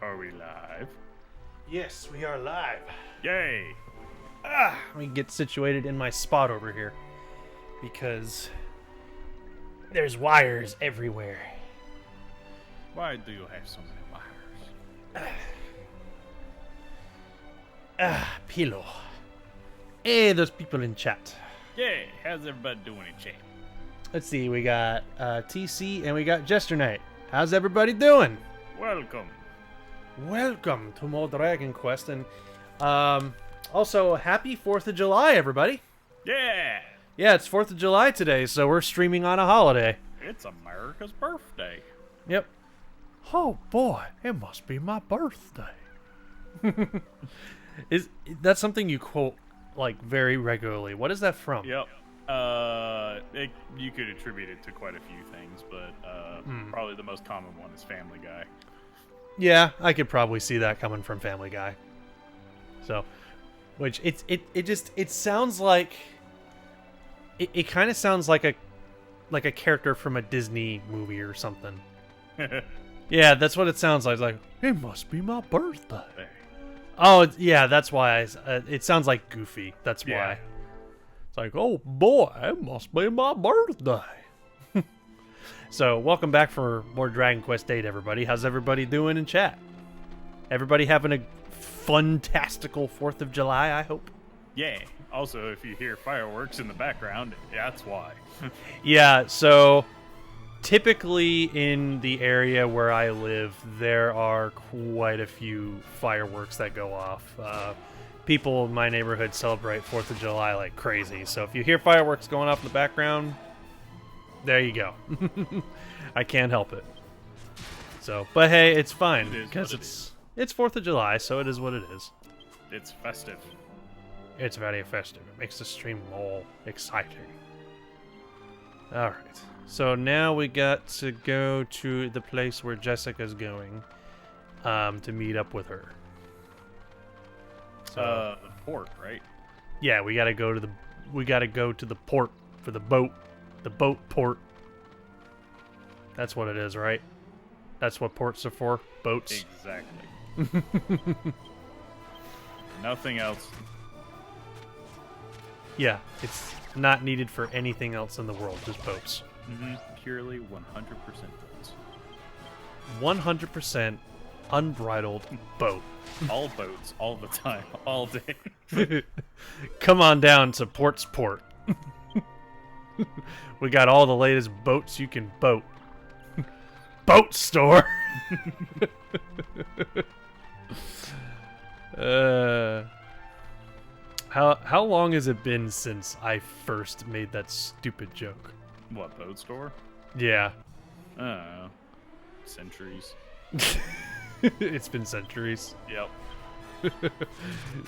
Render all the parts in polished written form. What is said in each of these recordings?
Are we live? Yes, we are live. Yay! Let me get situated in my spot over here. Because there's wires everywhere. Why do you have so many wires? Pillow. Hey, there's people in chat. Yay! How's everybody doing in chat? Let's see, we got TC and we got Jester Knight. How's everybody doing? Welcome. Welcome to more Dragon Quest, and also happy 4th of July, everybody. Yeah! Yeah, it's 4th of July today, so we're streaming on a holiday. It's America's birthday. Yep. Oh boy, it must be my birthday. That's something you quote like very regularly? What is that from? Yep. You could attribute it to quite a few things, but probably the most common one is Family Guy. Yeah, I could probably see that coming from Family Guy. So, which it sounds like it kind of sounds like a character from a Disney movie or something. Yeah, that's what it sounds like. It's like, it must be my birthday. Oh, yeah, that's why. It sounds like Goofy. That's why. Yeah. It's like, oh boy, it must be my birthday. So, welcome back for more Dragon Quest VIII, everybody. How's everybody doing in chat? Everybody having a fantastical 4th of July, I hope? Yeah. Also, if you hear fireworks in the background, that's why. Yeah, so typically in the area where I live, there are quite a few fireworks that go off. People in my neighborhood celebrate 4th of July like crazy. So if you hear fireworks going off in the background, there you go. I can't help it. So, but hey, it's fine because it's 4th of July, so it is what it is. It's festive. It's very festive. It makes the stream more exciting. All right. So now we got to go to the place where Jessica's going to meet up with her. So, The port, right? yeah, we gotta go to the port for the boat port. That's what it is, right? That's what ports are for, boats. Exactly. Nothing else. Yeah, it's not needed for anything else in the world, just boats. Purely 100% boats. 100% unbridled boat. All boats, all the time, all day. Come on down to Port's Port. We got all the latest boats you can boat. Boat store. How long has it been since I first made that stupid joke? What, boat store? Yeah. I don't know. Centuries. It's been centuries. Yep.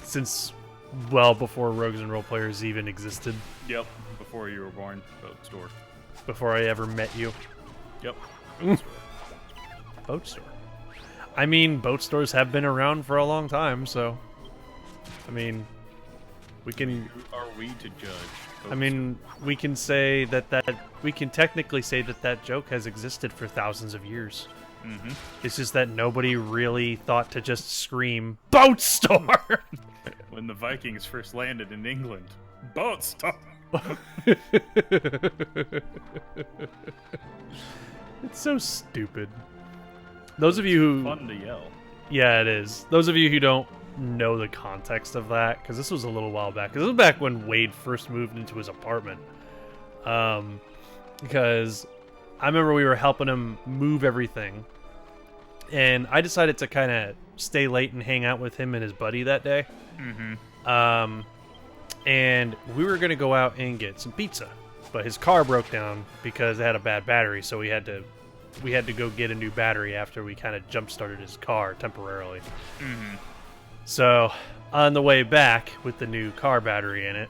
Since well before Rogues and Roleplayers even existed. Yep. Before you were born, boat store. Before I ever met you. Yep. Boat store. Boat store. I mean, boat stores have been around for a long time, so I mean, we can. Who are we to judge? I mean, we can say that we can technically say that joke has existed for thousands of years. It's just that nobody really thought to just scream boat store. When the Vikings first landed in England, boat store. It's so stupid. Those of you who Fun to yell. yeah, it is. Those of you who don't know the context of that, because this was a little while back. Because this was back when Wade first moved into his apartment. Because I remember we were helping him move everything, and I decided to kind of stay late and hang out with him and his buddy that day. And we were gonna go out and get some pizza, but his car broke down because it had a bad battery, so we had to go get a new battery after we kind of jump-started his car temporarily. So, on the way back with the new car battery in it,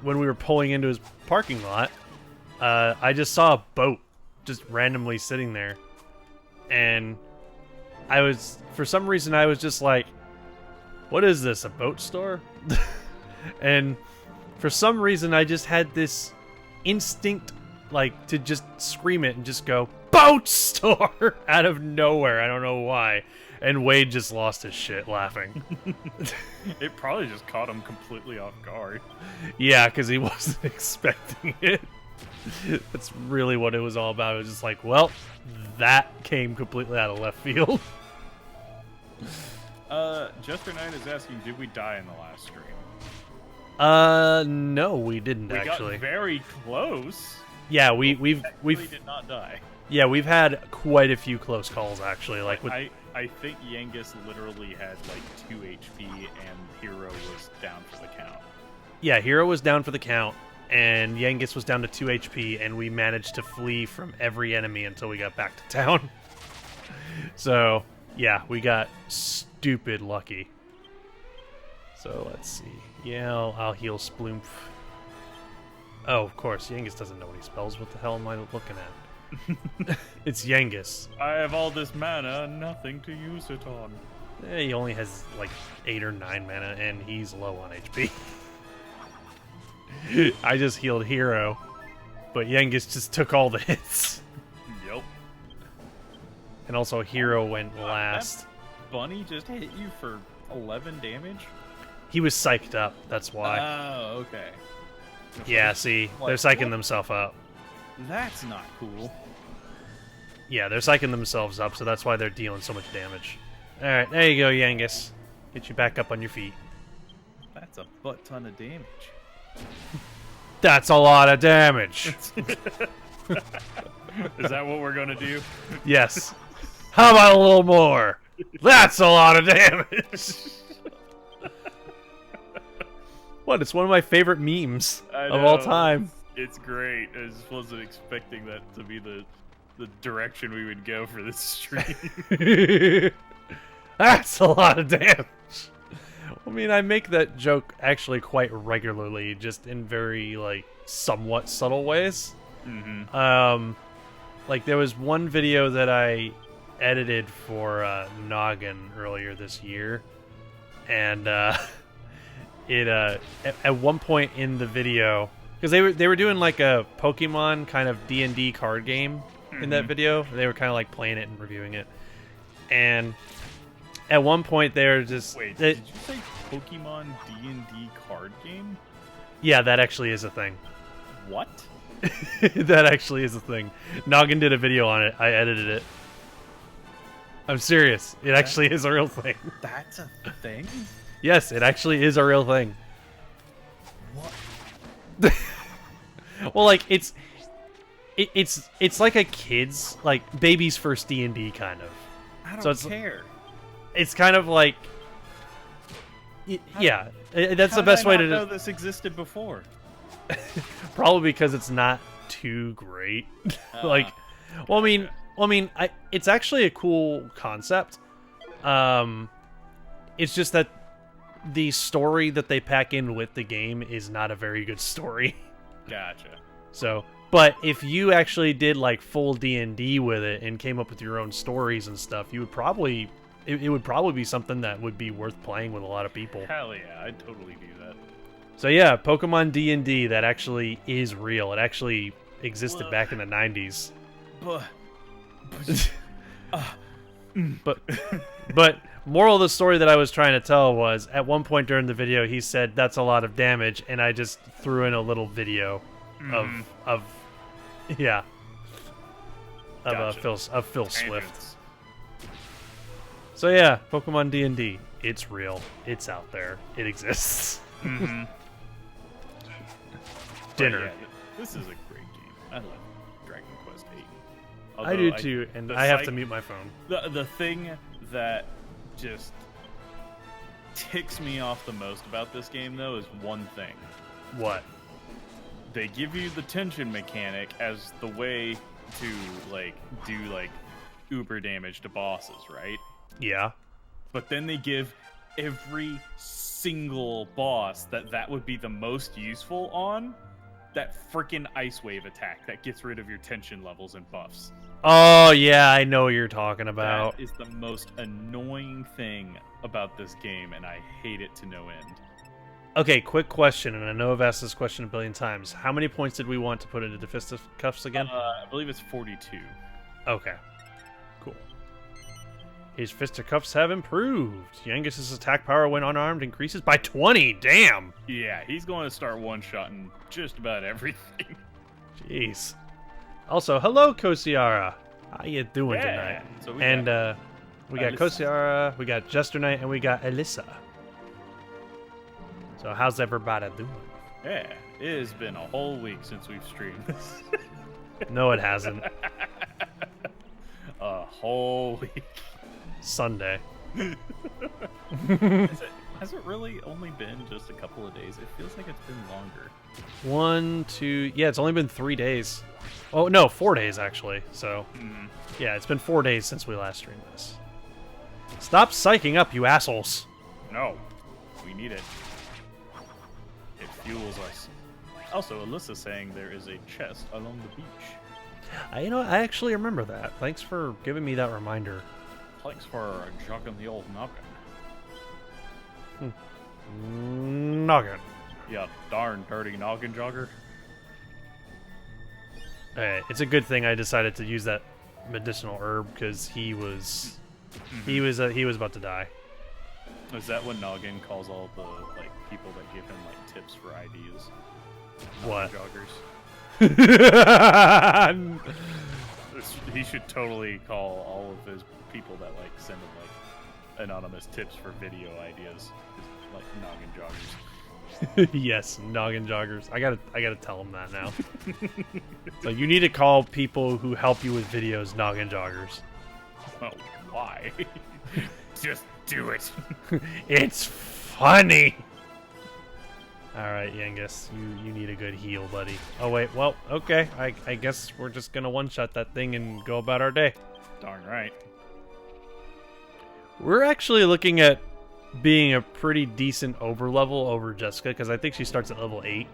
when we were pulling into his parking lot, I just saw a boat just randomly sitting there. And for some reason, I was just like, what is this, a boat store? And for some reason, I just had this instinct like to just scream it and just go boat store out of nowhere. I don't know why. And Wade just lost his shit laughing. It probably just caught him completely off guard. Yeah, because he wasn't expecting it. That's really what it was all about. It was just like, well, that came completely out of left field. Jester Knight is asking, did we die in the last stream? No, we didn't actually. We got very close. Yeah, we've did not die. Yeah, we've had quite a few close calls actually. Like with I think Yengus literally had like 2 HP and Hero was down for the count. Yeah, Hero was down for the count, and Yengus was down to 2 HP, and we managed to flee from every enemy until we got back to town. So, yeah, we got stupid lucky. So, let's see. Yeah, I'll heal Sploomf. Oh, of course, Yengus doesn't know what he spells. What the hell am I looking at? It's Yengus. I have all this mana, nothing to use it on. He only has like 8 or 9 mana, and he's low on HP. I just healed Hero, but Yengus just took all the hits. Yep. And also Hero went last. That bunny just hit you for 11 damage? He was psyched up, that's why. Oh, okay. Yeah, see, they're psyching themselves up. That's not cool. Yeah, they're psyching themselves up, so that's why they're dealing so much damage. Alright, there you go, Yengus. Get you back up on your feet. That's a butt ton of damage. That's a lot of damage. Is that what we're gonna do? Yes. How about a little more? That's a lot of damage. What? It's one of my favorite memes of all time. It's great. I just wasn't expecting that to be the direction we would go for this stream. That's a lot of damage. I mean, I make that joke actually quite regularly, just in very, like, somewhat subtle ways. Mm-hmm. Like, there was one video that I edited for Noggin earlier this year, and at one point in the video, because they were doing like a Pokemon kind of D&D card game in that video. They were kind of like playing it and reviewing it, and at one point they were just did you say Pokemon D&D card game? Yeah, that actually is a thing. What? That actually is a thing. Noggin did a video on it. I edited it. I'm serious. It actually is a real thing. That's a thing? Yes, it actually is a real thing. What? Well, like it's like a kid's, like, baby's first D&D kind of. I don't care. It's kind of like, yeah, that's the best way to know this existed before. Probably because it's not too great. Like, well, I mean, it's actually a cool concept. It's just that the story that they pack in with the game is not a very good story. Gotcha. So, but if you actually did like full D&D with it and came up with your own stories and stuff, you would probably it would probably be something that would be worth playing with a lot of people. Hell yeah, I'd totally do that. So yeah, Pokemon D&D, that actually is real. It actually existed back in the 90s. But moral of the story that I was trying to tell was, at one point during the video, he said, "That's a lot of damage," and I just threw in a little video of Phil Swift. So yeah, Pokemon D&D, it's real. It's out there. It exists. Mm-hmm. Dinner. Yeah, this is a great game. I love Dragon Quest VIII. I do too, and I have to mute my phone. The thing that just ticks me off the most about this game, though, is one thing. What? They give you the tension mechanic as the way to, like, do, like, uber damage to bosses, right? Yeah. But then they give every single boss that would be the most useful on that freaking Ice Wave attack that gets rid of your tension levels and buffs. Oh, yeah, I know what you're talking about. That is the most annoying thing about this game, and I hate it to no end. Okay, quick question, and I know I've asked this question a billion times. How many points did we want to put into the fisticuffs again? I believe it's 42. Okay, cool. His fisticuffs have improved. Yangus's attack power when unarmed increases by 20. Damn. Yeah, he's going to start one-shotting just about everything. Jeez. Also, hello, Kosiara. How you doing tonight? So we got Kosiara, we got Jester Knight, and we got Alyssa. So how's everybody doing? Yeah, it has been a whole week since we've streamed this. No, it hasn't. A whole week. Sunday. Has it really only been just a couple of days? It feels like it's been longer. 1, 2... Yeah, it's only been 3 days. Oh, no, 4 days, actually. So, yeah, it's been 4 days since we last streamed this. Stop psyching up, you assholes. No, we need it. It fuels us. Also, Alyssa's saying there is a chest along the beach. You know, I actually remember that. Thanks for giving me that reminder. Thanks for jogging the old noggin. Noggin. Yeah, darn dirty noggin jogger. Hey, it's a good thing I decided to use that medicinal herb because he was about to die. Is that what Noggin calls all the people that give him tips for ideas? What? Joggers. He should totally call all of his people that send him anonymous tips for video ideas. Just, Noggin joggers. Yes, noggin joggers. I gotta tell him that now. So you need to call people who help you with videos noggin joggers. Oh, why? Just do it. It's funny. All right, Yangus, you need a good heal, buddy. Oh wait, well, okay. I guess we're just gonna one-shot that thing and go about our day. Darn right. We're actually looking at being a pretty decent over-level over Jessica, because I think she starts at level 8,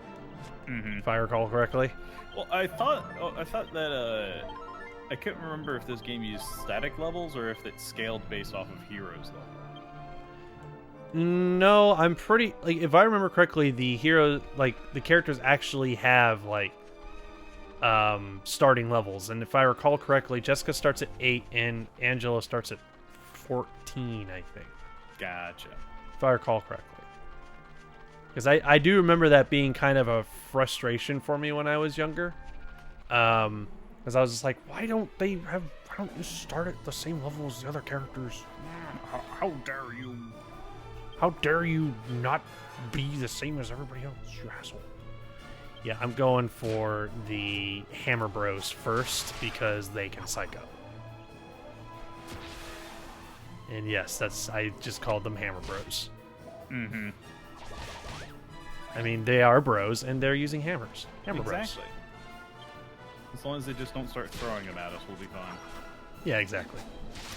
if I recall correctly. Well, I thought that I couldn't remember if this game used static levels or if it scaled based off of heroes level. No, I'm pretty if I remember correctly, the hero the characters actually have starting levels, and if I recall correctly, Jessica starts at 8 and Angela starts at 14, I think. Gotcha. If I recall correctly. Because I do remember that being kind of a frustration for me when I was younger. Because I was just like, why don't you start at the same level as the other characters? How dare you? How dare you not be the same as everybody else, you asshole? Yeah, I'm going for the Hammer Bros first because they can psycho. And yes, I just called them Hammer Bros. Mm-hmm. I mean, they are bros, and they're using hammers. Hammer exactly. Bros. As long as they just don't start throwing them at us, we'll be fine. Yeah, exactly.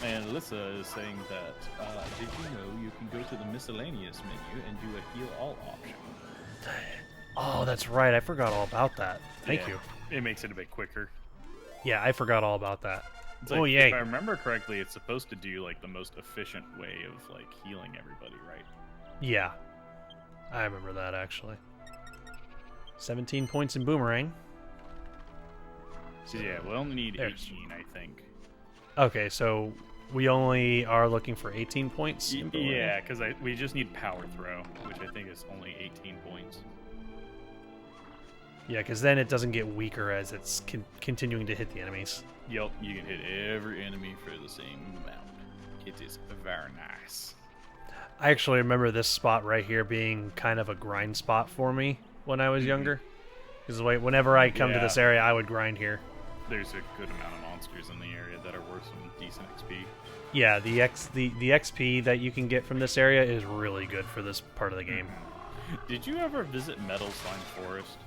And Alyssa is saying that, did you know you can go to the miscellaneous menu and do a heal all option? Oh, that's right. I forgot all about that. Thank you. It makes it a bit quicker. Yeah, I forgot all about that. It's oh, yay. If I remember correctly, it's supposed to do, the most efficient way of, healing everybody, right? Yeah. I remember that, actually. 17 points in Boomerang. So, yeah, we only need 18, I think. Okay, so we only are looking for 18 points in Boomerang? Yeah, because we just need Power Throw, which I think is only 18 points. Yeah, because then it doesn't get weaker as it's continuing to hit the enemies. Yep, you can hit every enemy for the same amount. It is very nice. I actually remember this spot right here being kind of a grind spot for me when I was younger. Because whenever I come to this area, I would grind here. There's a good amount of monsters in the area that are worth some decent XP. Yeah, the XP that you can get from this area is really good for this part of the game. Did you ever visit Metal Slime Forest?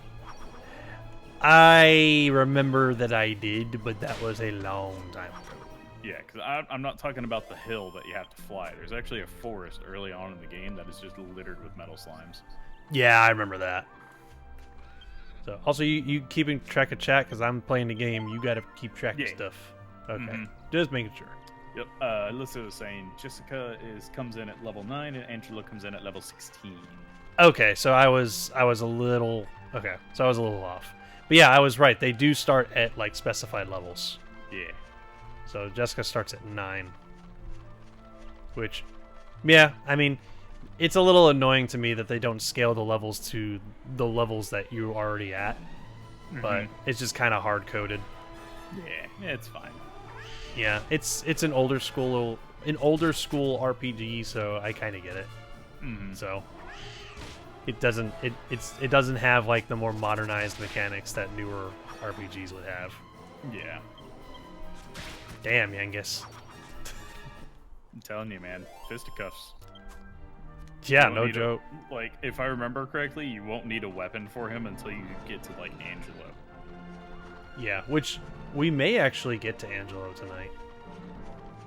I remember that I did, but that was a long time ago. Yeah, because I'm not talking about the hill that you have to fly. There's actually a forest early on in the game that is just littered with metal slimes. Yeah, I remember that. So, also, you keeping track of chat? Because I'm playing the game. You got to keep track of stuff. Okay, just making sure. Yep. Alyssa was saying Jessica comes in at level 9 and Angela comes in at level 16. Okay, so I was a little okay, so I was a little off. But yeah, I was right. They do start at like specified levels. Yeah. So Jessica starts at 9. Which yeah, I mean, it's a little annoying to me that they don't scale the levels to the levels that you're already at. But it's just kind of hard coded. Yeah, it's fine. Yeah, it's an older school RPG, so I kind of get it. So it doesn't have like the more modernized mechanics that newer RPGs would have. Yeah. Damn, Yangus. I'm telling you, man. Fisticuffs. Yeah, You no won't need joke. Like, if I remember correctly, you won't need a weapon for him until you get to, like, Angelo. Yeah, which we may actually get to Angelo tonight.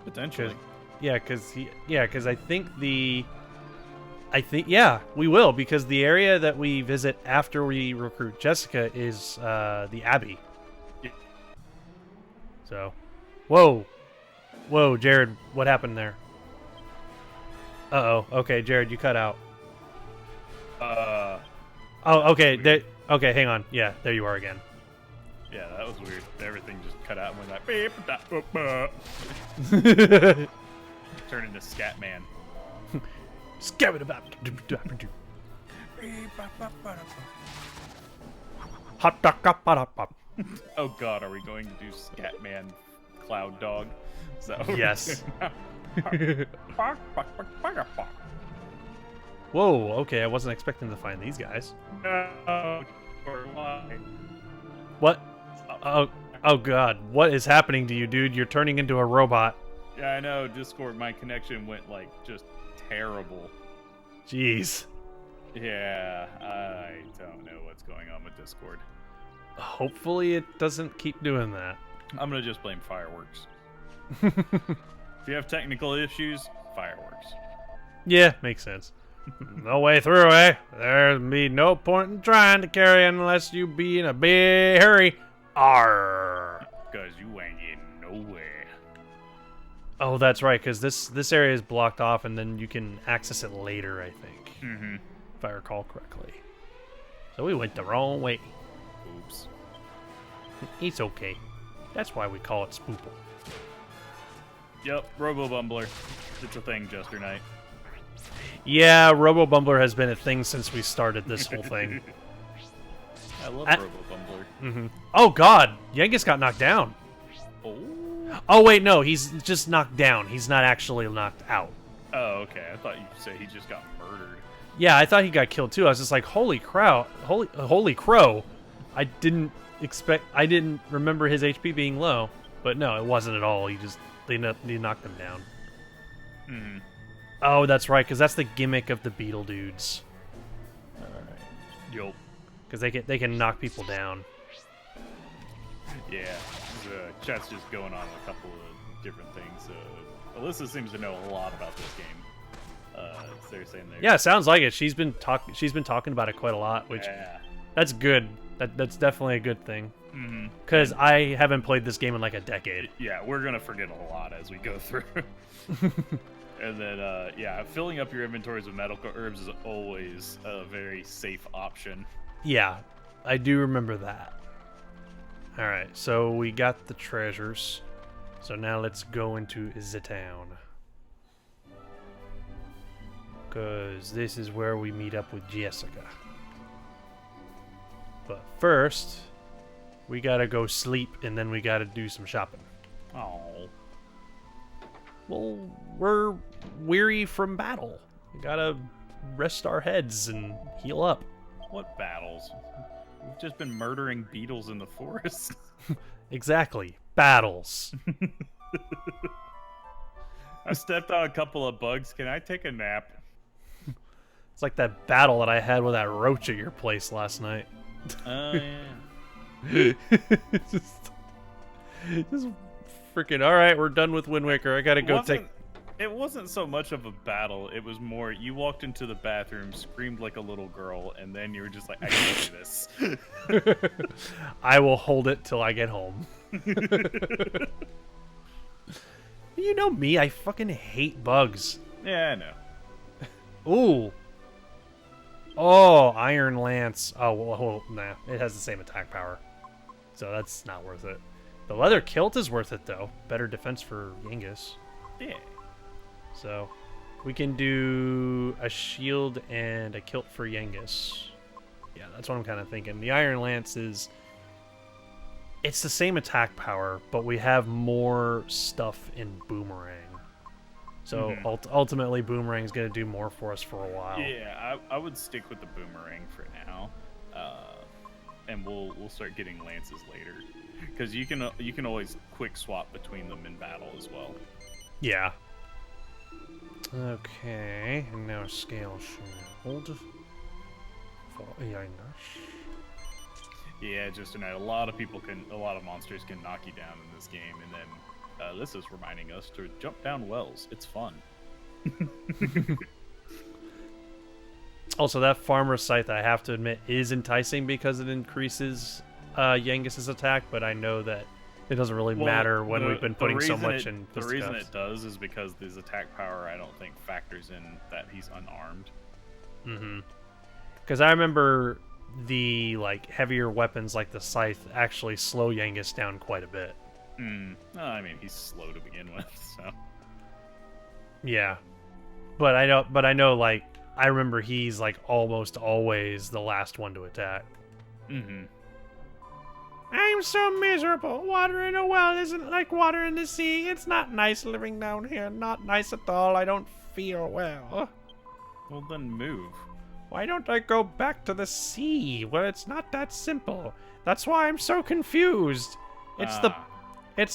Potentially. Because I think we will, because the area that we visit after we recruit Jessica is the Abbey. Yeah. So, whoa, Jared, what happened there? Uh-oh. Okay, Jared, you cut out. Oh, okay. Okay, hang on. Yeah, there you are again. Yeah, that was weird. Everything just cut out and went like beep, da, boop, boop. Turned into Scatman. Oh god, are we going to do Scatman Cloud Dog? So Yes. Whoa, okay, I wasn't expecting to find these guys. What? Oh god, what is happening to you, dude? You're turning into a robot. Yeah, I know. Discord, my connection went like just terrible. Jeez. Yeah, I don't know what's going on with Discord. Hopefully it doesn't keep doing that. I'm gonna just blame fireworks. If you have technical issues, fireworks. Yeah, makes sense. No way through, eh? There'd be no point in trying to carry unless you be in a big hurry. Arr. Cause you ain't getting nowhere. Oh, that's right, because this area is blocked off, and then you can access it later, I think. If I recall correctly. So we went the wrong way. Oops. It's okay. That's why we call it Spoople. Yep, Robo Bumbler. It's a thing, Jester Knight. Yeah, Robo Bumbler has been a thing since we started this whole thing. I love Robo Bumbler. Oh god, Yengus got knocked down. Oh wait, no, he's just knocked down. He's not actually knocked out. Oh, okay. I thought you said he just got murdered. Yeah, I thought he got killed too. I was just like, holy crow, holy crow. I didn't remember his HP being low, but no, it wasn't at all. They knocked him down. Oh, that's right, because that's the gimmick of the Beetle dudes. All right. Yup. Because they can knock people down. Yeah. The chat's just going on a couple of different things. Alyssa seems to know a lot about this game. They're saying there. Yeah, sounds like it. She's been talking about it quite a lot, which that's good. That's definitely a good thing. Because I haven't played this game in like a decade. Yeah, we're gonna forget a lot as we go through. And then, yeah, filling up your inventories with medical herbs is always a very safe option. Yeah, I do remember that. All right, so we got the treasures. So now let's go into the town. Because this is where we meet up with Jessica. But first, we gotta go sleep, and then we gotta do some shopping. Oh. Well, we're weary from battle. We gotta rest our heads and heal up. What battles? We've just been murdering beetles in the forest. Exactly. Battles. I stepped on a couple of bugs. Can I take a nap? It's like that battle that I had with that roach at your place last night. Oh, yeah. just freaking, alright, we're done with Wind Waker. I gotta go take... It wasn't so much of a battle. It was more, you walked into the bathroom, screamed like a little girl, and then you were just like, I can't do this. I will hold it till I get home. You know me, I fucking hate bugs. Yeah, I know. Ooh. Oh, Iron Lance. Oh, well, nah. It has the same attack power. So that's not worth it. The leather kilt is worth it, though. Better defense for Genghis. Yeah. So we can do a shield and a kilt for Genghis. Yeah, that's what I'm kind of thinking. The Iron Lance is... It's the same attack power, but we have more stuff in Boomerang. So ultimately, Boomerang's going to do more for us for a while. Yeah, I would stick with the Boomerang for now. And we'll start getting lances later. Because you can always quick swap between them in battle as well. Yeah. Okay, and now scale shield. Yeah, just tonight, a lot of monsters can knock you down in this game, and then this is reminding us to jump down wells. It's fun. Also, that farmer scythe, I have to admit, is enticing because it increases Yengus's attack, but I know that it doesn't really matter when we've been putting so much in. The reason it does is because his attack power, I don't think, factors in that he's unarmed. Mm-hmm. Because I remember the heavier weapons like the scythe actually slow Yengus down quite a bit. No, I mean, he's slow to begin with, so. Yeah, but I know I remember he's almost always the last one to attack. Mm-hmm. I'm so miserable. Water in a well isn't like water in the sea. It's not nice living down here. Not nice at all. I don't feel well. Well, then move. Why don't I go back to the sea? Well, it's not that simple. That's why I'm so confused. It's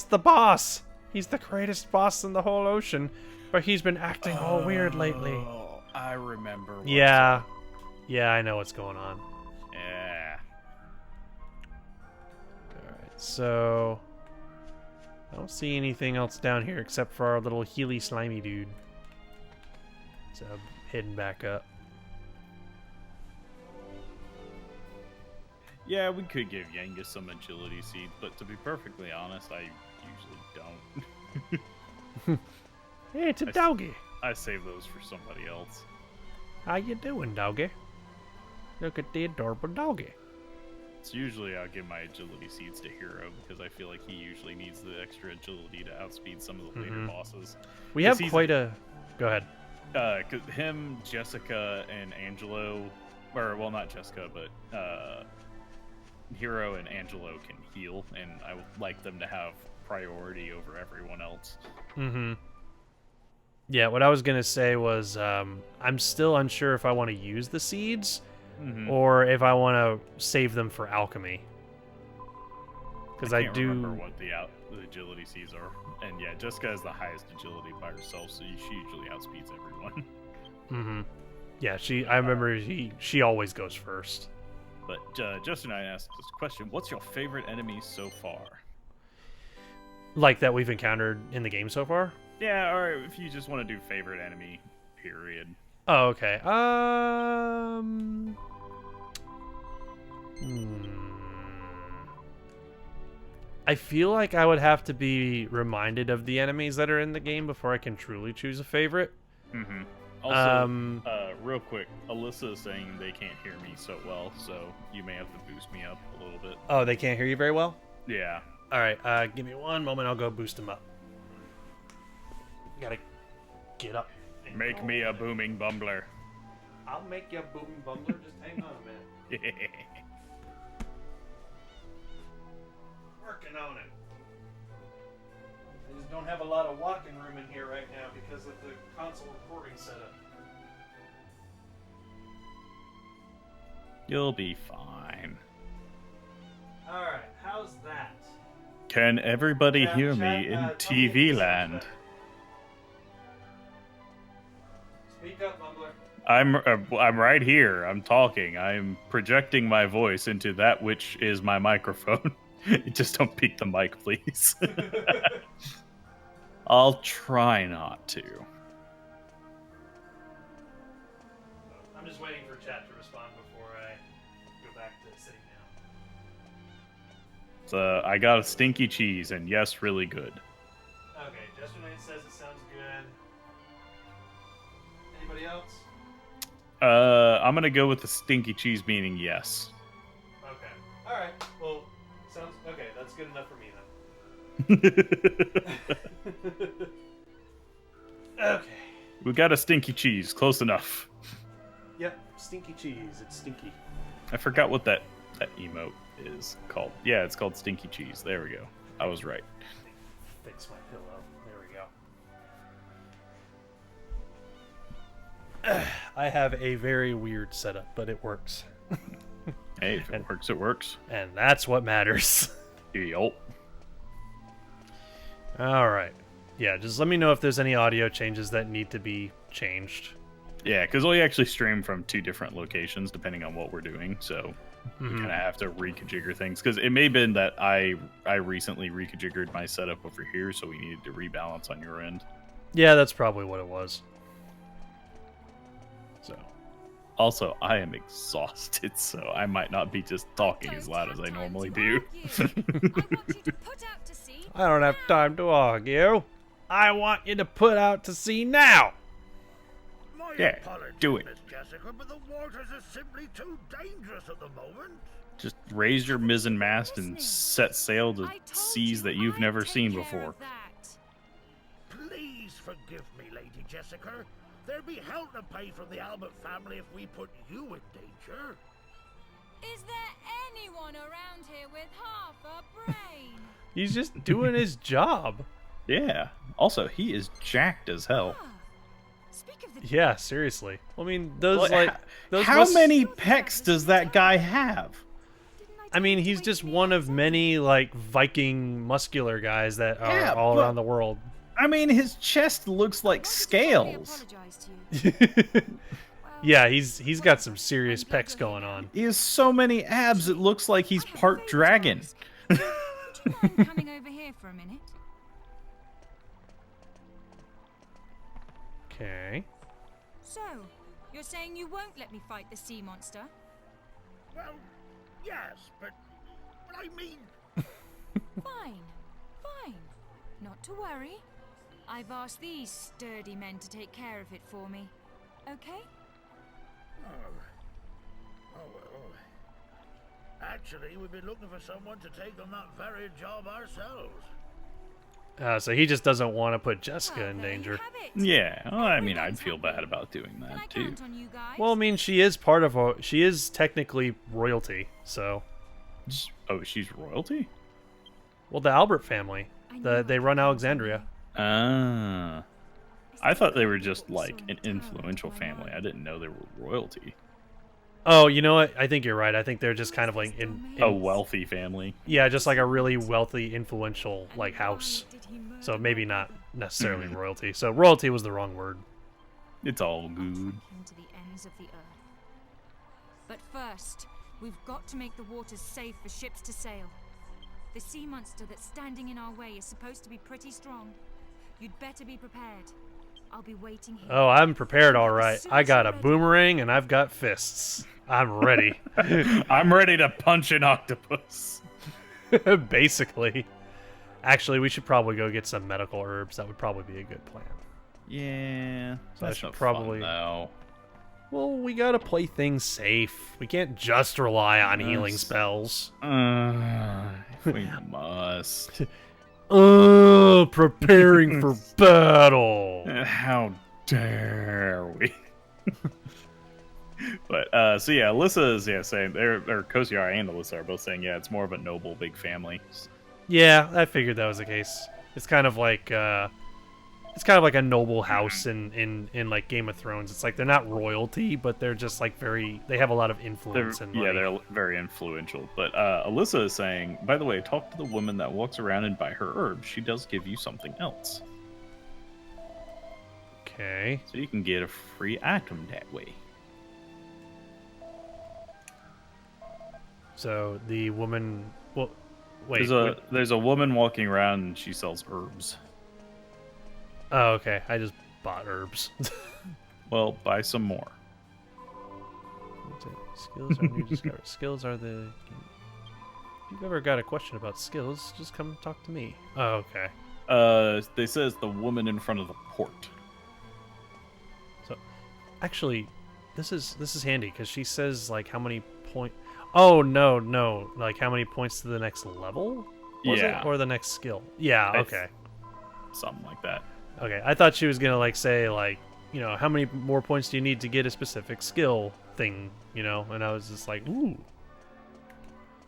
the boss. He's the greatest boss in the whole ocean, but he's been acting all weird lately. Oh, I remember. Yeah, I know what's going on. Yeah. Alright, so... I don't see anything else down here except for our little Healy Slimy dude. So, heading back up. Yeah, we could give Yengus some agility seeds, but to be perfectly honest, I usually don't. Hey, it's a doggy. I save those for somebody else. How you doing, doggy? Look at the adorable doggy. It's usually I'll give my agility seeds to Hero because I feel like he usually needs the extra agility to outspeed some of the later bosses. We have quite a... Go ahead. 'Cause him, Jessica, and Angelo... Or, well, not Jessica, but... Hero and Angelo can heal, and I would like them to have priority over everyone else. Yeah, what I was going to say was I'm still unsure if I want to use the seeds or if I want to save them for alchemy. Because I do remember what the agility seeds are. And yeah, Jessica has the highest agility by herself, so she usually outspeeds everyone. Yeah, I remember she always goes first. But Justin and I asked this question: what's your favorite enemy so far? Like that we've encountered in the game so far? Yeah, or if you just want to do favorite enemy, period. Oh, okay. I feel like I would have to be reminded of the enemies that are in the game before I can truly choose a favorite. Also, real quick, Alyssa is saying they can't hear me so well, so you may have to boost me up a little bit. Oh, they can't hear you very well? Yeah. All right, give me one moment. I'll go boost them up. Gotta get up. Make me a booming bumbler. I'll make you a booming bumbler. Just hang on a minute. Working on it. I just don't have a lot of walking room in here right now because of the console recording setup. You'll be fine. Alright, how's that? Can everybody hear me in TV land? Speak up, Mumbler. I'm right here. I'm talking. I'm projecting my voice into that which is my microphone. Just don't peek the mic, please. I'll try not to. I'm just waiting for chat to respond before I go back to sitting down. So I got a stinky cheese, and yes, really good. Okay, Justin says it sounds good. Anybody else? I'm gonna go with the stinky cheese meaning yes. Okay. All right. Well, sounds okay. That's good enough for me then. Okay. We got a stinky cheese. Close enough. Yep. Stinky cheese. It's stinky. I forgot what that emote is called. Yeah, it's called stinky cheese. There we go. I was right. Fix my pillow. There we go. I have a very weird setup, but it works. Hey, if it works, it works. And that's what matters. Yup. All right. Yeah, just let me know if there's any audio changes that need to be changed. Yeah, because we actually stream from 2 different locations depending on what we're doing, so we kind of have to reconfigure things. Because it may have been that I recently reconfigured my setup over here, so we needed to rebalance on your end. Yeah, that's probably what it was. So, also, I am exhausted, so I might not be just talking as loud as I normally do. I don't have time to argue. I want you to put out to sea now. Yeah, do it. Miss Jessica, but the waters are simply too dangerous at the moment. Just raise your mizzen mast and set sail to seas that you've never seen before. Please forgive me, Lady Jessica. There'd be hell to pay from the Albert family if we put you in danger. Is there anyone around here with half a brain? He's just doing his job. Yeah. Also, he is jacked as hell. Speak of the Yeah, seriously. I mean, those those How many pecs does that guy have? I mean, he's just one of many like Viking muscular guys that are all around the world. I mean, his chest looks like scales. Yeah, he's got some serious pecs going on. He has so many abs, it looks like he's part dragon. Would you mind coming over here for a minute? Okay. So, you're saying you won't let me fight the sea monster? Well, yes, but I mean... Fine, fine. Not to worry. I've asked these sturdy men to take care of it for me. Okay? Oh well. Actually, we've been looking for someone to take on that very job ourselves. So he just doesn't want to put Jessica in Well, there you danger. have it. Yeah, well, I mean, I'd feel bad about doing Can I that too. count on you guys? Well, I mean, she is part of she is technically royalty, so. Oh, she's royalty? Well, the Albert family, they run Alexandria. Ah. I thought they were just like an influential family. I didn't know they were royalty. Oh, you know what? I think you're right. I think they're just kind of like A wealthy family. yeah, just like a really wealthy, influential like house. So maybe not necessarily royalty. So royalty was the wrong word. It's all good. Into the ends of the earth. But first, we've got to make the waters safe for ships to sail. The sea monster that's standing in our way is supposed to be pretty strong. You'd better be prepared. I'll be waiting here. Oh, I'm prepared, all right. I got a boomerang and I've got fists. I'm ready. I'm ready to punch an octopus. Basically. Actually, we should probably go get some medical herbs. That would probably be a good plan. Yeah, So I that's should not probably- fun, though. Well, we gotta play things safe. We can't just rely on healing Yes. spells. We must. Preparing for battle. How dare we? But so yeah, Alyssa is saying or Kosiar and Alyssa are both saying it's more of a noble big family. Yeah, I figured that was the case. It's kind of like a noble house in like Game of Thrones. It's like they're not royalty, but they're just like they have a lot of influence and money. They're very influential. But Alyssa is saying, by the way, talk to the woman that walks around and buy her herbs. She does give you something else. Okay. So you can get a free item that way. So the woman, well, wait. There's a woman walking around and she sells herbs. Oh, okay. I just bought herbs. Well, buy some more. Skills are new discovered. Skills are the. If you've ever got a question about skills, just come talk to me. Oh, okay. They says the woman in front of the port. So, actually, this is handy because she says like how many point. Oh no, like how many points to the next level? Was Yeah. it or the next skill? Yeah. Okay. Something like that. Okay. I thought she was gonna like say like how many more points do you need to get a specific skill thing? And I was just like ooh.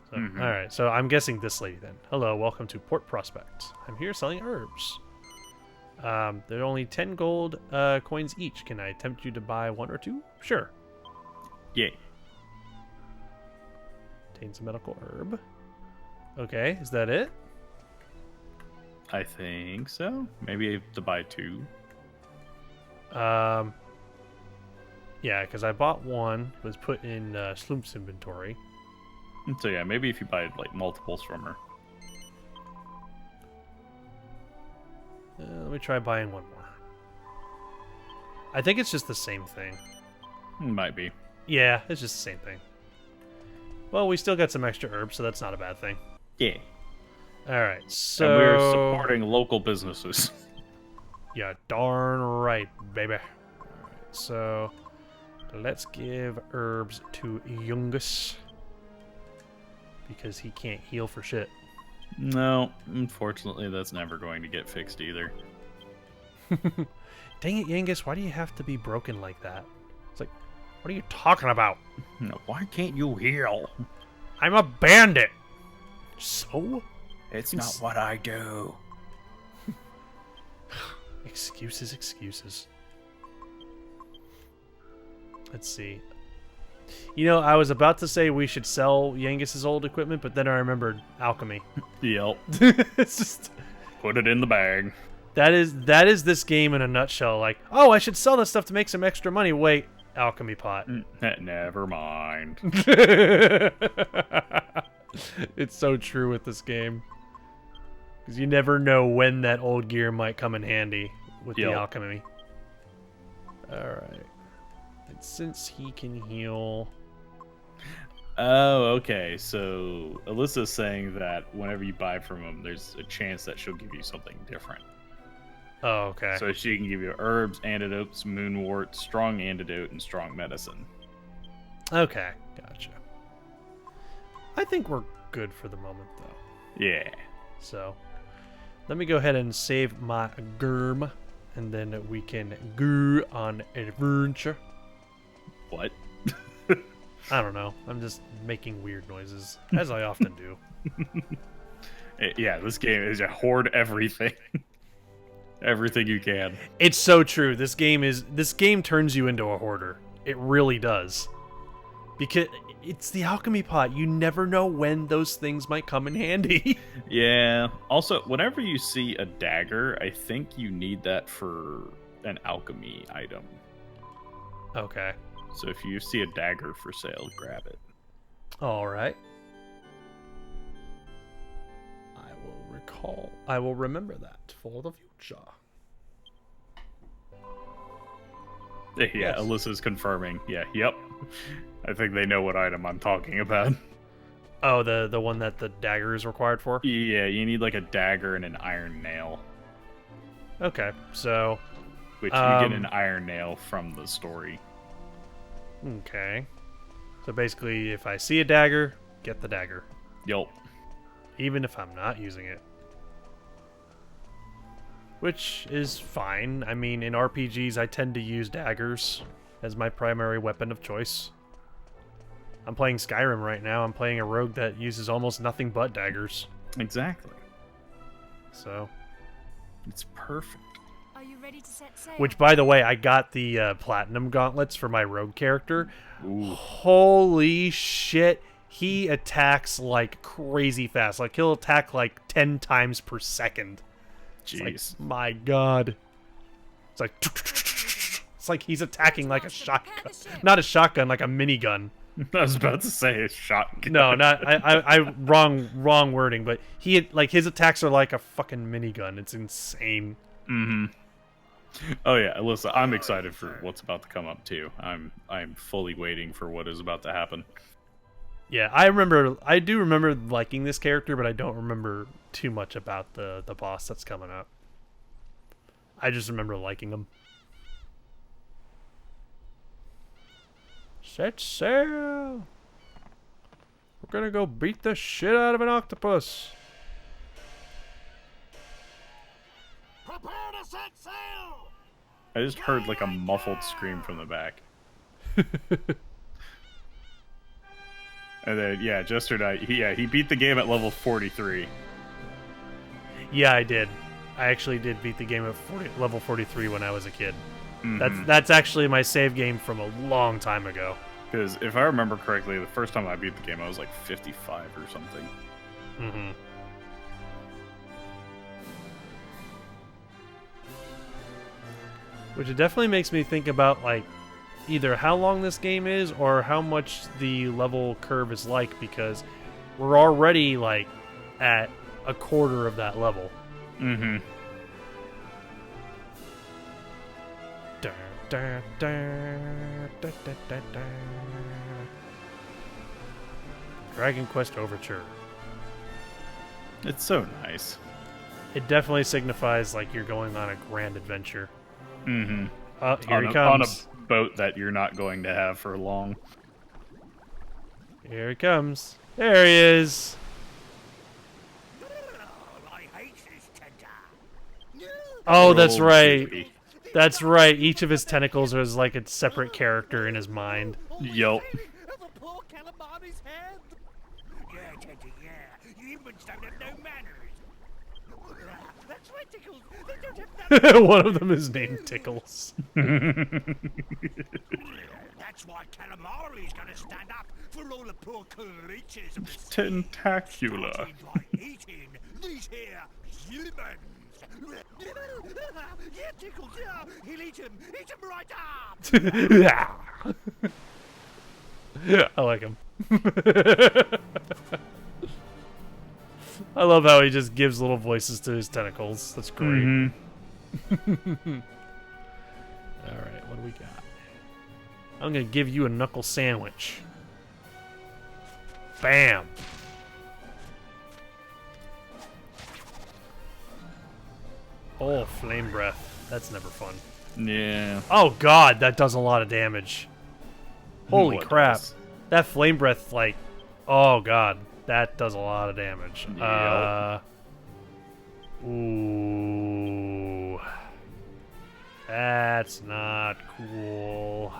So, all right. So I'm guessing this lady then. Hello, welcome to Port Prospect. I'm here selling herbs. There are only 10 gold coins each. Can I tempt you to buy 1 or 2? Sure. Yeah. Obtains a medical herb. Okay, is that it? I think so. Maybe I have to buy 2. Yeah, because I bought 1. It was put in Sloop's inventory. So yeah, maybe if you buy like multiples from her. Let me try buying 1 more. I think it's just the same thing. Might be. Yeah, it's just the same thing. Well, we still got some extra herbs, so that's not a bad thing. Yeah. All right, so And we're supporting local businesses. Yeah, darn right, baby. All right, so let's give herbs to Youngus because he can't heal for shit. No, unfortunately, that's never going to get fixed either. Dang it, Yangus, why do you have to be broken like that? It's like, what are you talking about? No, why can't you heal? I'm a bandit. So? It's not what I do. Excuses. Let's see. I was about to say we should sell Yangus's old equipment, but then I remembered alchemy. Yep. It's just Put it in the bag. that is this game in a nutshell. Like, oh, I should sell this stuff to make some extra money. Wait, alchemy pot. Never mind. It's so true with this game. Because you never know when that old gear might come in handy with the alchemy. Alright. And since he can heal... Oh, okay. So Alyssa's saying that whenever you buy from him, there's a chance that she'll give you something different. Oh, okay. So she can give you herbs, antidotes, moonwort, strong antidote, and strong medicine. Okay, gotcha. I think we're good for the moment, though. Yeah. So, let me go ahead and save my germ, and then we can go on adventure. What? I don't know. I'm just making weird noises, as I often do. Yeah, this game is a hoard everything. Everything you can. It's so true. This game turns you into a hoarder. It really does. Because it's the alchemy pot. You never know when those things might come in handy. Yeah. Also, whenever you see a dagger, I think you need that for an alchemy item. Okay. So if you see a dagger for sale, grab it. All right. I will remember that for the future. Yeah, Yes. Alyssa's confirming. Yeah, yep. I think they know what item I'm talking about. Oh, the one that the dagger is required for? Yeah, you need like a dagger and an iron nail. Okay, so... Which you get an iron nail from the story. Okay. So basically, if I see a dagger, get the dagger. Yup. Even if I'm not using it. Which is fine. I mean, in RPGs, I tend to use daggers as my primary weapon of choice. I'm playing Skyrim right now. I'm playing a rogue that uses almost nothing but daggers. Exactly. So... It's perfect. Are you ready to set sail? Which, by the way, I got the platinum gauntlets for my rogue character. Ooh. Holy shit. He attacks like crazy fast. Like, he'll attack like 10 times per second. Jeez. It's like, my god. It's like... It's like he's attacking like a shotgun. Not a shotgun, like a minigun. I was about to say a shotgun. No, not... I wrong wording, but his attacks are like a fucking minigun. It's insane. Mm-hmm. Oh yeah, Alyssa, I'm excited for what's about to come up too. I'm fully waiting for what is about to happen. Yeah, I do remember liking this character, but I don't remember too much about the boss that's coming up. I just remember liking him. Set sail. We're gonna go beat the shit out of an octopus. Prepare to set sail! I just heard like a muffled scream from the back. And then, yeah, Jester Knight, he beat the game at level 43. Yeah, I did. I actually did beat the game at level 43 when I was a kid. Mm-hmm. That's actually my save game from a long time ago. Because if I remember correctly, the first time I beat the game, I was like 55 or something. Mm-hmm. Which it definitely makes me think about, like, either how long this game is or how much the level curve is like, because we're already, like, at a quarter of that level. Mm-hmm. Dragon Quest Overture. It's so nice. It definitely signifies like you're going on a grand adventure. Mm-hmm. Here he On comes. a boat that you're not going to have for long. Here he comes. There he is. I hate this tender. Oh, that's Roll right. duty. That's right. Each of his tentacles is like a separate character in his mind. Yup. The poor calamari's head. Yeah, Teddy, yeah. You humans don't have no manners. That's right, Tickles. They don't have none. One of them is named Tickles. That's why calamari's gonna stand up for all the poor creatures of the sea. Tentacular. Starting by eating these here humans. Yeah, Tickles, yeah. He'll eat him right up. I like him. I love how he just gives little voices to his tentacles. That's great. Mhm. Alright, what do we got? I'm gonna give you a knuckle sandwich. Bam! Oh, flame breath. That's never fun. Yeah. Oh god, that does a lot of damage. Holy What crap. does? That flame breath, like, oh god, that does a lot of damage. Yep. Ooh. That's not cool.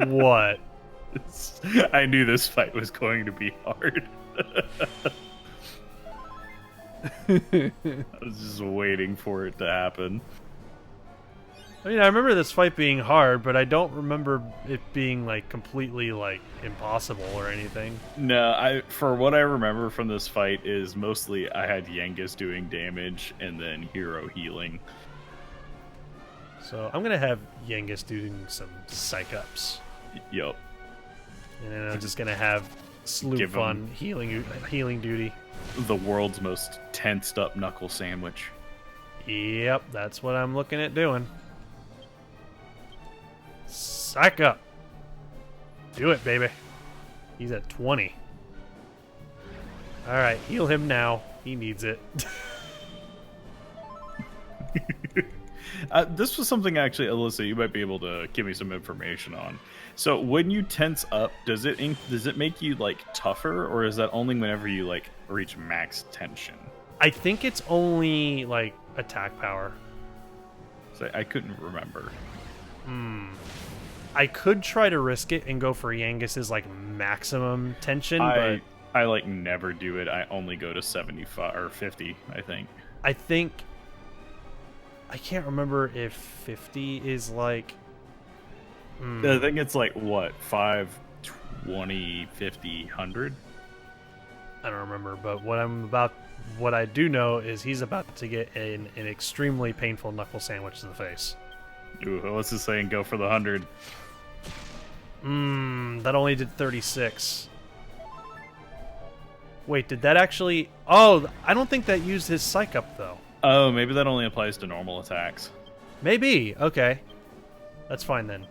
What? I knew this fight was going to be hard. I was just waiting for it to happen. I mean, I remember this fight being hard, but I don't remember it being, like, completely, like, impossible or anything. No, for what I remember from this fight is mostly I had Yengus doing damage and then Hero healing. So I'm gonna have Yengus doing some psych-ups. Yup. And then I'm just gonna have Sloop Give on healing duty. The world's most tensed up knuckle sandwich. Yep, that's what I'm looking at doing. Psych up. Do it, baby. He's at 20. Alright, heal him now. He needs it. This was something actually, Alyssa, you might be able to give me some information on. So when you tense up, does it make you like tougher, or is that only whenever you like reach max tension? I think it's only like attack power. So I couldn't remember. I could try to risk it and go for Yangus's like maximum tension, but I like never do it. I only go to 75 or 50, I think. I think I can't remember if 50 is like I think it's like what, 5, 20, 50, 100? I don't remember, but what I do know is he's about to get an extremely painful knuckle sandwich to the face. Ooh, what's this saying? Go for the 100. That only did 36. Wait, did that actually... Oh, I don't think that used his psych up, though. Oh, maybe that only applies to normal attacks. Maybe. Okay. That's fine, then.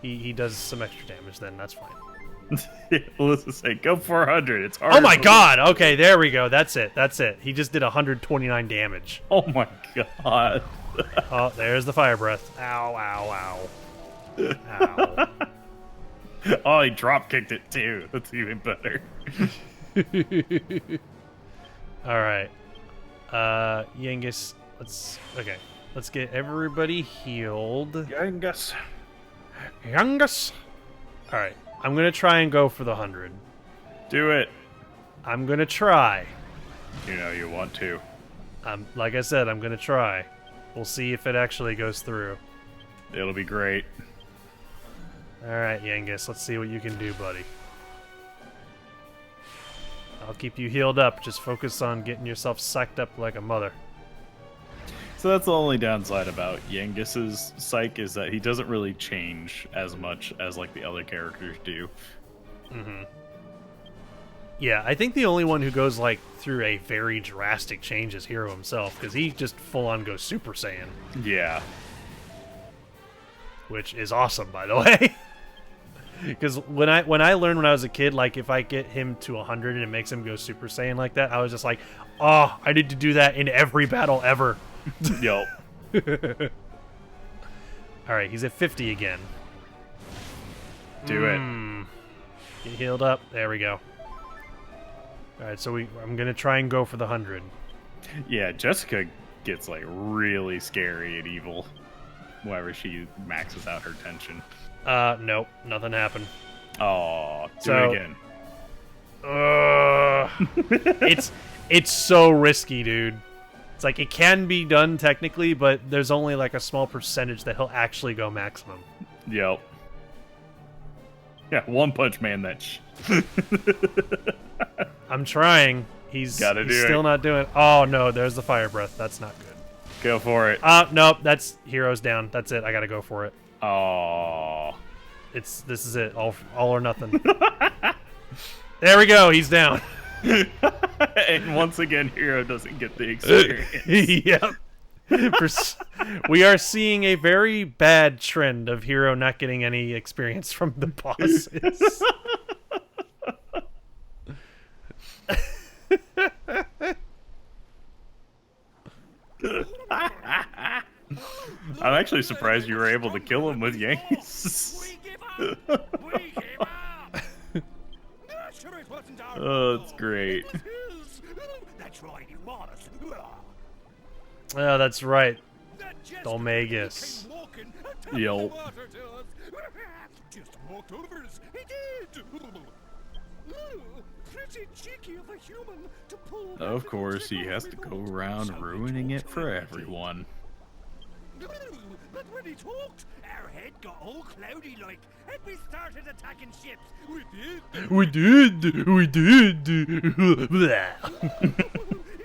He does some extra damage, then. That's fine. Let's just say, go for 100. It's hard. Oh my god! Okay, there we go. That's it. That's it. He just did 129 damage. Oh my god. Oh, there's the fire breath. Ow, ow, ow. Ow. Oh, he drop kicked it too. That's even better. Alright. Yengus, let's get everybody healed. Yangus. Yengus! Alright, I'm gonna try and go for the 100. Do it. I'm gonna try. You know you want to. Like I said, I'm gonna try. We'll see if it actually goes through. It'll be great. Alright, Yengus, let's see what you can do, buddy. I'll keep you healed up. Just focus on getting yourself psyched up like a mother. So that's the only downside about Yangus's psych is that he doesn't really change as much as like the other characters do. Mm-hmm. Yeah, I think the only one who goes like through a very drastic change is Hero himself, because he just full on goes Super Saiyan. Yeah. Which is awesome, by the way. Because when I learned when I was a kid, like if I get him to 100 and it makes him go Super Saiyan like that, I was just like, oh, I need to do that in every battle ever. Yup. Alright, he's at 50 again. Do it. Get healed up. There we go. Alright, so I'm going to try and go for the 100. Yeah, Jessica gets like really scary and evil whenever she maxes out her tension. Nope, nothing happened. Oh, do So- it again. It's so risky, dude. It's like it can be done technically, but there's only like a small percentage that he'll actually go maximum. Yep. Yeah, One Punch Man that I'm trying. He's still it. not doing. Oh no, there's the fire breath. That's not good. Go for it. Nope, that's Hero's down. That's it. I gotta go for it. Oh. This is it. All or nothing. There we go. He's down. And once again, Hero doesn't get the experience. Yep. We are seeing a very bad trend of Hero not getting any experience from the bosses. I'm actually surprised you were able to kill him with Yankees. We give up! We give up! Sure it wasn't our Oh, it's fault. great. It was his. That's right, it was. Oh, that's right. That just Dolmagus. came walking and tapped Yo. the water to us. Just walked over us. He did. Pretty cheeky of a human to pull back Of the course, he trigger has when to we go walked. around So we ruining it talked for already. everyone. But when he talked, our head got all cloudy like, and we started attacking ships. We did. We did. It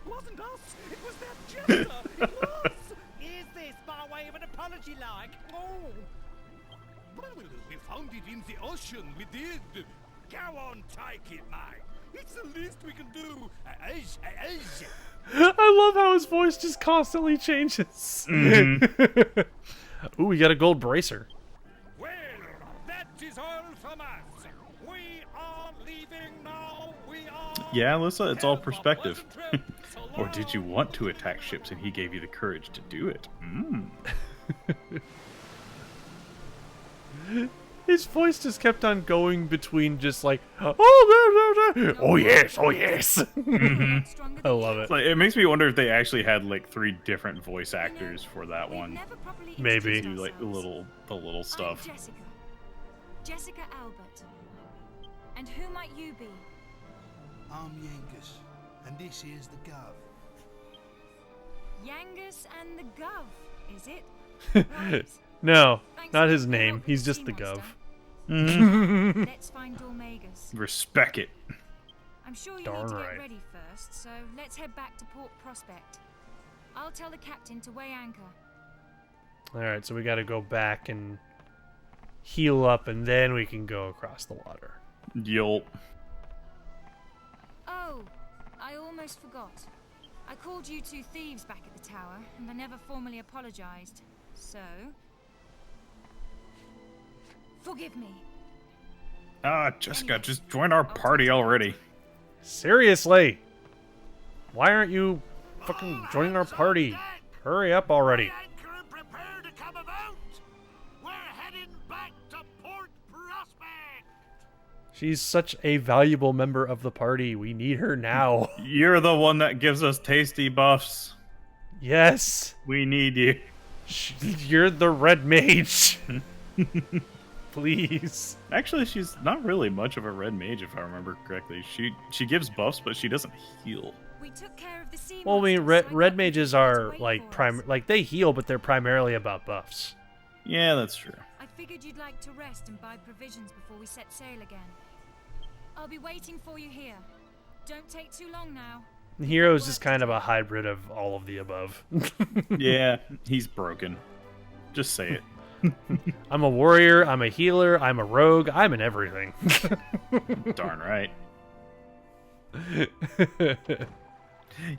wasn't us. It was that jester. It was. Is this by way of an apology, like? Oh. Well, we found it in the ocean. We did. Go on, take it, mate. It's the least we can do. I love how his voice just constantly changes. Ooh, we got a gold bracer. Well, that is all from us. We are leaving now. We are. Yeah, Alyssa, it's all Have a perspective. pleasant trip. So Or did you long. want to attack ships and he gave you the courage to do it? His voice just kept on going between just like, oh yes, oh yes. Stronger I than love you. it. Like, it makes me wonder if they actually had like 3 different voice actors for that We've one. never properly Maybe. introduced Do like the ourselves. little stuff. I'm Jessica. Jessica Albert. And who might you be? I'm Yangus, and this is the Gov. Yangus and the Gov, is it? Right. No, Thanks not for his the name. help with He's the just sea the Gov. Mm-hmm. Let's find Dolmagus. Respect it. I'm sure you Darn need to right. get ready first, so let's head back to Port Prospect. I'll tell the captain to weigh anchor. Alright, so we gotta go back and heal up, and then we can go across the water. Yup. Oh, I almost forgot. I called you 2 thieves back at the tower, and I never formally apologized. So... forgive me. Ah, Jessica, just join our party already. Seriously? Why aren't you fucking joining our party? Hurry up already. come about. We're heading back to Port Prospect. She's such a valuable member of the party. We need her now. You're the one that gives us tasty buffs. Yes. We need you. You're the red mage. Please. Actually, she's not really much of a red mage, if I remember correctly. She gives buffs, but she doesn't heal. We took care of the sea Well, I mean, monsters, so I red got mages people to are wait like for us. like they heal, but they're primarily about buffs. Yeah, that's true. I figured you'd like to rest and buy provisions before we set sail again. I'll be waiting for you here. Don't take too long now. The hero's just kind of a hybrid of all of the above. Yeah, he's broken. Just say it. I'm a warrior, I'm a healer, I'm a rogue, I'm an everything. Darn right.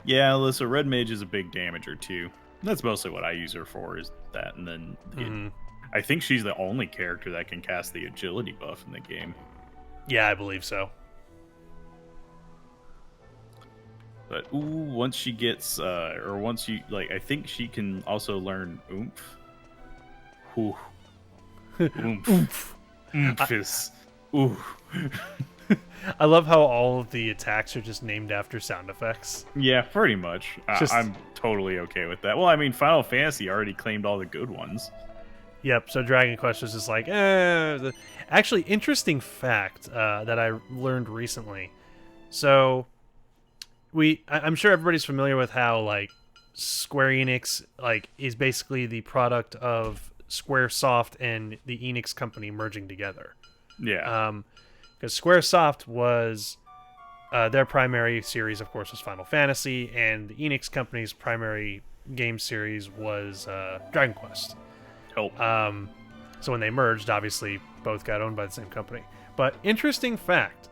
Yeah, Alyssa, red mage is a big damager too. That's mostly what I use her for, is that, and then I think she's the only character that can cast the agility buff in the game. Yeah, I believe so. But ooh, once she gets, or once you like, I think she can also learn oomph. Ooh, oomph, oomph is ooh. I love how all of the attacks are just named after sound effects. Yeah, pretty much. Just- I'm totally okay with that. Well, I mean, Final Fantasy already claimed all the good ones. Yep, so Dragon Quest was just like, eh. Actually, interesting fact that I learned recently. So, I'm sure everybody's familiar with how, like, Square Enix, like, is basically the product of Squaresoft and the Enix company merging together. Yeah. Because Squaresoft was, their primary series, of course, was Final Fantasy, and the Enix company's primary game series was Dragon Quest. So when they merged, obviously, both got owned by the same company. But interesting fact,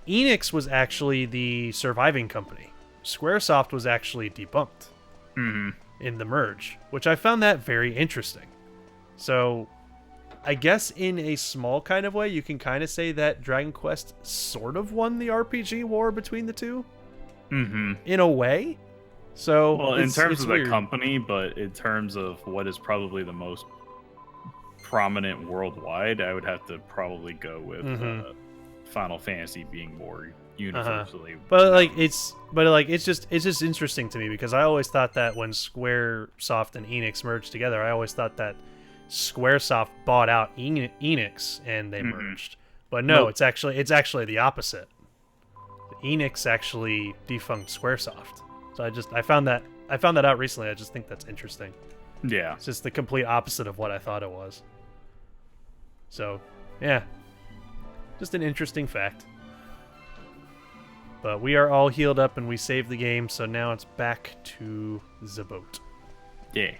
Enix was actually the surviving company. Squaresoft was actually debunked in the merge, which I found that very interesting. So I guess in a small kind of way, you can kind of say that Dragon Quest sort of won the RPG war between the two. In a way. So, well, in terms of the weird. company, but in terms of what is probably the most prominent worldwide, I would have to probably go with Final Fantasy being more universally. But like it's just interesting to me because I always thought that when Squaresoft and Enix merged together, I always thought that Squaresoft bought out Enix and they merged. But no, Nope. it's actually the opposite. Enix actually defunct Squaresoft. So I found that out recently. I just think that's interesting. Yeah. It's just the complete opposite of what I thought it was. So, yeah. Just an interesting fact. But we are all healed up and we saved the game, so now it's back to the boat. Yeah.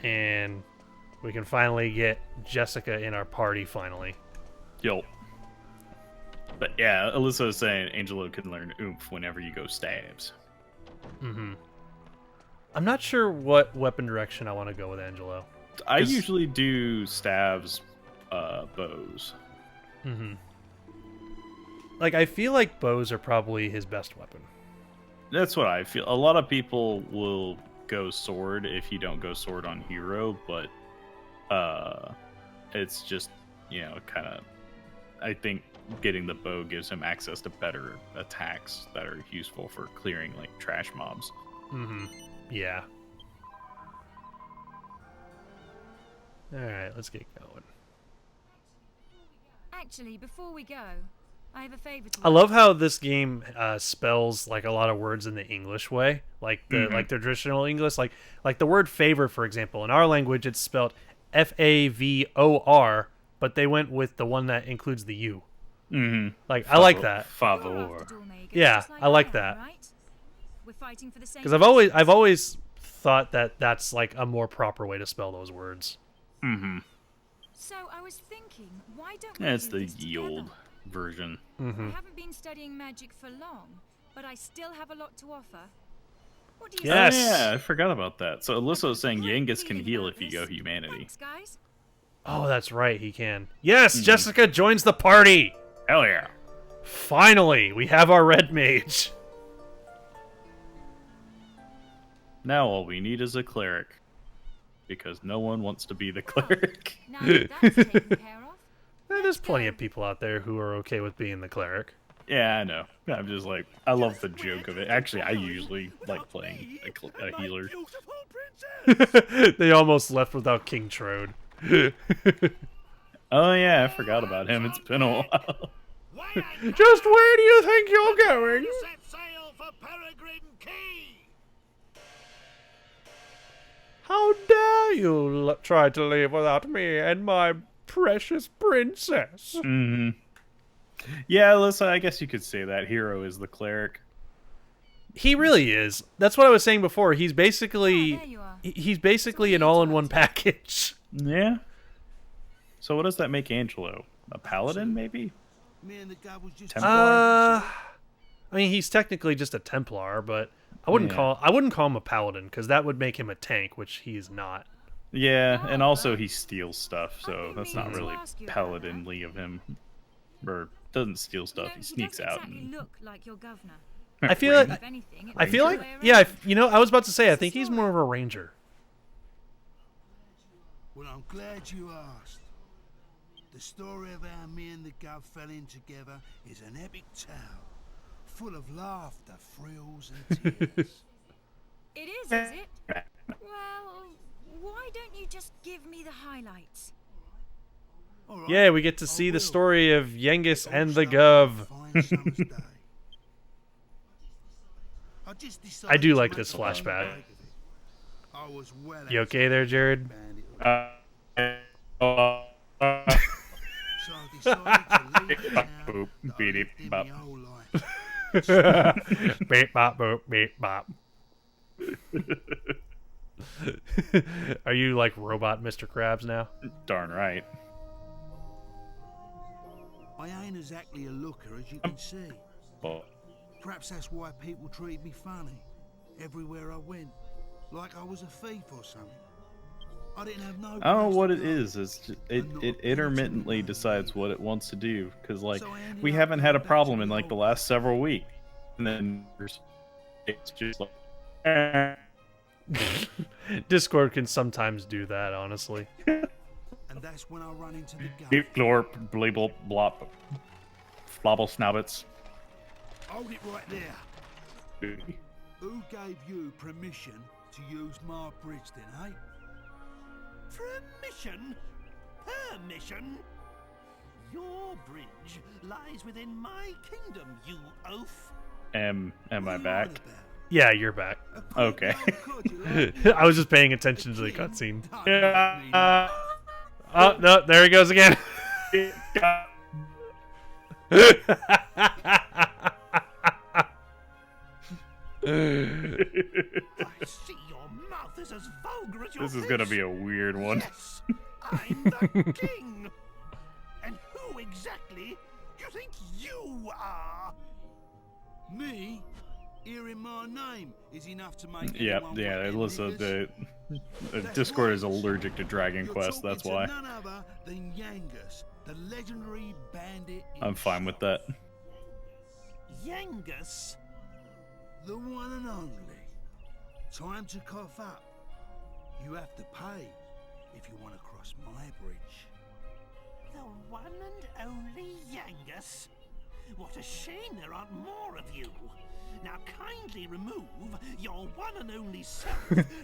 And we can finally get Jessica in our party finally. Yo. But yeah, Alyssa was saying Angelo can learn oomph whenever you go stabs. I'm not sure what weapon direction I want to go with Angelo. I 'Cause- usually do stabs, bows. Like, I feel like bows are probably his best weapon. That's what I feel. A lot of people will go sword if you don't go sword on hero, but it's just, kind of, I think getting the bow gives him access to better attacks that are useful for clearing like trash mobs. Yeah. Alright, let's get going. Actually, before we go, I have a favor to I love how this game spells like a lot of words in the English way, like the traditional English, like the word favor, for example. In our language, it's spelled Favor, but they went with the one that includes the U. Like I like that. Favor. Yeah, I like that. Right? We're fighting for the same. Because I've always thought that that's like a more proper way to spell those words. So I was thinking, why don't we Yeah, it's do the this ye old together? version. I haven't been studying magic for long, but I still have a lot to offer. What do you Yes. Oh, yeah, I forgot about that. So Alyssa was saying Great Yangus can feeling heal about if you this. go humanity. Thanks, guys. Oh, that's right, he can. Yes, Jessica joins the party! Hell yeah. Finally, we have our red mage. Now all we need is a cleric. Because no one wants to be the cleric. Now that that's taken care of. There's plenty of people out there who are okay with being the cleric. Yeah, I know. I'm just like, I love the joke of it. Actually, I usually like playing a healer. Beautiful princess. They almost left without King Trode. Oh yeah, I forgot about him. It's been a while. Just where do you think you're going? Set sail for Peregrine Key. How dare you try to leave without me and my precious princess? Hmm. Yeah, Alyssa, I guess you could say that. Hero is the cleric. He really is. That's what I was saying before. He's basically there you are. he's basically an all-in-one package. Yeah. So what does that make Angelo? A paladin, maybe? Me and the guy was just Templar? I mean, he's technically just a Templar, but I wouldn't Yeah. call him a paladin because that would make him a tank, which he is not. Yeah, and also he steals stuff, so been that's meaning not to really ask you about that. paladinly of him. Or doesn't steal stuff, he sneaks doesn't out. exactly And... look like your governor. I feel like If anything, it's I feel the like other way yeah, around. you know, I was about to say I think he's more of a ranger. Well, I'm glad you asked. The story of how me and the Gov fell in together is an epic tale, full of laughter, thrills, and tears. It is it? Well, why don't you just give me the highlights? All right, Yeah, we get to I see the will. story of Yengus It all and the started on a Gov. fine summer's day. I just decided I do to like make this a flashback. break of it. I was well You okay there, Jared? bandit, so I decided to leave the town Boop, that I beep, lived in bop. my whole life. Beep bop boop beep bop. Are you like robot Mr. Krabs now? Darn right. I ain't exactly a looker, as you can see. Well, Perhaps that's why people treated me funny everywhere I went, like I was a thief or something. I didn't have no. I don't know place what to it go. is. It intermittently decides what it wants to do. Because like So I ended we up haven't had a going back to problem in the like the old last several weeks, and then it's just like. eh. Discord can sometimes do that, honestly. And that's when I run into the guy. Beep, glorp, bleeble, blop, flobble, snobbits. Hold it right there. Who gave you permission to use my bridge then, eh? Permission? Permission? Your bridge lies within my kingdom, you oaf. Am I What are you back? on about? Yeah, you're back. A quick Okay. little codger like I was just paying attention to the cutscene. Don't make me laugh. Oh no, there he goes again. I see your mouth is as vulgar as your This is gonna be face. a weird one. Yes, I'm the king. And who exactly do you think you are? Me? Hearing my name is enough to make Yeah, anyone yeah. want Listen, niggas. the Discord is allergic to Dragon You're Quest. talking That's to why. None other than Yangus, the legendary bandit. I'm fine with that. Yangus? The one and only. Time to cough up. You have to pay if you want to cross my bridge. The one and only Yangus? What a shame there aren't more of you. Now kindly remove your one and only self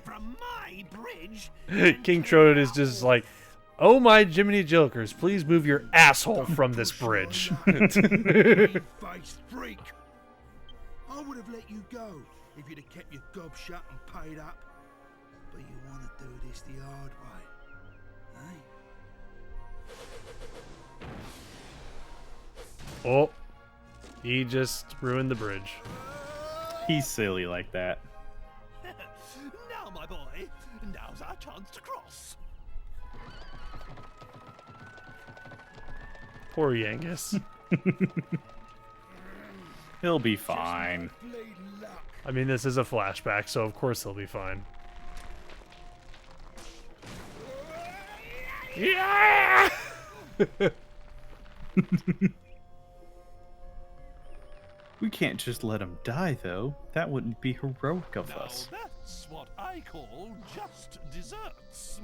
from my bridge. and King clear Trode is out just all like, oh my Jiminy Jilkers, please move your asshole from this bridge. Face freak. I would have let you go if you'd have kept your gob shut and paid up. But you want to do this the hard way, eh? Oh, he just ruined the bridge. He's silly like that. Now, my boy, now's our chance to cross. Poor Yangus. He'll be fine. Bleeding luck. I mean, this is a flashback, so of course he'll be fine. Yeah! We can't just let him die, though. That wouldn't be heroic of Now us. that's That's what I call just desserts.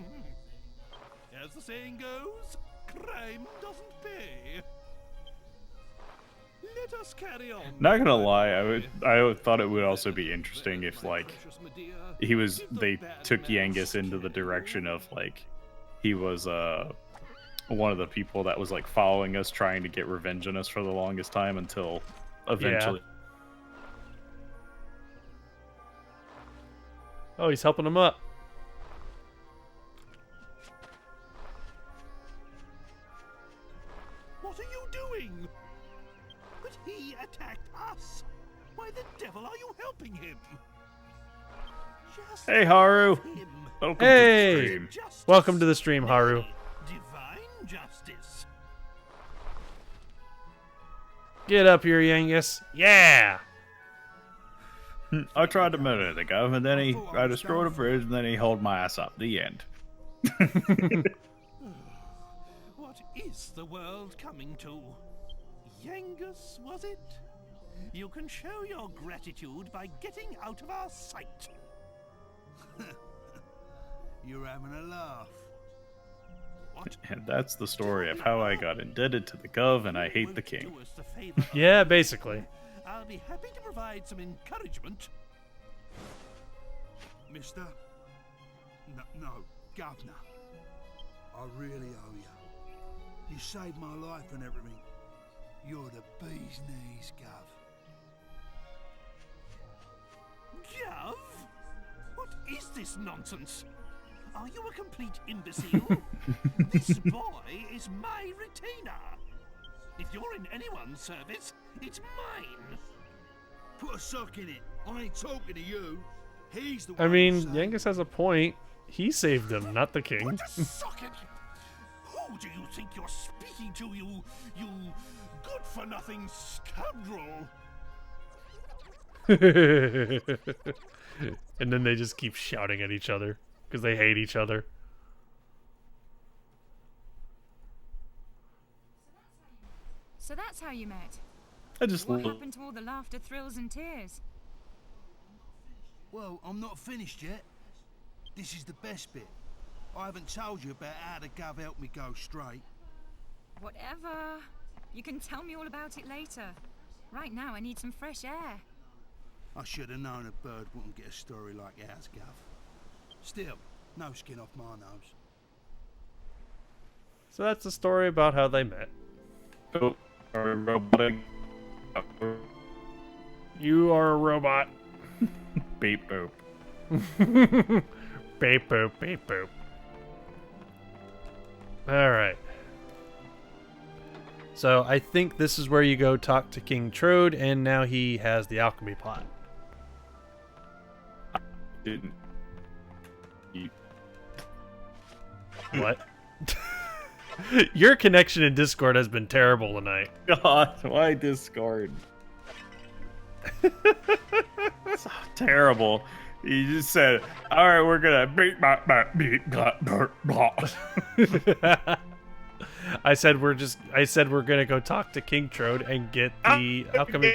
As the saying goes, crime doesn't pay. Let us carry on. Not gonna lie, I thought it would also be interesting if like they took Yangus into the direction of like he was one of the people that was like following us, trying to get revenge on us for the longest time until eventually. Oh, he's helping him up. What are you doing? But he attacked us. Why the devil are you helping him? Just Hey, Haru. him. Welcome Hey! to the stream. Justice. Welcome to the stream, Haru. Divine justice. Get up here, Yangus. Yeah! I tried to murder the gov, and then I destroyed a bridge, and then he hauled my ass up. The end. What is the world coming to? Yangus, was it? You can show your gratitude by getting out of our sight. You're having a laugh. What? And that's the story of how I got indebted to the gov, and I hate the king. Do us the favor of- Yeah, basically. I'll be happy to provide some encouragement. Mister? No, Governor. I really owe you. You saved my life and everything. You're the bee's knees, Gov. Gov? What is this nonsense? Are you a complete imbecile? This boy is my retainer. If you're in anyone's service, it's mine. Put a sock in it. I ain't talking to you. He's the one I mean, who saved Yangus has a point. He saved him, not the king. Put a socket. Who do you think you're speaking to, you good-for-nothing scoundrel? And then they just keep shouting at each other because they hate each other. So that's how you met. I just What happened to all the laughter, thrills, and tears? Well, I'm not finished yet. This is the best bit. I haven't told you about how the Gov helped me go straight. Whatever. You can tell me all about it later. Right now, I need some fresh air. I should have known a bird wouldn't get a story like ours, Gov. Still, no skin off my nose. So that's the story about how they met. Oh, are we roboting? You are a robot. Beep boop. Beep boop, beep boop. Alright. So I think this is where you go talk to King Trode, and now he has the alchemy pot. Didn't. You... What? Your connection in Discord has been terrible tonight. God, why Discord? It's terrible. You just said, "All right, we're gonna beat beat blah, blah." I said we're gonna go talk to King Trode and get the alchemy.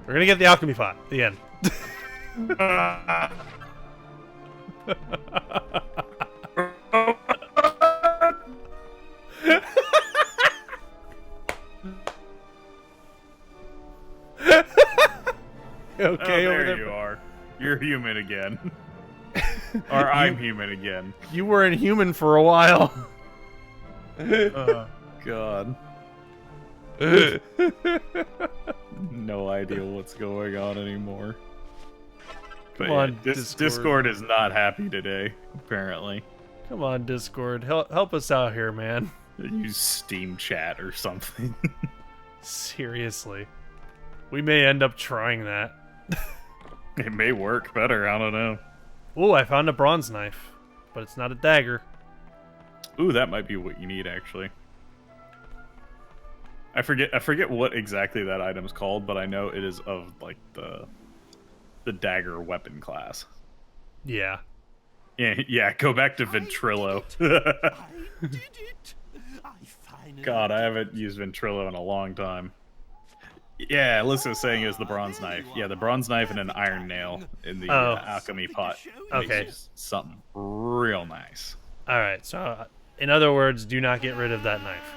We're gonna get the alchemy pot. The end. Okay, over there there. you are. You're human again. Or I'm human again. You weren't human for a while. Oh, God. No idea what's going on anymore. But Come on, Discord is not happy today, apparently. Come on, Discord. Help us out here, man. Use Steam chat or something. Seriously. We may end up trying that. It may work better, I don't know. Ooh, I found a bronze knife. But it's not a dagger. Ooh, that might be what you need, actually. I forget what exactly that item's called, but I know it is of like the dagger weapon class. Yeah. Yeah. Go back to Ventrilo. I did it! I finally God, I did haven't it. used Ventrilo in a long time. Yeah, Alyssa was saying it was the bronze knife. Yeah, the bronze knife and an iron nail in the alchemy pot. Okay. Makes something real nice. All right. So, in other words, do not get rid of that knife.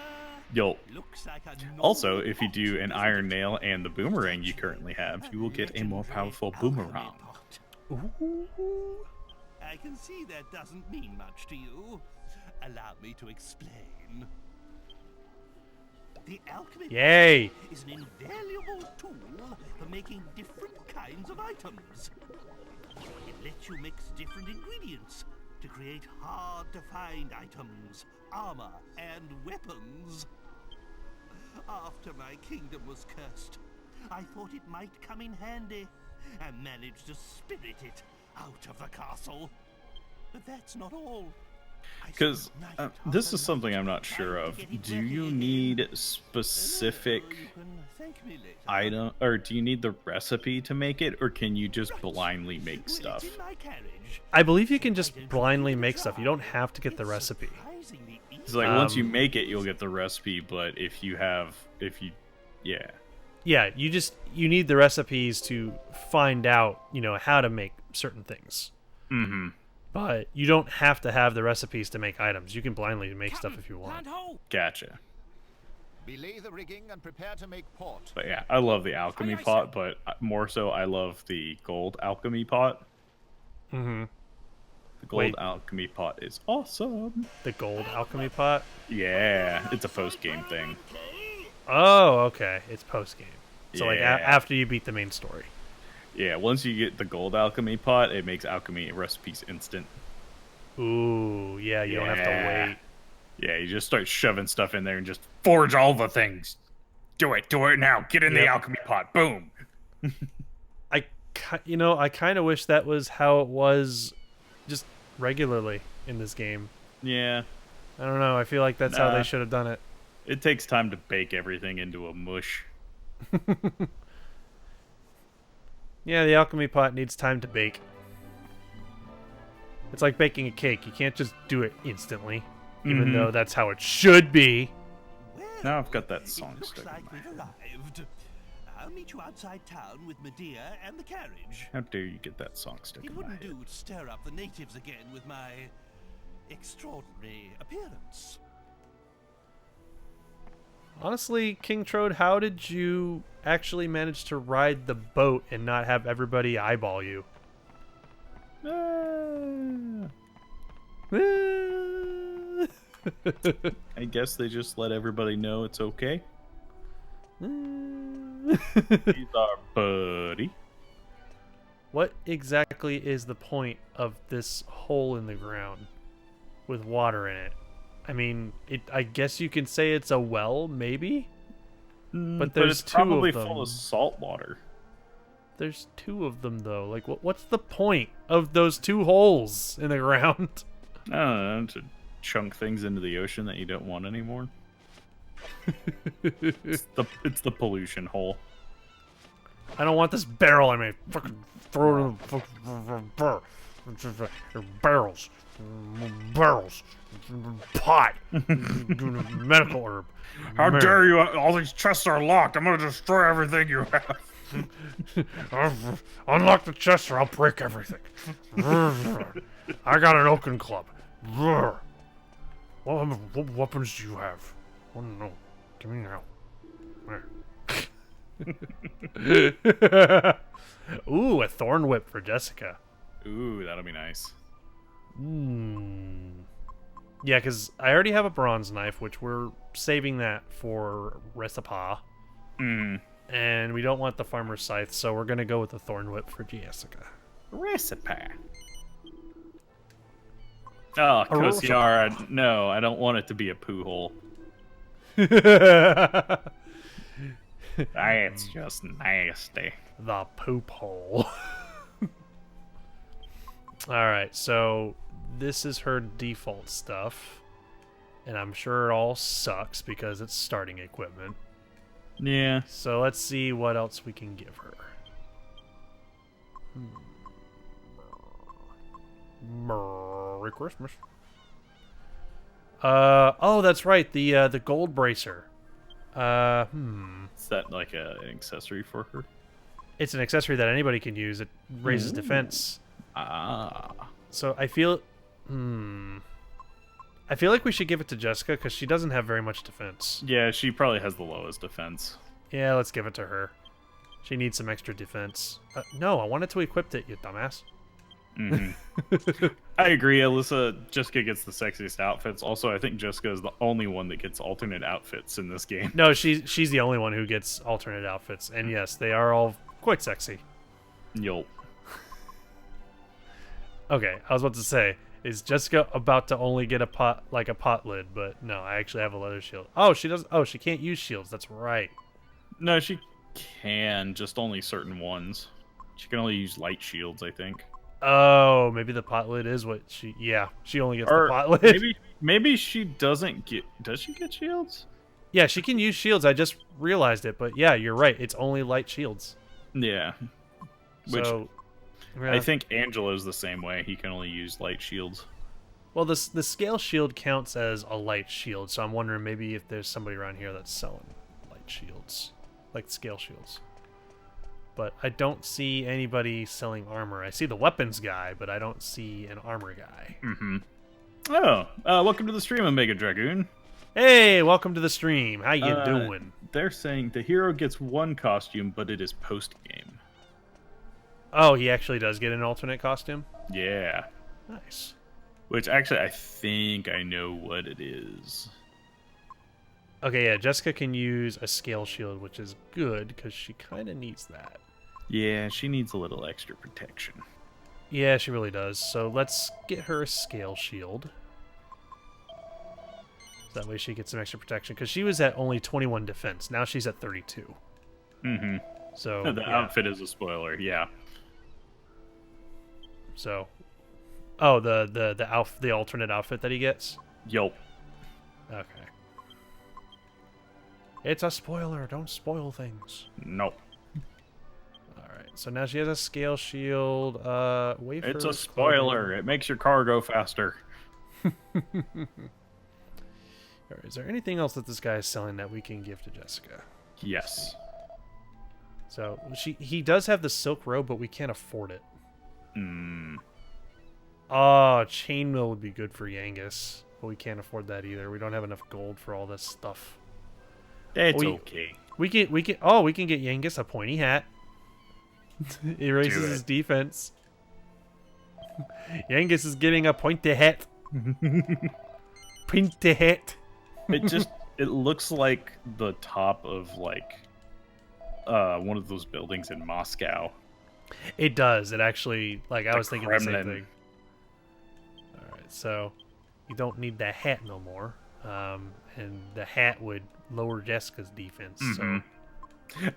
You'll Looks like a also, if you normal do pot, an doesn't iron it? nail and the boomerang you currently have, you will get a more powerful boomerang. I can see that doesn't mean much to you. Allow me to explain. The alchemy Yay! is an invaluable tool for making different kinds of items. It lets you mix different ingredients to create hard-to-find items, armor, and weapons. After my kingdom was cursed, I thought it might come in handy, and managed to spirit it out of the castle. But that's not all. Because this is something I'm not sure of. Do you need specific item, or do you need the recipe to make it, or can you just blindly make stuff? I believe you can just blindly make stuff. You don't have to get the recipe. It's like once you make it, you'll get the recipe. But yeah. Yeah, you need the recipes to find out, how to make certain things. Mm-hmm. But you don't have to have the recipes to make items. You can blindly make stuff if you want. Gotcha. Belay the rigging and prepare to make port. But yeah, I love the alchemy pot, but more so I love the gold alchemy pot. Mm-hmm. The gold alchemy pot is awesome. The gold alchemy pot? Yeah, it's a post-game thing. Oh, okay. It's post-game. So like Yeah. after you beat the main story. Yeah, once you get the gold alchemy pot, it makes alchemy recipes instant. Ooh, yeah, you don't have to wait. Yeah, you just start shoving stuff in there and just forge all the things. Do it now. Get in the alchemy pot. Boom. I kind of wish that was how it was just regularly in this game. Yeah. I don't know. I feel like that's how they should have done it. It takes time to bake everything into a mush. Yeah, the alchemy pot needs time to bake. It's like baking a cake. You can't just do it instantly, even though that's how it should be. Well, Now I've got that song it looks stuck in like my we've arrived. I'll meet you outside town with Medea and the carriage. How dare you get that song stuck It in my wouldn't head. do to stir up the natives again with my extraordinary appearance. Honestly, King Trode, how did you actually manage to ride the boat and not have everybody eyeball you? I guess they just let everybody know it's okay. He's our buddy. What exactly is the point of this hole in the ground with water in it? I mean, I guess you can say it's a well, maybe? But there's it's two probably of them. full of salt water. There's two of them, though. Like, what's the point of those two holes in the ground? I don't know, to chunk things into the ocean that you don't want anymore. It's the pollution hole. I don't want this barrel. I mean, fucking throw it in the barrels. Barrels. Pot. Medical herb. How dare you! All these chests are locked. I'm gonna destroy everything you have. Unlock the chest or I'll break everything. I got an oaken club. What weapons do you have? Oh no. Give me now. Ooh, a thorn whip for Jessica. Ooh, that'll be nice. Yeah, because I already have a bronze knife, which we're saving that for recipe. And we don't want the farmer's scythe, so we're going to go with the thorn whip for Jessica. Recipe. Oh, Kosiara, no, I don't want it to be a poo hole. That's just nasty. The poop hole. Alright, so this is her default stuff. And I'm sure it all sucks because it's starting equipment. Yeah. So let's see what else we can give her. Merry Christmas. Oh, that's right. The gold bracer. Is that like an accessory for her? It's an accessory that anybody can use. It raises defense. Ah. So I feel like we should give it to Jessica because she doesn't have very much defense. Yeah, she probably has the lowest defense. Yeah, let's give it to her. She needs some extra defense. No, I wanted to equip it, you dumbass. I agree, Alyssa. Jessica gets the sexiest outfits. Also, I think Jessica is the only one that gets alternate outfits in this game. No, she's the only one who gets alternate outfits, and yes, they are all quite sexy. Yup. Okay, I was about to say, is Jessica about to only get a pot lid? But no, I actually have a leather shield. Oh, she does. Oh, she can't use shields. That's right. No, she can, just only certain ones. She can only use light shields, I think. Oh, maybe the pot lid is what she... Yeah, she only gets the pot lid. Maybe she doesn't get... Does she get shields? Yeah, she can use shields. I just realized it. But yeah, you're right. It's only light shields. Yeah. Which So, yeah. I think Angelo's the same way. He can only use light shields. Well, the scale shield counts as a light shield. So I'm wondering maybe if there's somebody around here that's selling light shields. Like scale shields. But I don't see anybody selling armor. I see the weapons guy, but I don't see an armor guy. Oh, welcome to the stream, Omega Dragoon. Hey, welcome to the stream. How you doing? They're saying the hero gets one costume, but it is post-game. Oh, he actually does get an alternate costume? Yeah. Nice. Which, actually, I think I know what it is. Okay, yeah, Jessica can use a scale shield, which is good, because she kind of needs that. Yeah, she needs a little extra protection. Yeah, she really does. So let's get her a scale shield. So that way she gets some extra protection, because she was at only 21 defense. Now she's at 32. So The outfit is a spoiler, yeah. So, oh, the alternate outfit that he gets? Yup. Okay. It's a spoiler. Don't spoil things. Nope. Alright, so now she has a scale shield. Wafer It's a spoiler. It makes your car go faster. Alright, is there anything else that this guy is selling that we can give to Jessica? Yes. So, he does have the silk robe, but we can't afford it. Oh, chainmail would be good for Yangus, but we can't afford that either. We don't have enough gold for all this stuff. It's okay. We can get Yangus a pointy hat. It raises his defense. Yangus is getting a pointy hat. Pointy hat. It looks like the top of like one of those buildings in Moscow. It does. It actually, like, I was thinking the same Kremlin. thing. Alright, so you don't need that hat no more. And the hat would lower Jessica's defense. So.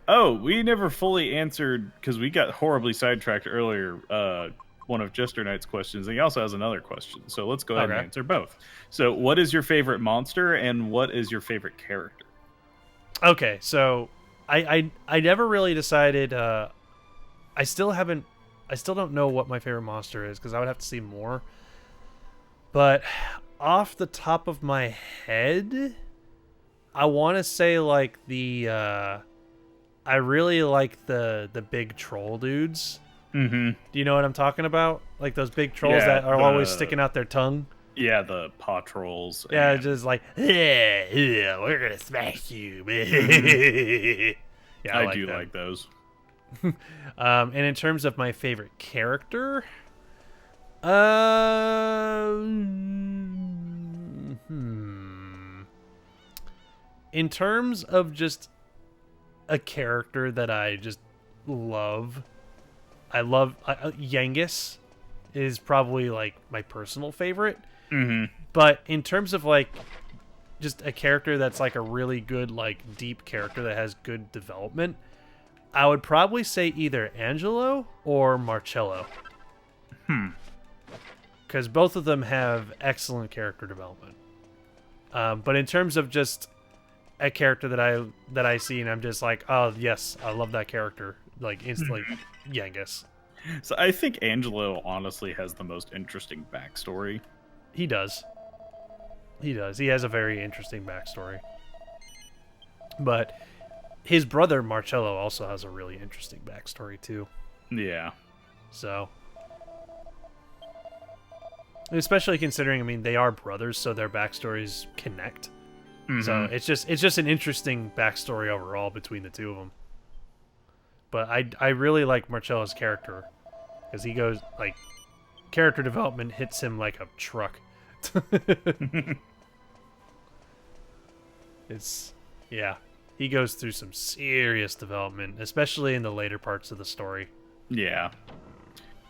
Oh, we never fully answered, because we got horribly sidetracked earlier, one of Jester Knight's questions, and he also has another question. So let's go ahead and answer both. So what is your favorite monster, and what is your favorite character? Okay, so I never really decided... I still don't know what my favorite monster is, because I would have to see more. But off the top of my head, I want to say like I really like the big troll dudes. Do you know what I'm talking about? Like those big trolls that are always sticking out their tongue. Yeah, the paw trolls. Yeah, just like, yeah, we're gonna smash you. Yeah, I do them. like those. And in terms of my favorite character, in terms of just a character that I just love, Yangus is probably like my personal favorite. But in terms of like just a character that's like a really good, like deep character that has good development, I would probably say either Angelo or Marcello. Because both of them have excellent character development. But in terms of just a character that I see and I'm just like, oh yes, I love that character, like instantly. Yangus. So I think Angelo honestly has the most interesting backstory. He does. He does. He has a very interesting backstory. But his brother Marcello also has a really interesting backstory too. Yeah. So, especially considering, I mean, they are brothers, so their backstories connect. Mm-hmm. So it's just an interesting backstory overall between the two of them. But I really like Marcello's character because he goes like character development hits him like a truck. He goes through some serious development, especially in the later parts of the story. Yeah.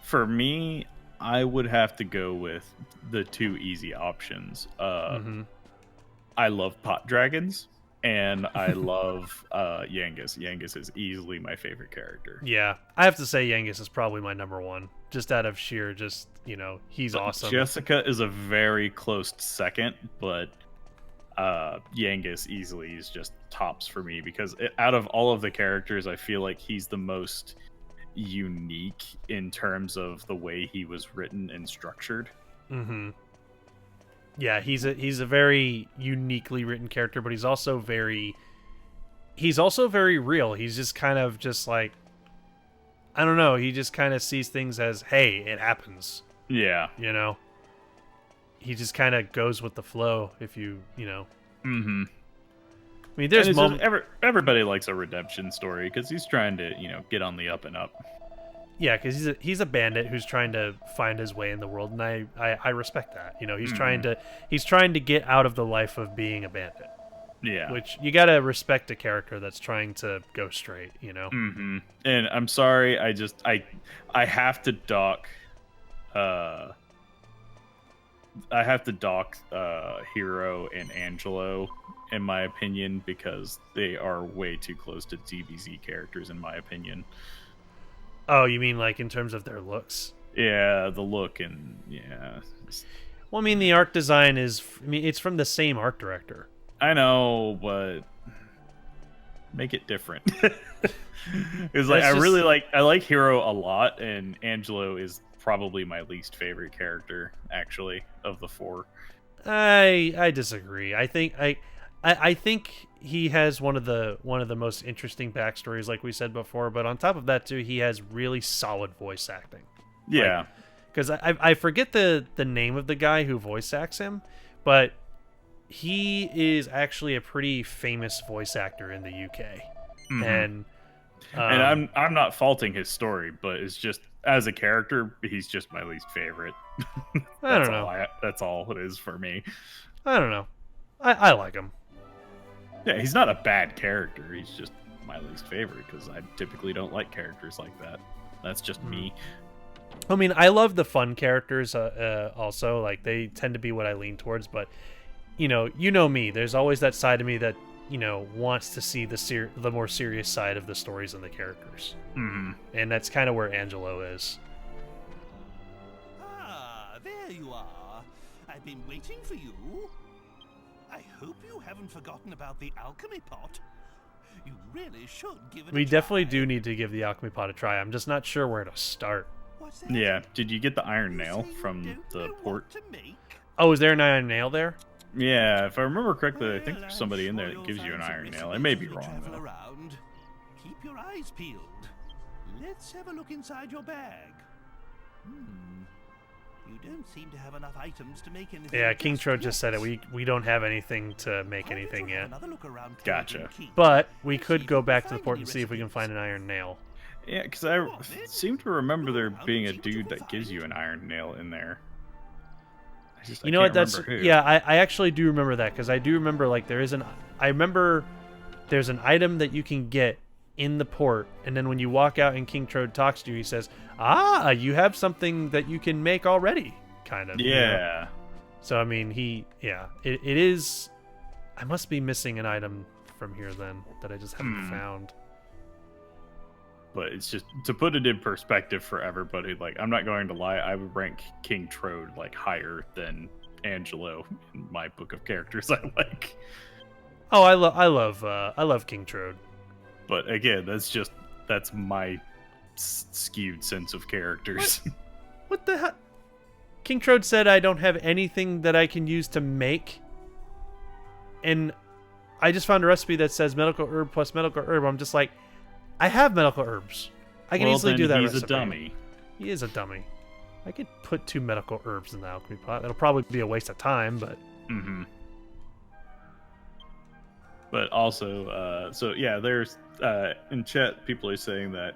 For me, I would have to go with the two easy options. I love pot dragons, and I love Yangus. Yangus is easily my favorite character. Yeah, I have to say Yangus is probably my number one, just out of sheer, he's awesome. Jessica is a very close second, but Yangus easily is just tops for me because out of all of the characters, I feel like he's the most unique in terms of the way he was written and structured. Mm-hmm. Yeah, he's a very uniquely written character, but he's also very real. He's just kind of just like, I don't know, he just kind of sees things as, hey, it happens. Yeah. You know? He just kind of goes with the flow if you know. Mm-hmm. I mean, there's moments... everybody likes a redemption story because he's trying to, get on the up and up. Yeah, because he's a bandit who's trying to find his way in the world, and I respect that. He's trying to get out of the life of being a bandit. Yeah, which you gotta respect a character that's trying to go straight. Mm-hmm. And I'm sorry, I have to dock. I have to dock Hero and Angelo, in my opinion, because they are way too close to DBZ characters, in my opinion. Oh, you mean like in terms of their looks? Yeah, the look and yeah. Well, I mean, the art design is... I mean, it's from the same art director. I know, but make it different. It's like I like Hero a lot, and Angelo is probably my least favorite character, actually, of the four. I disagree. I think he has one of the most interesting backstories, like we said before. But on top of that, too, he has really solid voice acting. Yeah, because I forget the name of the guy who voice acts him, but he is actually a pretty famous voice actor in the UK. Mm-hmm. And I'm not faulting his story, but it's just as a character, he's just my least favorite. I don't know. That's all it is for me. I don't know. I like him. Yeah, he's not a bad character. He's just my least favorite because I typically don't like characters like that. That's just me. I mean, I love the fun characters also. Like, they tend to be what I lean towards. But, you know me. There's always that side of me that, wants to see the more serious side of the stories and the characters. Mm-hmm. And that's kind of where Angelo is. Ah, there you are. I've been waiting for you. I hope you haven't forgotten about the alchemy pot. You really should give it a try. We definitely do need to give the alchemy pot a try. I'm just not sure where to start. What's that? Yeah, did you get the iron nail from the port? Oh, is there an iron nail there? Yeah, if I remember correctly, I think there's somebody in there that gives you an iron nail. I may be wrong, though. Keep your eyes peeled. Let's have a look inside your bag. You don't seem to have enough items to make anything. Yeah, King Tro just said it. We don't have anything to make anything yet. Gotcha. But we could go back to the port and see if we can find an iron nail. Yeah, because I seem to remember there being a dude that gives you an iron nail in there. You know what? I actually do remember that, because I do remember there's an item that you can get in the port, and then when you walk out and King Trode talks to you, he says, you have something that you can make already, kind of. Yeah. So, I mean, it is... I must be missing an item from here, then, that I just haven't found. But it's just, to put it in perspective for everybody, I'm not going to lie, I would rank King Trode, higher than Angelo in my book of characters I like. Oh, I love King Trode. But again, that's my skewed sense of characters. What the hell? King Trode said I don't have anything that I can use to make. And I just found a recipe that says medical herb plus medical herb. I'm just like, I have medical herbs. I can easily do that he's recipe. a dummy. He is a dummy. I could put 2 medical herbs in the alchemy pot. It'll probably be a waste of time, but... Mm-hmm. But also, so yeah, there's in chat people are saying that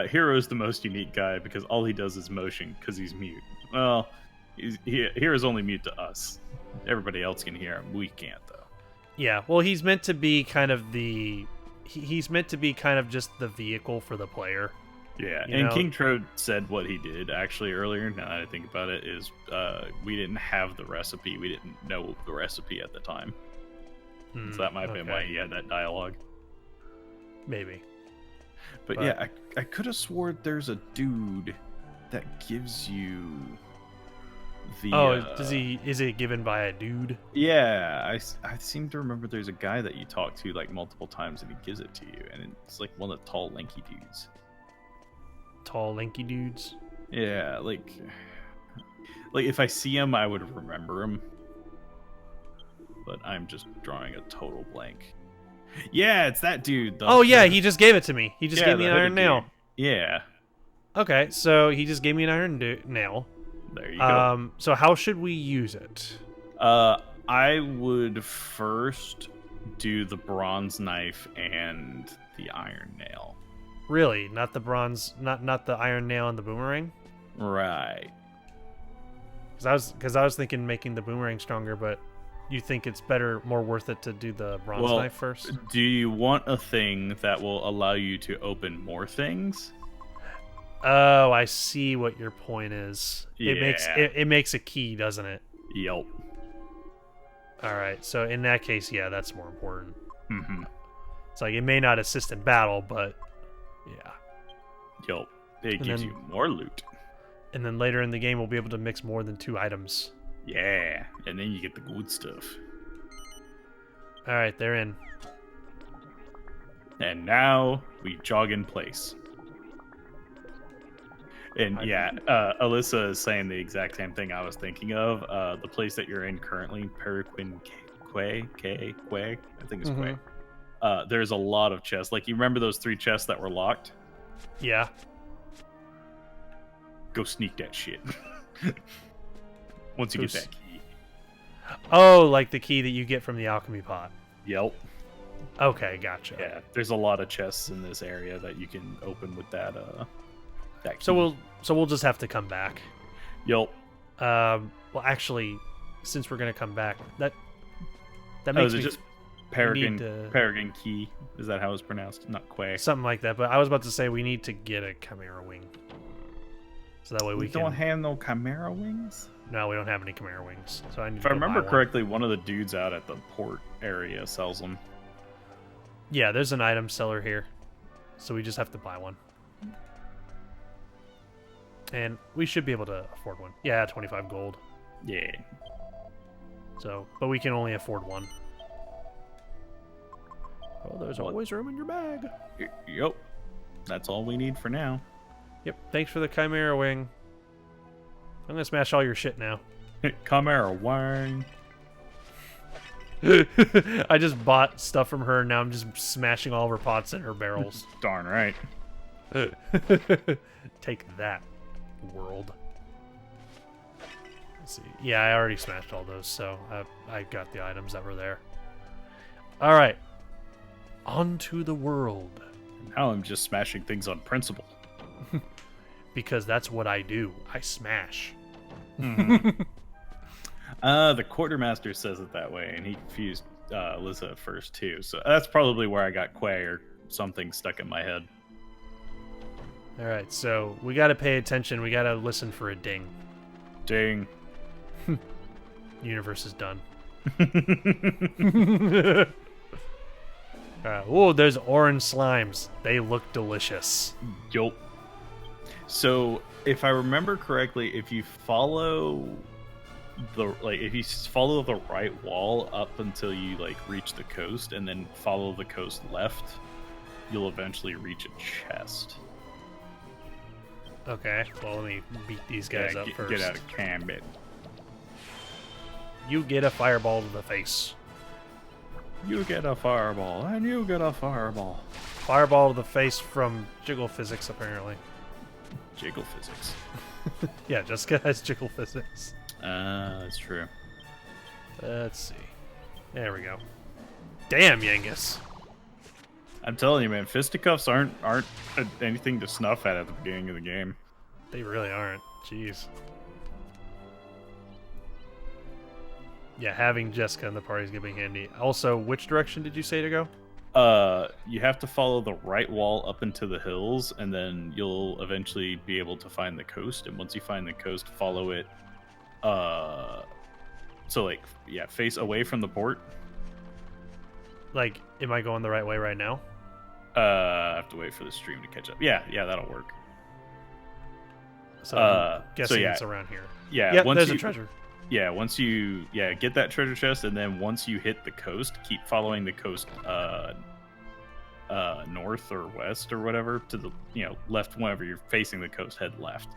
Hero's the most unique guy because all he does is motion because he's mute. Well, Hero's only mute to us. Everybody else can hear him. We can't though. Yeah, well, he's meant to be kind of he's meant to be kind of just the vehicle for the player. Yeah, You and know? King Trode said what he did actually earlier. Now that I think about it, is we didn't have the recipe. We didn't know the recipe at the time. So that might have been why he had that dialogue. Maybe. But yeah, I could have swore there's a dude that gives you the. Is it given by a dude? Yeah, I seem to remember there's a guy that you talk to like multiple times and he gives it to you, and it's like one of the tall, lanky dudes. Tall, lanky dudes? Yeah, like if I see him, I would remember him. But I'm just drawing a total blank. Yeah, it's that dude. Oh yeah, he just gave it to me. He just gave me the an iron hooded nail. dude. Yeah. Okay, so he just gave me an iron nail. There you go. So how should we use it? I would first do the bronze knife and the iron nail. Really, not the bronze, not the iron nail and the boomerang. Right. Because I was thinking making the boomerang stronger, but you think it's more worth it to do the bronze knife first? Do you want a thing that will allow you to open more things? Oh, I see what your point is. Yeah. It makes a key, doesn't it? Yep. All right. So in that case, yeah, that's more important. Mm-hmm. It's like it may not assist in battle, but yeah. Yep. It gives you more loot. And then later in the game, we'll be able to mix more than 2 items. Yeah, and then you get the good stuff. All right, they're in. And now we jog in place. And yeah, Alyssa is saying the exact same thing I was thinking of. The place that you're in currently, Perequin Quay, I think it's Quay. There's a lot of chests. Like, you remember those 3 chests that were locked? Yeah. Go sneak that shit. Once you get that key. Oh, like the key that you get from the alchemy pot. Yep. Okay, gotcha. Yeah, there's a lot of chests in this area that you can open with that key. So we'll just have to come back. Yep. Well, actually, since we're gonna come back, that makes is it me just Peregrine Key? Is that how it's pronounced? Not Quay. Something like that. But I was about to say we need to get a chimera wing, so that way we don't have no chimera wings. No, we don't have any chimera wings. So I need. If I remember correctly, one of the dudes out at the port area sells them. Yeah, there's an item seller here, so we just have to buy one. And we should be able to afford one. Yeah, 25 gold. Yeah. So, but we can only afford one. Oh, there's always room in your bag. Yep. That's all we need for now. Yep. Thanks for the chimera wing. I'm gonna smash all your shit now. Chimera wing. I just bought stuff from her, and now I'm just smashing all of her pots and her barrels. Darn right. Take that, world. Let's see. Yeah, I already smashed all those, so I got the items that were there. All right. Onto the world. Now I'm just smashing things on principle. Because that's what I do. I smash. Mm-hmm. The quartermaster says it that way, and he confused Alyssa at first too. So that's probably where I got Quay or something stuck in my head. All right, so we got to pay attention. We got to listen for a ding. Ding. Universe is done. Oh, there's orange slimes. They look delicious. if you follow the right wall up until you like reach the coast, and then follow the coast left, you'll eventually reach a chest. Okay, well, let me beat these guys up first. Get out of combat. You get a fireball to the face. You get a fireball, and you get a fireball. Fireball to the face from Jiggle Physics, apparently. Jiggle physics. Yeah, Jessica has Jiggle Physics. That's true. Let's see. There we go. Damn, Yangus. I'm telling you, man, fisticuffs aren't anything to snuff at the beginning of the game. They really aren't. Jeez. Yeah, having Jessica in the party is going to be handy. Also, which direction did you say to go? You have to follow the right wall up into the hills, and then you'll eventually be able to find the coast. And once you find the coast, follow it. Face away from the port. Like, am I going the right way right now? I have to wait for the stream to catch up. Yeah, that'll work. So I'm guessing yeah. it's around here. Yeah, yep, there's a treasure. Yeah, once you get that treasure chest, and then once you hit the coast, keep following the coast north or west or whatever to the left. Whenever you're facing the coast, head left.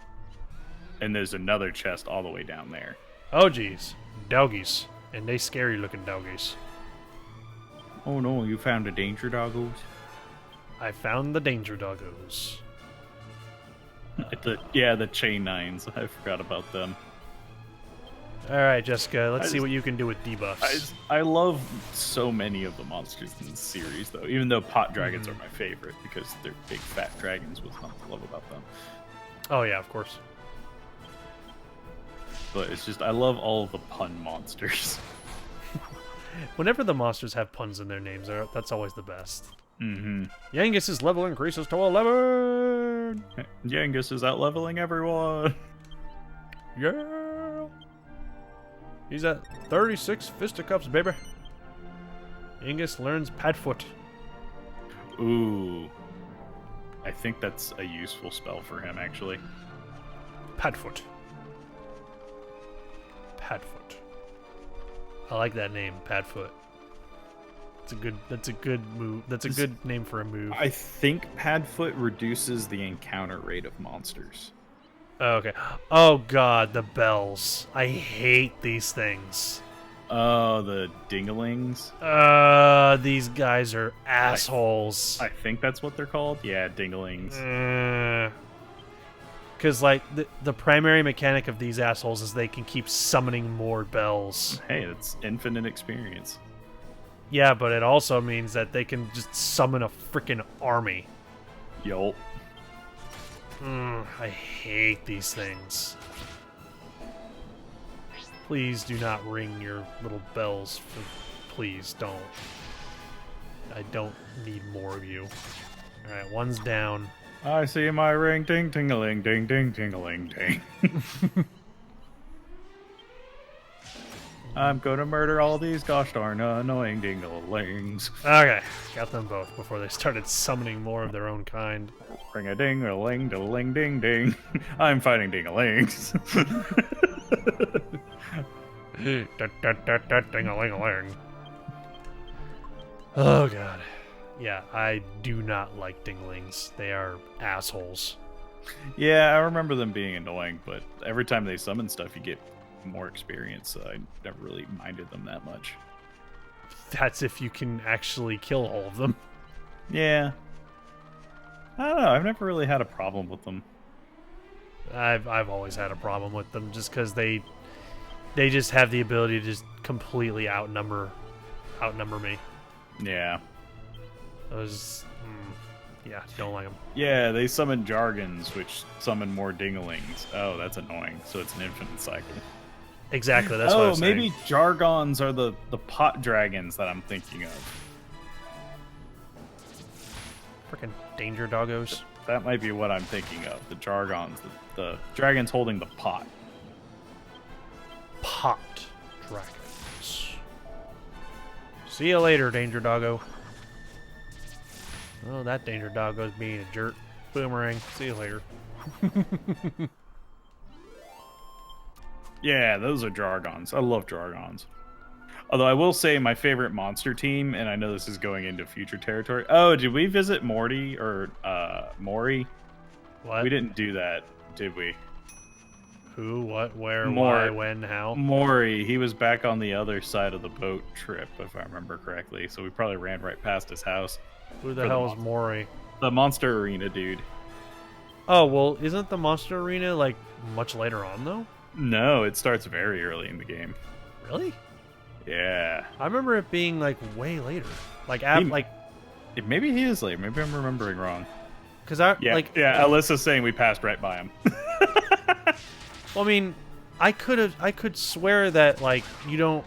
And there's another chest all the way down there. Oh geez, doggies, and they scary looking doggies. Oh no, you found a danger doggos? I found the danger doggos. The chain nines. I forgot about them. All right, Jessica, let's see what you can do with debuffs. I love so many of the monsters in this series, though. Even though pot dragons are my favorite because they're big fat dragons with something to love about them. Oh yeah, of course. But it's just I love all of the pun monsters. Whenever the monsters have puns in their names, that's always the best. Mm-hmm. Yangus's level increases to 11. Yangus is out leveling everyone. Yeah. He's at 36 fisticuffs, baby. Yangus learns Padfoot. Ooh. I think that's a useful spell for him, actually. Padfoot. Padfoot. I like that name, Padfoot. That's a good move. That's a good name for a move. I think Padfoot reduces the encounter rate of monsters. Oh, okay. Oh god, the bells. I hate these things. Oh, the dinglings? These guys are assholes. I think that's what they're called. Yeah, dinglings. Because, like, the primary mechanic of these assholes is they can keep summoning more bells. Hey, it's infinite experience. Yeah, but it also means that they can just summon a freaking army. Yup. I hate these things. Please do not ring your little bells. Please don't. I don't need more of you. Alright, one's down. I see my ring, ding, ting-a-ling, ding, ding, ting-a-ling, ding. I'm gonna murder all these gosh darn annoying ding-a-lings. Okay, got them both before they started summoning more of their own kind. Ring-a-ding-a-ling, da-ling, ding, ding. I'm fighting ding-a-lings. Ding-a-ling-a-ling. Oh god. Yeah, I do not like dinglings. They are assholes. Yeah, I remember them being annoying, but every time they summon stuff, you get more experience, so I never really minded them that much. That's if you can actually kill all of them. Yeah. I don't know, I've never really had a problem with them. I've always had a problem with them just because they just have the ability to just completely outnumber me. Yeah. Yeah, don't like them. Yeah, they summon Jargons, which summon more dinglings. Oh, that's annoying. So it's an infinite cycle. Exactly, that's what I was saying. Maybe Jargons are the pot dragons that I'm thinking of. Freaking danger doggos. That might be what I'm thinking of. The Jargons, the dragons holding the pot. Pot dragons. See you later, danger doggo. Oh, that danger doggo's being a jerk. Boomerang. See you later. Yeah, those are Dragons. I love Dragons. Although I will say my favorite monster team, and I know this is going into future territory. Oh, did we visit Morty or Mori? What? We didn't do that, did we? Who? What? Where? Why? When? How? Mori. He was back on the other side of the boat trip, if I remember correctly. So we probably ran right past his house. Who the hell is Mori? The Monster Arena dude. Oh, well, isn't the Monster Arena, like, much later on, though? No, it starts very early in the game. Really? Yeah. I remember it being, like, way later. Like, Maybe he is late. Maybe I'm remembering wrong. Because Yeah, Alyssa's saying we passed right by him. Well, I mean, I could swear that, like, you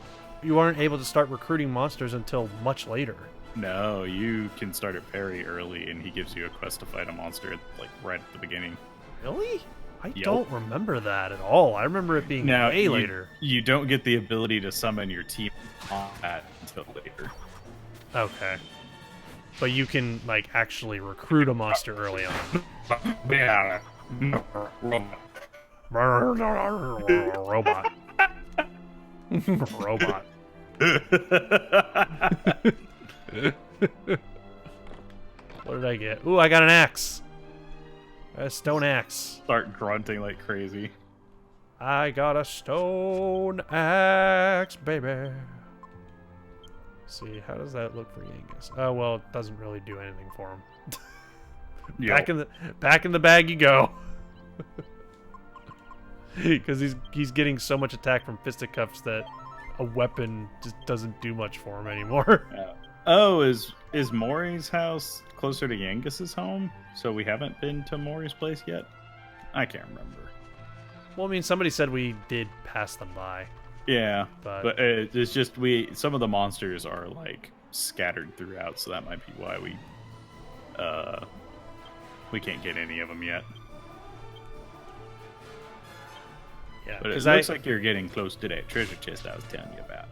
aren't able to start recruiting monsters until much later. No, you can start it very early, and he gives you a quest to fight a monster, like, right at the beginning. Really? I Yep. don't remember that at all. I remember it being way later. You don't get the ability to summon your team on that until later. Okay. But you can, like, actually recruit a monster early on. Yeah. Robot. Robot. What did I get? Ooh, I got an axe. A stone axe. Start grunting like crazy. I got a stone axe, baby. See, how does that look for Yangus? Oh, well, it doesn't really do anything for him. Back in the bag you go. Because he's getting so much attack from fisticuffs that a weapon just doesn't do much for him anymore. Oh, is Maury's house closer to Yangus's home? So we haven't been to Maury's place yet? I can't remember. Well, I mean, somebody said we did pass them by. Yeah, but it's just some of the monsters are like scattered throughout, so that might be why we can't get any of them yet. Yeah, but it looks like you're getting close to that treasure chest I was telling you about.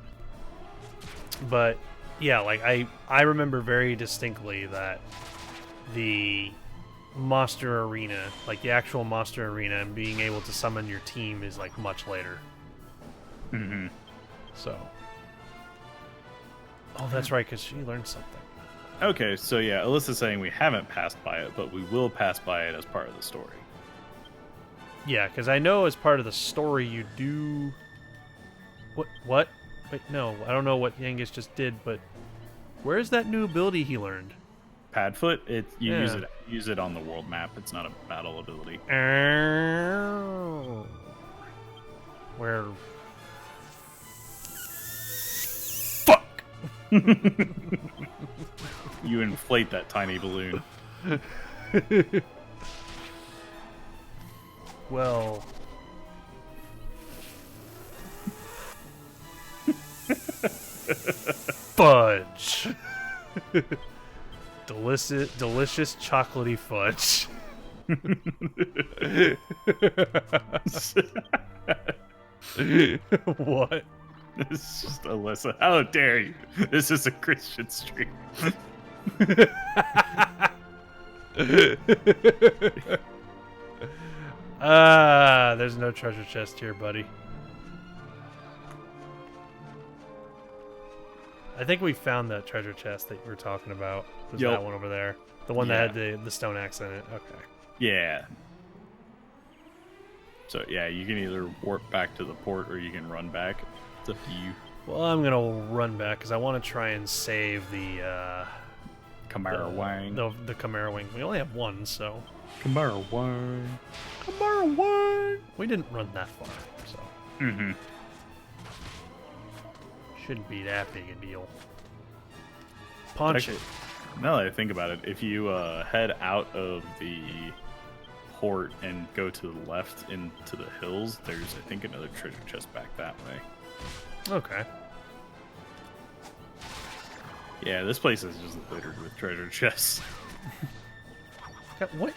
But yeah, like I remember very distinctly that the monster arena, like the actual monster arena, and being able to summon your team is like much later. Mm-hmm. So. Oh, that's right, because she learned something. Okay, so yeah, Alyssa's saying we haven't passed by it, but we will pass by it as part of the story. Yeah, because I know as part of the story you do... What? Wait, no, I don't know what Yangus just did, but where's that new ability he learned? Padfoot? Use it on the world map. It's not a battle ability. Where... Fuck! You inflate that tiny balloon. Well... Fudge! Delicious chocolatey fudge. What? It's just Alyssa. How dare you? This is a Christian stream. There's no treasure chest here, buddy. I think we found that treasure chest that you were talking about. Was that one over there? The one that had the stone axe in it. Okay. Yeah. So yeah, you can either warp back to the port or you can run back. It's up to you. Well, I'm gonna run back because I want to try and save the Chimera Wang. The Chimera Wing. We only have one, so. Chimera Wang. Chimera Wing. We didn't run that far, so. Mm-hmm. Shouldn't be that big a deal. Punch it. Now that I think about it, if you head out of the port and go to the left into the hills, there's, I think, another treasure chest back that way. Okay. Yeah, this place is just littered with treasure chests. What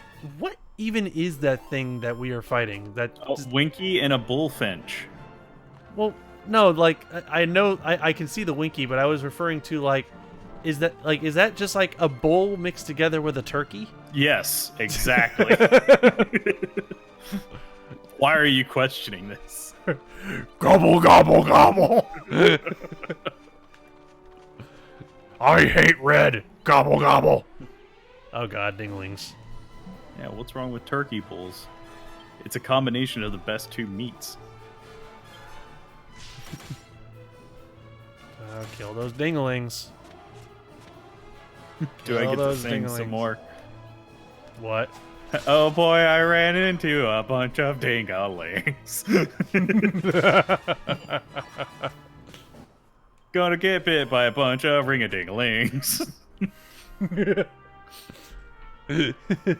even is that thing that we are fighting? Winky and a bullfinch. Well, no, like I know I can see the Winky, but I was referring to like, is that just like a bull mixed together with a turkey? Yes, exactly. Why are you questioning this? Gobble, gobble, gobble. I hate red. Gobble, gobble. Oh god, dinglings. Yeah, what's wrong with turkey pulls? It's a combination of the best two meats. Kill those dinglings. Do I Kill get to those sing dinglings. some more? What? Oh boy, I ran into a bunch of dinglings. Gonna get bit by a bunch of ring-a-dinglings.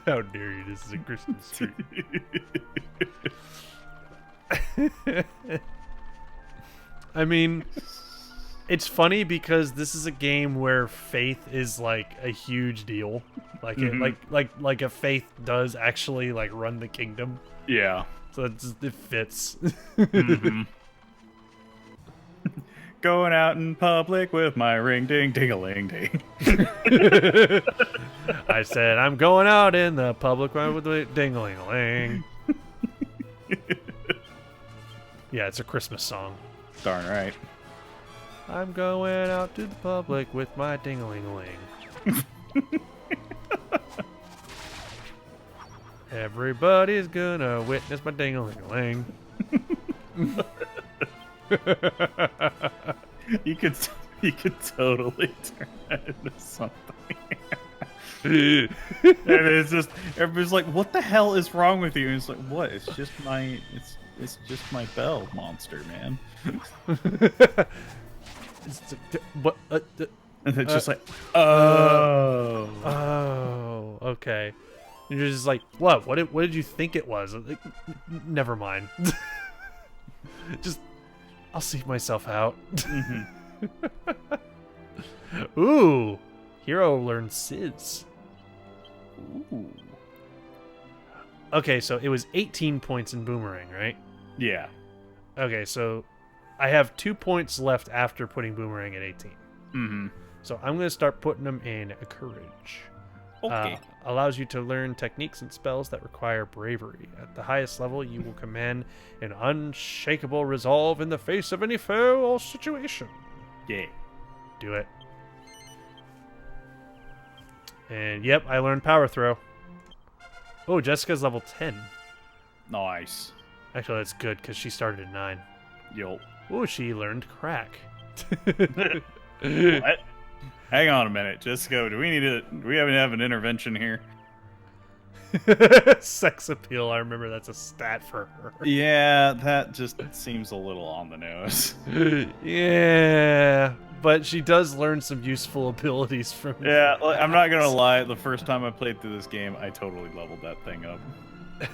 How dare you? This is a Christian street. I mean, it's funny because this is a game where faith is like a huge deal. Like like a faith does actually like run the kingdom. Yeah. So it fits. Going out in public with my ring-ding-ding-a-ling-ding. I said I'm going out in the public with the ding-a-ling-a-ling. Yeah, it's a Christmas song. Darn right. I'm going out to the public with my ding-a-ling-a-ling. Everybody's gonna witness my ding-a-ling-a-ling. You could totally turn that into something. And it's just everybody's like, "What the hell is wrong with you?" And it's like, "What? It's just my bell monster, man." And they're just like, "Oh, oh, okay." And you're just like, "What? What did you think it was?" Like, never mind. Just, I'll see myself out. Ooh, hero learns Sizz. Ooh. Okay, so it was 18 points in Boomerang, right? Yeah. Okay, so I have 2 points left after putting Boomerang at 18. Mm-hmm. So I'm going to start putting them in Courage. Okay. Allows you to learn techniques and spells that require bravery. At the highest level, you will command an unshakable resolve in the face of any foe or situation. Yeah. Do it. And yep, I learned Power Throw. Oh, Jessica's level 10. Nice. Actually, that's good because she started at 9. Yo. Oh, she learned Crack. What? Hang on a minute, Jessica. Do we have an intervention here? Sex appeal. I remember that's a stat for her. Yeah, that just seems a little on the nose. Yeah, but she does learn some useful abilities from. Yeah, I'm not gonna lie. The first time I played through this game, I totally leveled that thing up.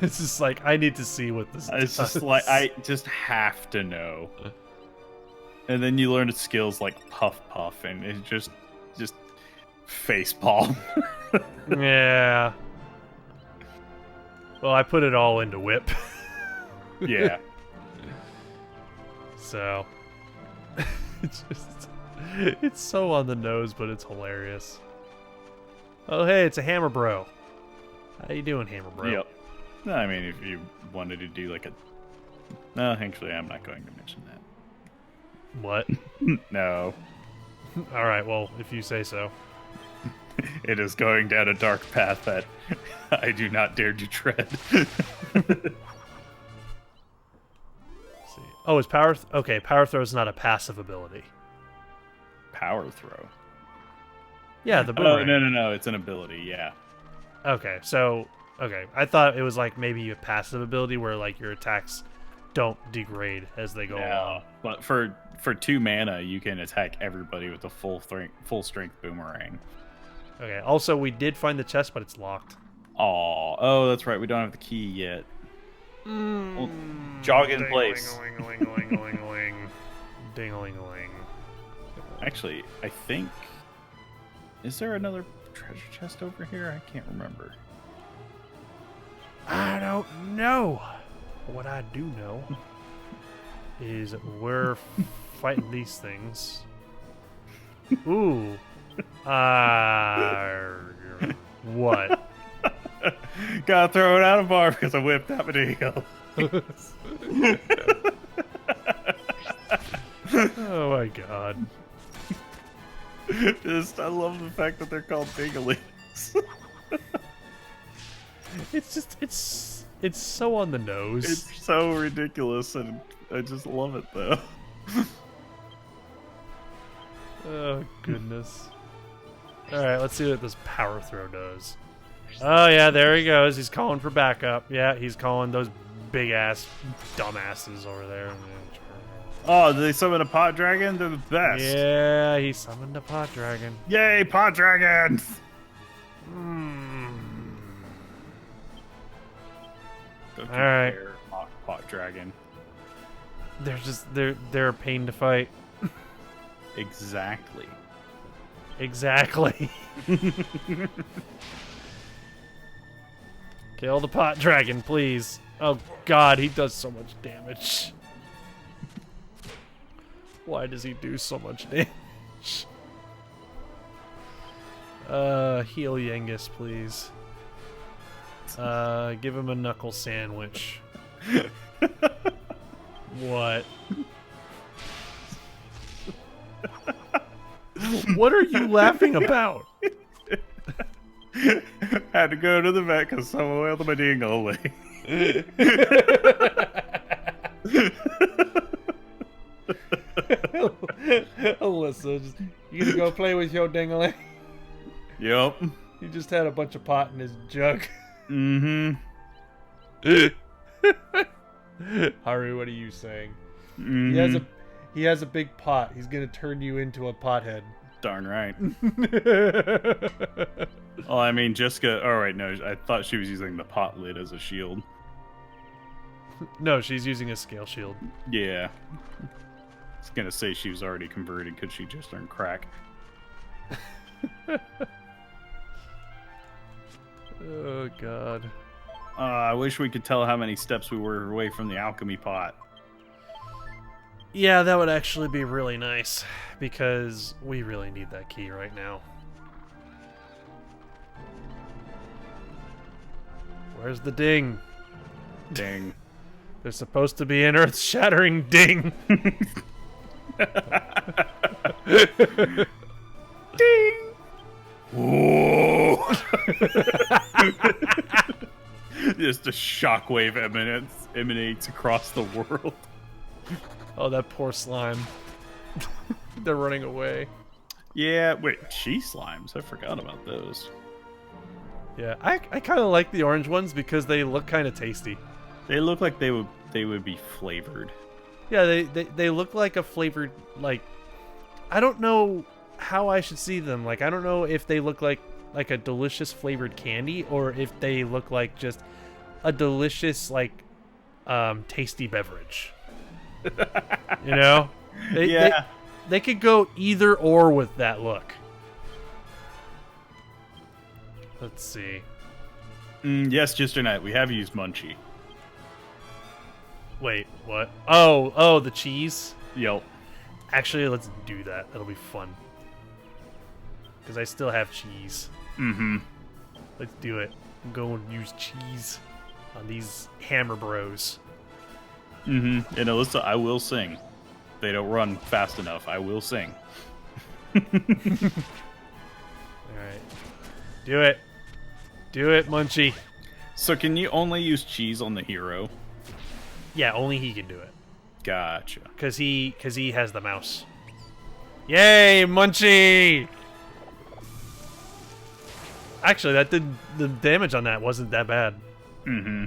It's just like I need to see what this. It's does. just like I just have to know. And then you learn skills like Puff Puff, and it just face palm. Yeah. Well, I put it all into Whip. Yeah. So it's so on the nose, but it's hilarious. Oh, hey, it's a Hammer Bro. How you doing, Hammer Bro? Yep. I mean, if you wanted to do like a... No, actually, I'm not going to mention that. What? No. All right, well, if you say so. It is going down a dark path that I do not dare to tread. See. Oh, is Power... Okay, Power Throw is not a passive ability. Power throw? Yeah, the Oh, boomerang. no. It's an ability, yeah. Okay, so... Okay, I thought it was like maybe a passive ability where like your attacks don't degrade as they go along. But for 2 mana, you can attack everybody with a full strength boomerang. Okay, also we did find the chest, but it's locked. Oh, that's right. We don't have the key yet. Well, jog in place. Ding-a-ling-a-ling. Actually, I think... Is there another treasure chest over here? I can't remember. I don't know. What I do know is we're fighting these things. Ooh. What? Gotta throw it out of bar because I whipped that Bendigo. Oh my god. I love the fact that they're called dinglings. It's so on the nose. It's so ridiculous, and I just love it though. Oh goodness. Alright, let's see what this power throw does. Oh yeah, there he goes. He's calling for backup. Yeah, he's calling those big ass dumbasses over there. Oh, did they summon a pot dragon? They're the best. Yeah, he summoned a pot dragon. Yay, pot dragons! Don't you Alright. dare mock pot dragon. They're a pain to fight. Exactly. Exactly. Kill the pot dragon, please. Oh god, he does so much damage. Why does he do so much damage? Heal Yengus, please. Give him a knuckle sandwich. What? What are you laughing about? Had to go to the vet because someone wailed my dingo away. Alyssa, you gonna go play with your dingling? Yup. He just had a bunch of pot in his jug. Mm-hmm. Haru, what are you saying? Mm-hmm. He has a big pot. He's gonna turn you into a pothead. Darn right. Well, I mean, Jessica... Oh, right, no. I thought she was using the pot lid as a shield. No, she's using a scale shield. Yeah. I was gonna say she was already converted because she just learned crack. Oh, God. I wish we could tell how many steps we were away from the alchemy pot. Yeah, that would actually be really nice, because we really need that key right now. Where's the ding? Dang. There's supposed to be an earth-shattering ding. Ding! Whoa! Just a shockwave emanates across the world. Oh, that poor slime. They're running away. Yeah, wait, cheese slimes? I forgot about those. Yeah, I kind of like the orange ones because they look kind of tasty. They look like they would be flavored. Yeah, they look like a flavored, like, I don't know how I should see them. Like, I don't know if they look like a delicious flavored candy or if they look like just a delicious, like, tasty beverage. You know? They could go either or with that look. Let's see. Yes, Gister Knight, we have used Munchie. Wait, what? Oh, the cheese? Yep. Actually, let's do that. That'll be fun. Because I still have cheese. Mm-hmm. Let's do it. I'm going to use cheese on these hammer bros. Mm-hmm. And Alyssa, I will sing. They don't run fast enough. I will sing. Alright. Do it. Do it, Munchie. So can you only use cheese on the hero? Yeah, only he can do it. Gotcha. Cause he has the mouse. Yay, Munchie! Actually, the damage on that wasn't that bad. Mm-hmm.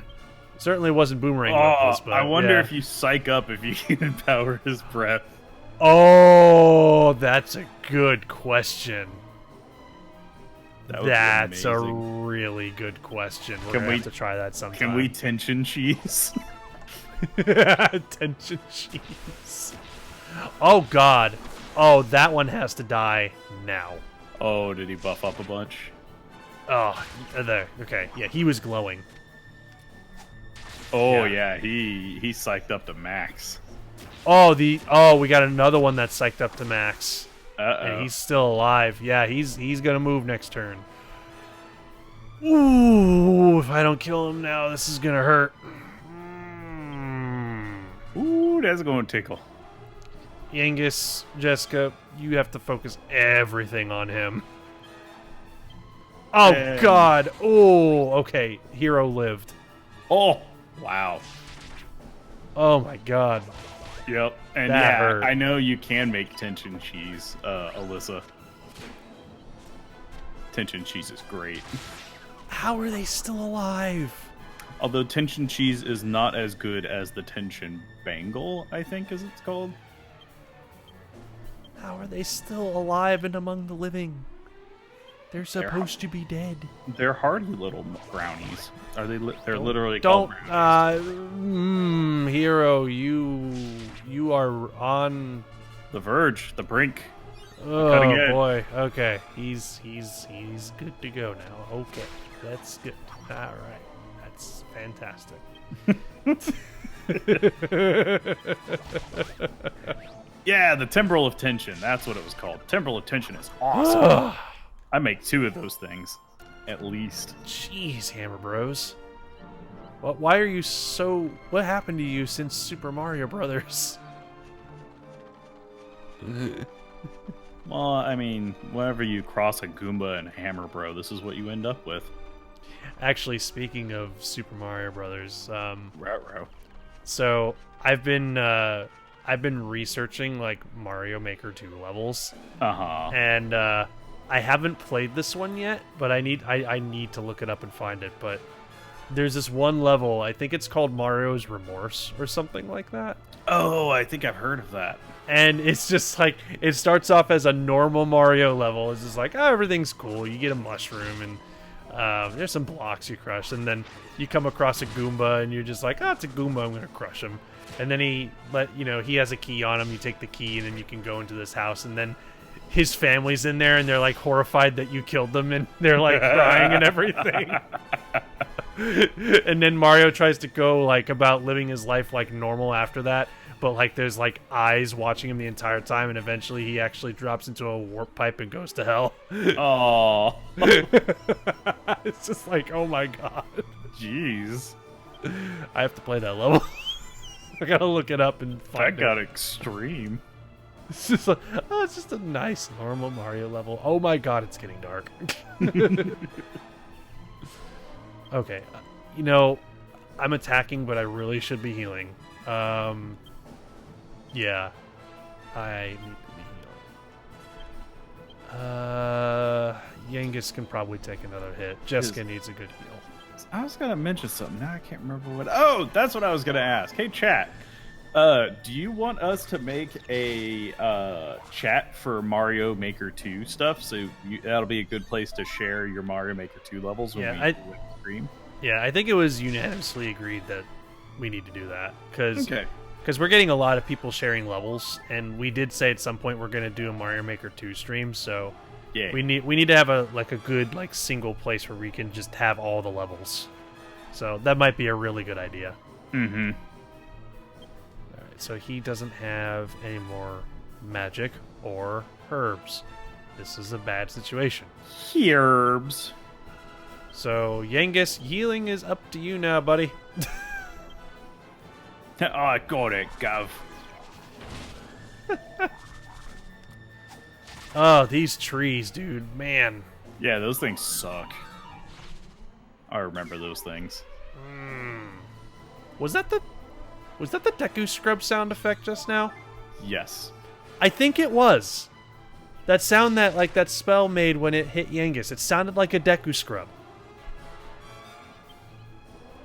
Certainly wasn't boomerang Oh, levels, but I wonder yeah. if you psych up if you can empower his breath. Oh, that's a good question. That would be That's a amazing. really good question. We're Can gonna we- have to try that sometime. Can we tension cheese? Tension cheese. Oh God. Oh, that one has to die now. Oh, did he buff up a bunch? Oh, there. Okay, yeah, he was glowing. Oh Yeah. yeah, he psyched up to max. Oh, we got another one that's psyched up to max. Uh-oh. And he's still alive. Yeah, he's gonna move next turn. Ooh, if I don't kill him now, this is gonna hurt. Ooh, that's going to tickle. Yangus, Jessica, you have to focus everything on him. Oh, And- God. Oh, okay. Hero lived. Oh, wow. Oh, my God. Yep. And That yeah, hurt. I know you can make tension cheese, Alyssa. Tension cheese is great. How are they still alive? Although tension cheese is not as good as the tension bangle, I think as it's called. How are they still alive and among the living? They're supposed to be dead. They're hardy little brownies. Are they? They're literally Don't. called brownies. Hero, you are on. The verge, the brink. Oh cutting edge. boy. Okay, he's good to go now. Okay, that's good. All right, that's fantastic. Yeah, the temporal of tension. That's what it was called. Temporal of tension is awesome. I make 2 of those things, at least. Jeez, Hammer Bros. What? Why are you so? What happened to you since Super Mario Brothers? Well, I mean, whenever you cross a Goomba and a Hammer Bro, this is what you end up with. Actually, speaking of Super Mario Brothers, Ruh-roh. so I've been researching like Mario Maker 2 levels, Uh-huh. and I haven't played this one yet, but I need to look it up and find it. But there's this one level, I think it's called Mario's Remorse or something like that. Oh, I think I've heard of that. And it's just like, it starts off as a normal Mario level. It's just like, oh, everything's cool. You get a mushroom and there's some blocks you crush. And then you come across a Goomba and you're just like, oh, it's a Goomba. I'm going to crush him. And then he has a key on him. You take the key and then you can go into this house. And then his family's in there and they're like horrified that you killed them. And they're like crying and everything. And then Mario tries to go like about living his life like normal after that. But like there's like eyes watching him the entire time, and eventually he actually drops into a warp pipe and goes to hell. Oh, It's just like, oh my god. jeez. I have to play that level. I gotta look it up and That find got it. extreme. It's just like, oh, it's just a nice normal Mario level. Oh my god, it's getting dark. Okay, I'm attacking, but I really should be healing. Yeah, I need to be healing. Yangus can probably take another hit. Jessica needs a good heal. I was gonna mention something. Now I can't remember what. Oh, that's what I was gonna ask. Hey, chat. Do you want us to make a chat for Mario Maker 2 stuff? So that'll be a good place to share your Mario Maker 2 levels when Yeah, we do a stream. Yeah, I think it was unanimously agreed that we need to do that because Okay. we're getting a lot of people sharing levels, and we did say at some point we're going to do a Mario Maker 2 stream. So Yeah. we need to have a good like single place where we can just have all the levels. So that might be a really good idea. Mm-hmm. All right, so he doesn't have any more magic or herbs. This is a bad situation. Herbs. So Yangus, healing is up to you now, buddy. Oh, I got it, Gav. Oh, these trees, dude, man. Yeah, those things suck. I remember those things. Was that the Deku Scrub sound effect just now? Yes. I think it was. That sound that spell made when it hit Yangus. It sounded like a Deku Scrub.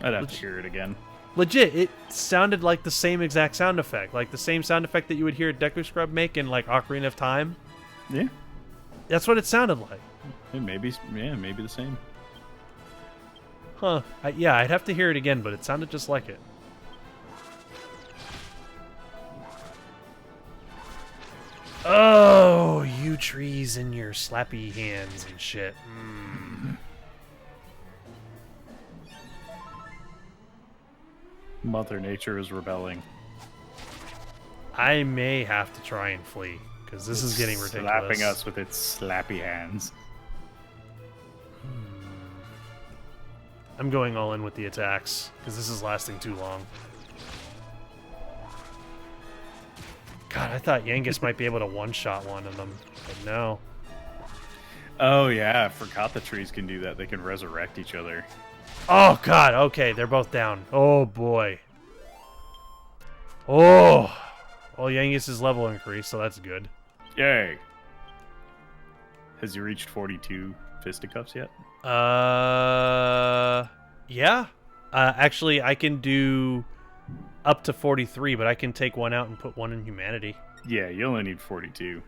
I'd have to hear it again. Legit, it sounded like the same exact sound effect. Like the same sound effect that you would hear a Deku Scrub make in like Ocarina of Time. Yeah. That's what it sounded like. Maybe the same. Huh. I'd have to hear it again, but it sounded just like it. Oh, you trees and your slappy hands and shit. Mother Nature is rebelling. I may have to try and flee, because this is getting ridiculous. Slapping us with its slappy hands. I'm going all in with the attacks, because this is lasting too long. God, I thought Yangus might be able to one-shot one of them, but no. Oh, yeah, I forgot the trees can do that. They can resurrect each other. Oh, God, okay, they're both down. Oh, boy. Oh! Well, Yangus' level increased, so that's good. Yay. Has he reached 42 fisticuffs yet? Yeah. Actually, I can do up to 43, but I can take one out and put one in humanity. Yeah, you only need 42.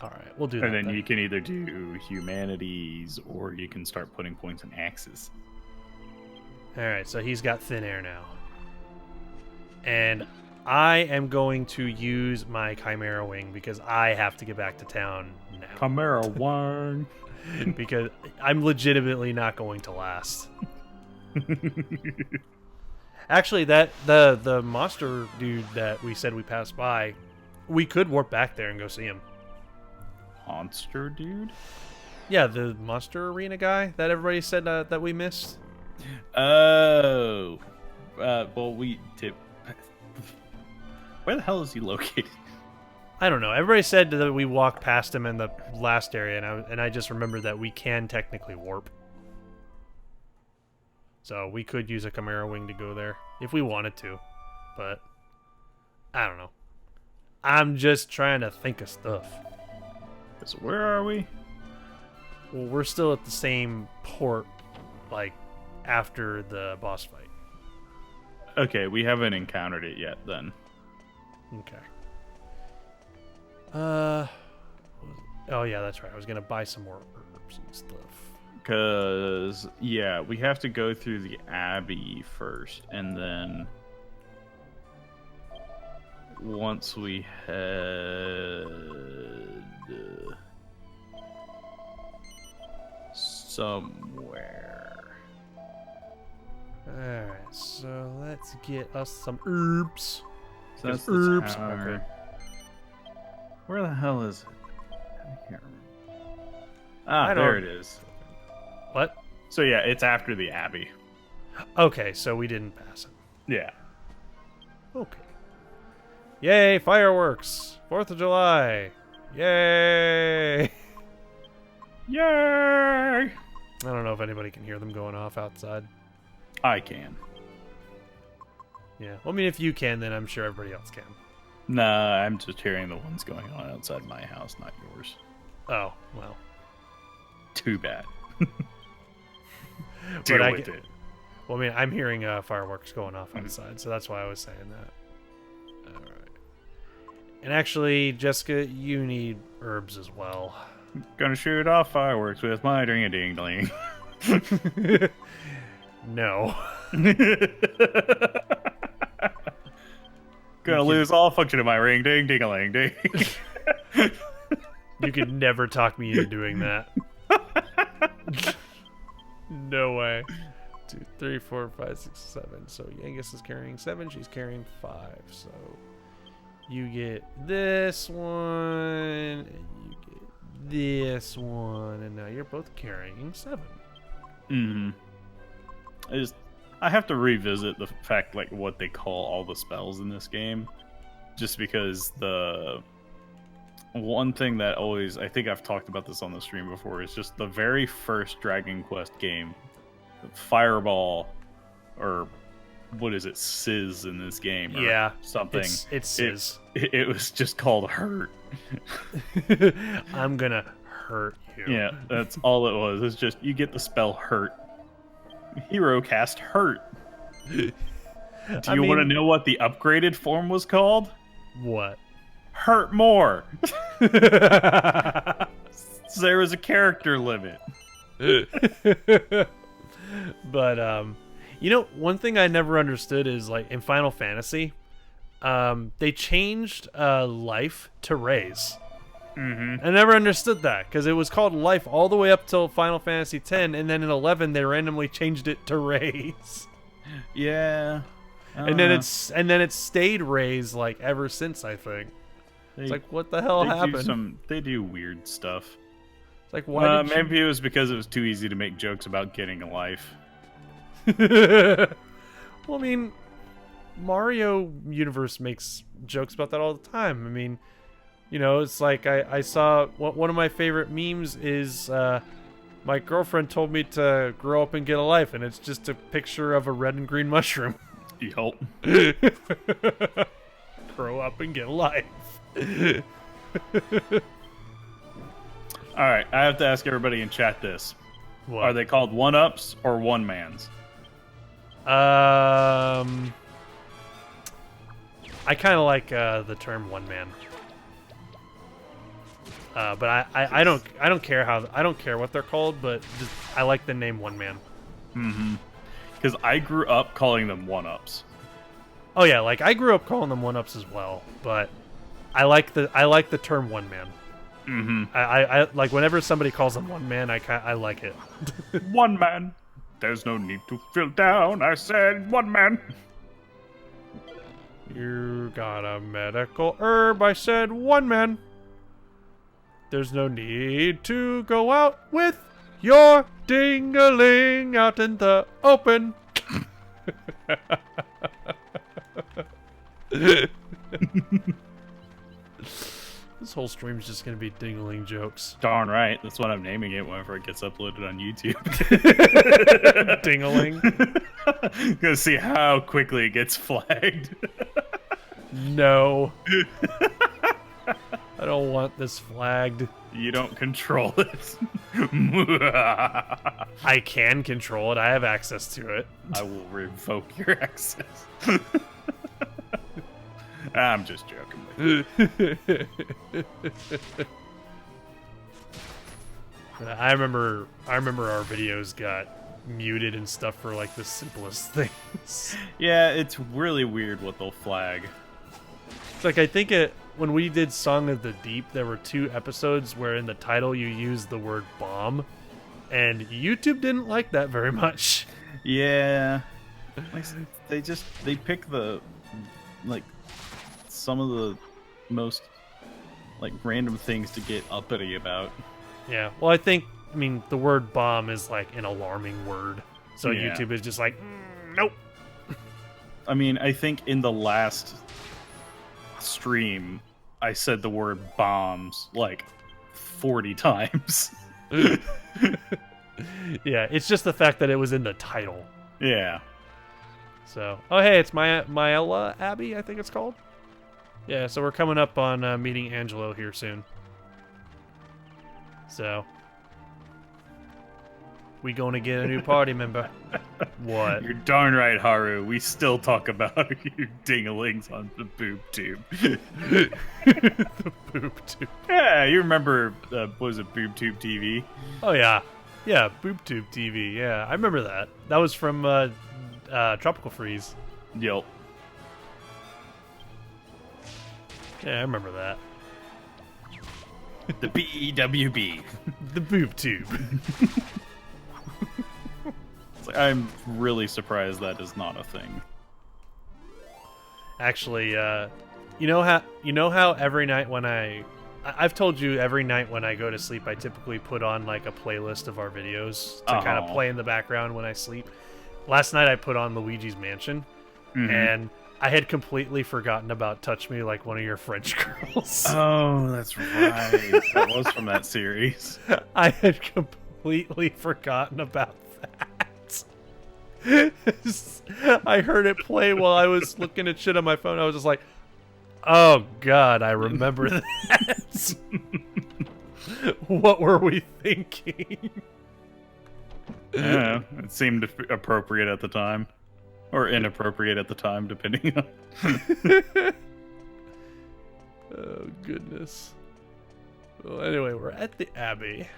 All right, we'll do that. And then you can either do humanities or you can start putting points in axes. All right, so he's got thin air now. And I am going to use my Chimera Wing because I have to get back to town now. Chimera Wing. Because I'm legitimately not going to last. Actually, the monster dude that we said we passed by, we could warp back there and go see him. Monster dude? Yeah, the monster arena guy that everybody said that we missed. Oh. Well, we did. Where the hell is he located? I don't know. Everybody said that we walked past him in the last area, and I just remembered that we can technically warp. So we could use a Chimera Wing to go there if we wanted to, but I don't know. I'm just trying to think of stuff. So where are we? Well, we're still at the same port, like, after the boss fight. Okay, we haven't encountered it yet, then. Okay. Oh yeah, that's right. I was gonna buy some more herbs and stuff. Because, yeah, we have to go through the Abbey first, and then once we head somewhere. Alright, so let's get us some herbs. So that's herbs. the tower. Okay. Where the hell is it? I can't remember. Ah, I there don't- it is. What? So yeah, it's after the Abbey. Okay, so we didn't pass it. Yeah. Okay. Yay, fireworks! 4th of July! Yay! Yay! I don't know if anybody can hear them going off outside. I can. Yeah. Well, I mean, if you can, then I'm sure everybody else can. Nah, I'm just hearing the ones going on outside my house, not yours. Oh, well. Too bad. But Deal I with get- it. Well, I mean, I'm hearing fireworks going off outside, so that's why I was saying that. All right. And actually, Jessica, you need herbs as well. Gonna shoot off fireworks with my ding-a-ding-ding. No. Gonna lose all function of my ring, ding-ding-a-ling-ding. You could never talk me into doing that. No way. 2, 3, 4, 5, 6, 7. So Yangus is carrying 7. She's carrying 5. So you get this one, and you get this one, and now you're both carrying 7. Mm-hmm. I have to revisit the fact, like, what they call all the spells in this game. Just because the one thing that always, I think I've talked about this on the stream before, is just the very first Dragon Quest game, Fireball, or what is it, Sizz in this game, or Yeah, something. It's Sizz. It was just called Hurt. I'm gonna hurt you. Yeah, that's all it was. It's just, you get the spell Hurt. Hero cast Hurt. Do you want to know what the upgraded form was called? What? Hurt more. So there was a character limit. But you know, one thing I never understood is, like, in Final Fantasy, they changed life to raise. Mm-hmm. I never understood that because it was called life all the way up till Final Fantasy X, and then in 11 they randomly changed it to raise. Yeah. And then it's stayed raise like ever since, I think. It's like, what the hell happened? They do weird stuff. It's like, why did you... Maybe it was because it was too easy to make jokes about getting a life. Well, I mean, Mario Universe makes jokes about that all the time. I mean, you know, it's like I saw one of my favorite memes is my girlfriend told me to grow up and get a life, and it's just a picture of a red and green mushroom. Yup. Grow up and get a life. All right, I have to ask everybody in chat this. What? Are they called one-ups or one-mans? I kind of like the term one man. But I don't care what they're called, but just, I like the name one man. Mm-hmm. Because I grew up calling them one-ups. Oh yeah, like I grew up calling them one ups as well, but I like the term one man. Mm-hmm. I like whenever somebody calls them one man, I like it. One man. There's no need to feel down. I said one man. You got a medical herb. I said one man. There's no need to go out with your ding-a-ling out in the open. This whole stream's just gonna be ding-a-ling jokes. Darn right. That's what I'm naming it whenever it gets uploaded on YouTube. Ding-a-ling. Gonna see how quickly it gets flagged. No. I don't want this flagged. You don't control it. I can control it. I have access to it. I will revoke your access. I'm just joking with you. I remember our videos got muted and stuff for like the simplest things. Yeah, it's really weird what they'll flag. It's like I think when we did Song of the Deep, there were 2 episodes where in the title you used the word bomb, and YouTube didn't like that very much. Yeah, like, they pick the some of the most random things to get uppity about. Yeah, well, I mean the word bomb is like an alarming word, so Yeah. YouTube is just like, nope. I mean, I think in the last stream, I said the word bombs 40 times. Yeah, it's just the fact that it was in the title. Yeah. So, oh hey, it's Myella Abbey, I think it's called. Yeah, so we're coming up on meeting Angelo here soon. So, we gonna get a new party member. What? You're darn right, Haru. We still talk about you dinglings on the boob tube. The boob tube. Yeah, you remember, what was it, Boob Tube TV? Oh yeah. Yeah, boob tube TV. Yeah, I remember that. That was from Tropical Freeze. Yep. Yeah, I remember that. The BEWB. The boob tube. I'm really surprised that is not a thing. Actually, you know how every night when I've told you every night when I go to sleep, I typically put on a playlist of our videos to kind of play in the background when I sleep. Last night I put on Luigi's Mansion, and I had completely forgotten about Touch Me Like One of Your French Girls. Oh, that's right. That was from that series. I had completely forgotten about that. I heard it play while I was looking at shit on my phone. I was just like, oh god, I remember that. What were we thinking? Yeah, it seemed appropriate at the time. Or inappropriate at the time, depending on... Oh, goodness. Well, anyway, we're at the Abbey,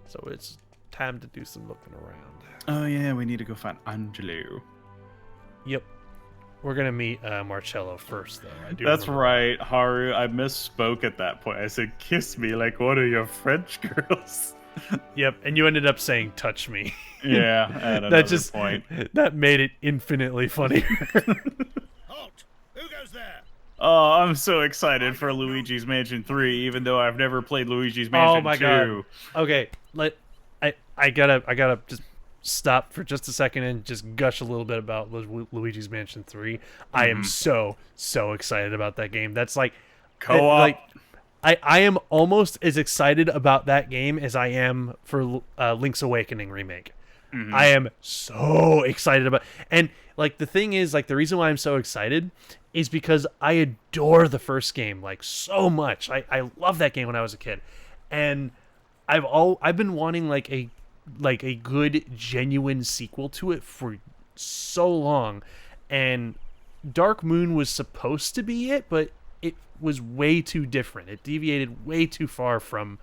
so it's time to do some looking around. Oh yeah, we need to go find Angelo. Yep. We're going to meet Marcello first, though. That's remember. right, Haru. I misspoke at that point. I said, kiss me like one of your French girls. Yep, and you ended up saying touch me. Yeah, at another point. That made it infinitely funnier. Halt! Who goes there? Oh, I'm so excited for Luigi's Mansion 3, even though I've never played Luigi's Mansion 2. Oh my god. Okay, I gotta just stop for just a second and just gush a little bit about Luigi's Mansion 3. I am so excited about that game. That's like Co-op. like I am almost as excited about that game as I am for Link's Awakening remake. I am so excited about, and like the thing is, like the reason why I'm so excited is because I adore the first game like so much. I love that game when I was a kid, and I've been wanting like a good genuine sequel to it for so long, and Dark Moon was supposed to be it, but it was way too different. It deviated way too far from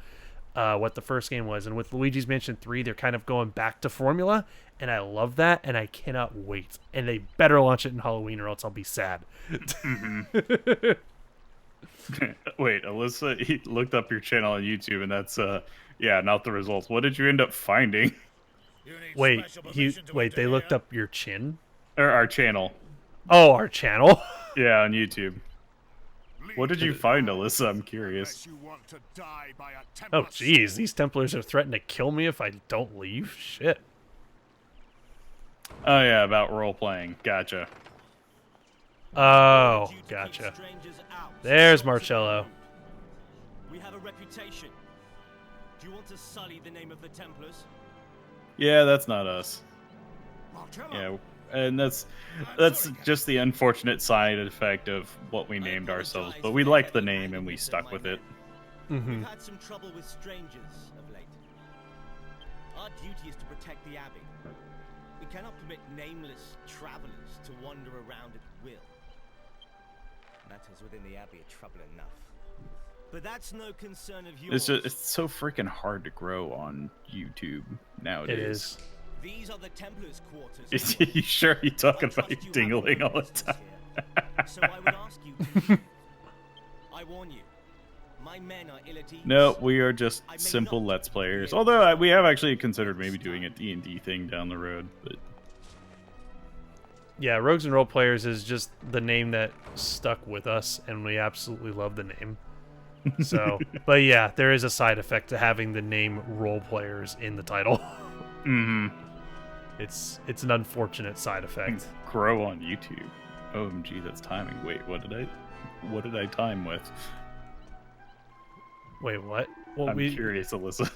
what the first game was. And with Luigi's Mansion 3, they're kind of going back to formula, and I love that, and I cannot wait. And they better launch it in Halloween or else I'll be sad. Wait, Alyssa, he looked up your channel on YouTube, and that's yeah, not the results. What did you end up finding? Wait, they looked up your chin? Or our channel. Oh, our channel? Yeah, on YouTube. What did you find, Alyssa? I'm curious. Oh, jeez, these Templars are threatening to kill me if I don't leave? Shit. Oh, yeah, about role-playing. Gotcha. Oh, gotcha. There's Marcello. We have a reputation. Do you want to sully the name of the Templars? Yeah, that's not us. Yeah, and that's just the unfortunate side effect of what we named ourselves. But we liked the name and we stuck with it. We've had some trouble with strangers of late. Our duty is to protect the Abbey. We cannot permit nameless travelers to wander around at will. Matters within the Abbey are trouble enough. But that's no concern of yours. It's so freaking hard to grow on YouTube nowadays. It is. These are the Templars' quarters. You sure you're talking about your dingling all the time? So I would ask you to I warn you, my men are ill at ease. No, we are just simple Let's Players. Although we have actually considered maybe doing a D&D thing down the road. But yeah, Rogues and Roleplayers is just the name that stuck with us, and we absolutely love the name. So, but yeah, there is a side effect to having the name Roleplayers in the title. It's an unfortunate side effect. Grow on YouTube. OMG, that's timing. Wait, what did I time with? Wait, what? Well, I'm curious, Alyssa.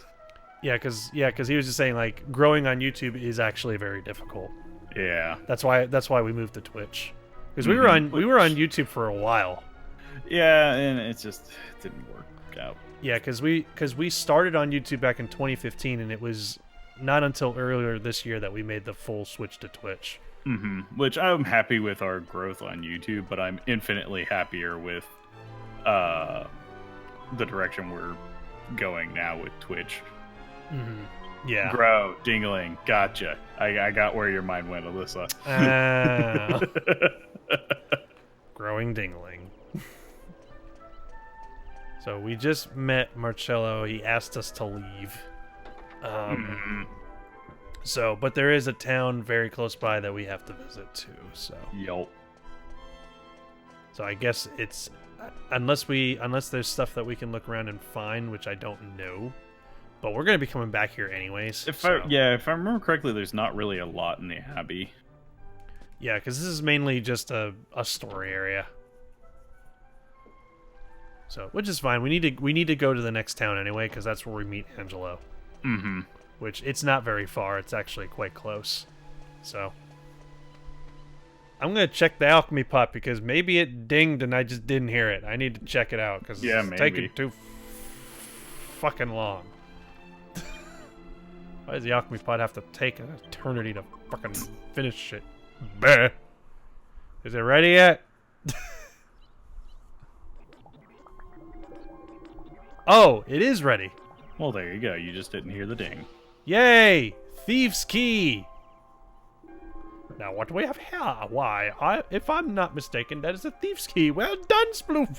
Yeah, because he was just saying like growing on YouTube is actually very difficult. Yeah. That's why we moved to Twitch, because we were on YouTube for a while. Yeah, and it didn't work out. Yeah, because we started on YouTube back in 2015, and it was not until earlier this year that we made the full switch to Twitch. Which I'm happy with our growth on YouTube, but I'm infinitely happier with the direction we're going now with Twitch. Yeah. Grow, dingling, gotcha. I got where your mind went, Alyssa. Growing dingling. So we just met Marcello. He asked us to leave. So, but there is a town very close by that we have to visit too. So. Yup. So I guess it's unless there's stuff that we can look around and find, which I don't know. But we're gonna be coming back here anyways. If I remember correctly, there's not really a lot in the Abbey. Yeah, because this is mainly just a story area. So, which is fine. We need to go to the next town anyway, because that's where we meet Angelo. Which it's not very far. It's actually quite close. So, I'm gonna check the alchemy pot because maybe it dinged and I just didn't hear it. I need to check it out because it's taking too fucking long. Why does the alchemy pot have to take an eternity to fucking finish shit? Bah. Is it ready yet? Oh, it is ready. Well, there you go. You just didn't hear the ding. Yay! Thieves' Key! Now, what do we have here? Why, if I'm not mistaken, that is a Thieves' Key. Well done, Sploof!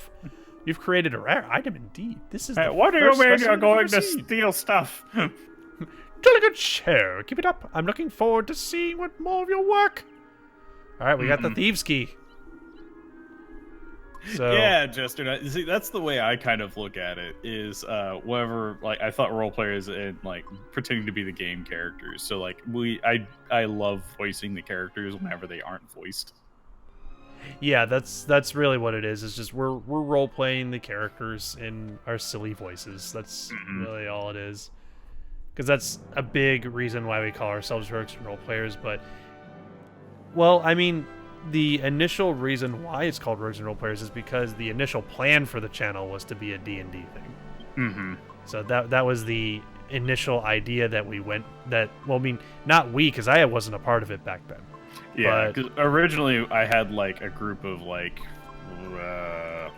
You've created a rare item indeed. This is what do you mean you're going to steal stuff? Jolly good show. Keep it up. I'm looking forward to seeing what more of your work. Alright, we got the Thieves' Key. So Yeah, Jester. See, that's the way I kind of look at it. Is whatever. Like I thought role players and like pretending to be the game characters. So like I love voicing the characters whenever they aren't voiced. yeah, that's really what it is. It's just we're role playing the characters in our silly voices. That's really all it is. Because that's a big reason why we call ourselves rogues and role players. But well, I mean, the initial reason why it's called rogues and role players is because the initial plan for the channel was to be a D&D thing. Mm-hmm. So that was the initial idea that we went. That well, I mean, not we, because I wasn't a part of it back then. Yeah, But- because originally I had like a group of like 8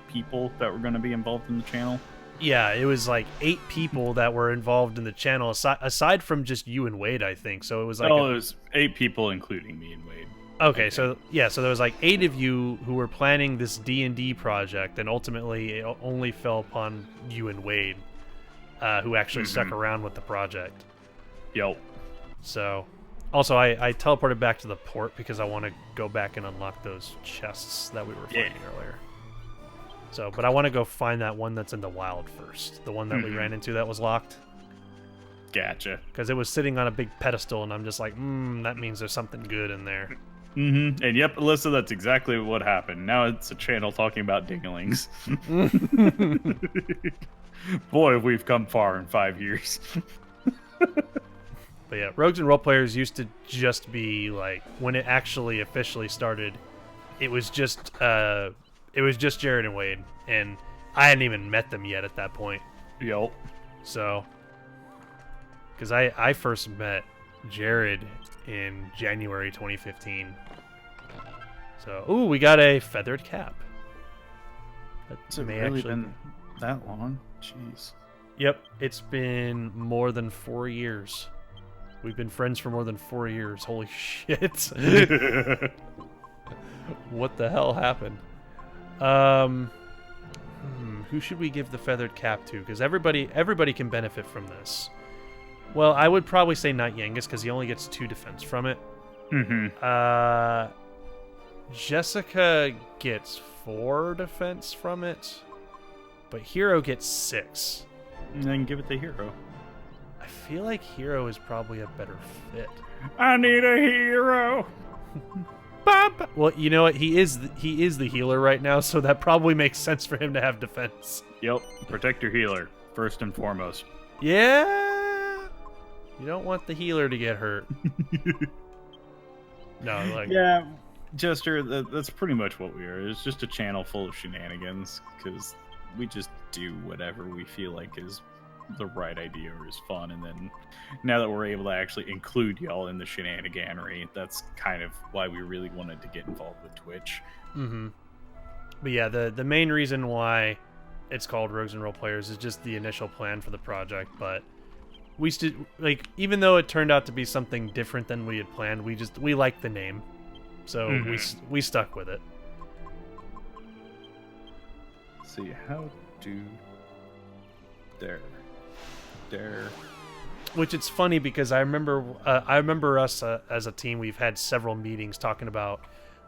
people that were going to be involved in the channel. Yeah, it was like 8 people that were involved in the channel, aside from just you and Wade, I think. So it was like it was 8 people, including me and Wade. okay, so yeah, so there was like 8 of you who were planning this D&D project, and ultimately it only fell upon you and Wade, who actually stuck around with the project. Yep. So, also I teleported back to the port because I want to go back and unlock those chests that we were finding earlier. So, but I want to go find that one that's in the wild first, the one that we ran into that was locked. Gotcha. Because it was sitting on a big pedestal, and I'm just like, that means there's something good in there. Mm-hmm. And yep, Alyssa, that's exactly what happened. Now it's a channel talking about dinglings. Boy, we've come far in 5 years. But yeah, Rogues and Roleplayers used to just be like, when it actually officially started, it was just Jared and Wade, and I hadn't even met them yet at that point. Yep. So, because I first met Jared in January 2015. So, ooh, we got a feathered cap. Has it really been that long? Jeez. Yep, it's been more than 4 years. We've been friends for more than 4 years. Holy shit. What the hell happened? Who should we give the feathered cap to? Because everybody can benefit from this. Well, I would probably say not Yangus, because he only gets 2 defense from it. Mm-hmm. Jessica gets 4 defense from it, but Hero gets 6. And then give it to Hero. I feel like Hero is probably a better fit. I need a hero. Well, you know what? He is the healer right now, so that probably makes sense for him to have defense. Yep. Protect your healer first and foremost. Yeah. You don't want the healer to get hurt. No, like Yeah, Jester, that's pretty much what we are. It's just a channel full of shenanigans, because we just do whatever we feel like is the right idea or is fun, and then now that we're able to actually include y'all in the shenaniganery, that's kind of why we really wanted to get involved with Twitch. Mm-hmm. But yeah, the main reason why it's called Rogues and Roleplayers is just the initial plan for the project, but we still, like, even though it turned out to be something different than we had planned, we liked the name, so we stuck with it. Let's see, how do there Which it's funny because I remember us as a team, we've had several meetings talking about,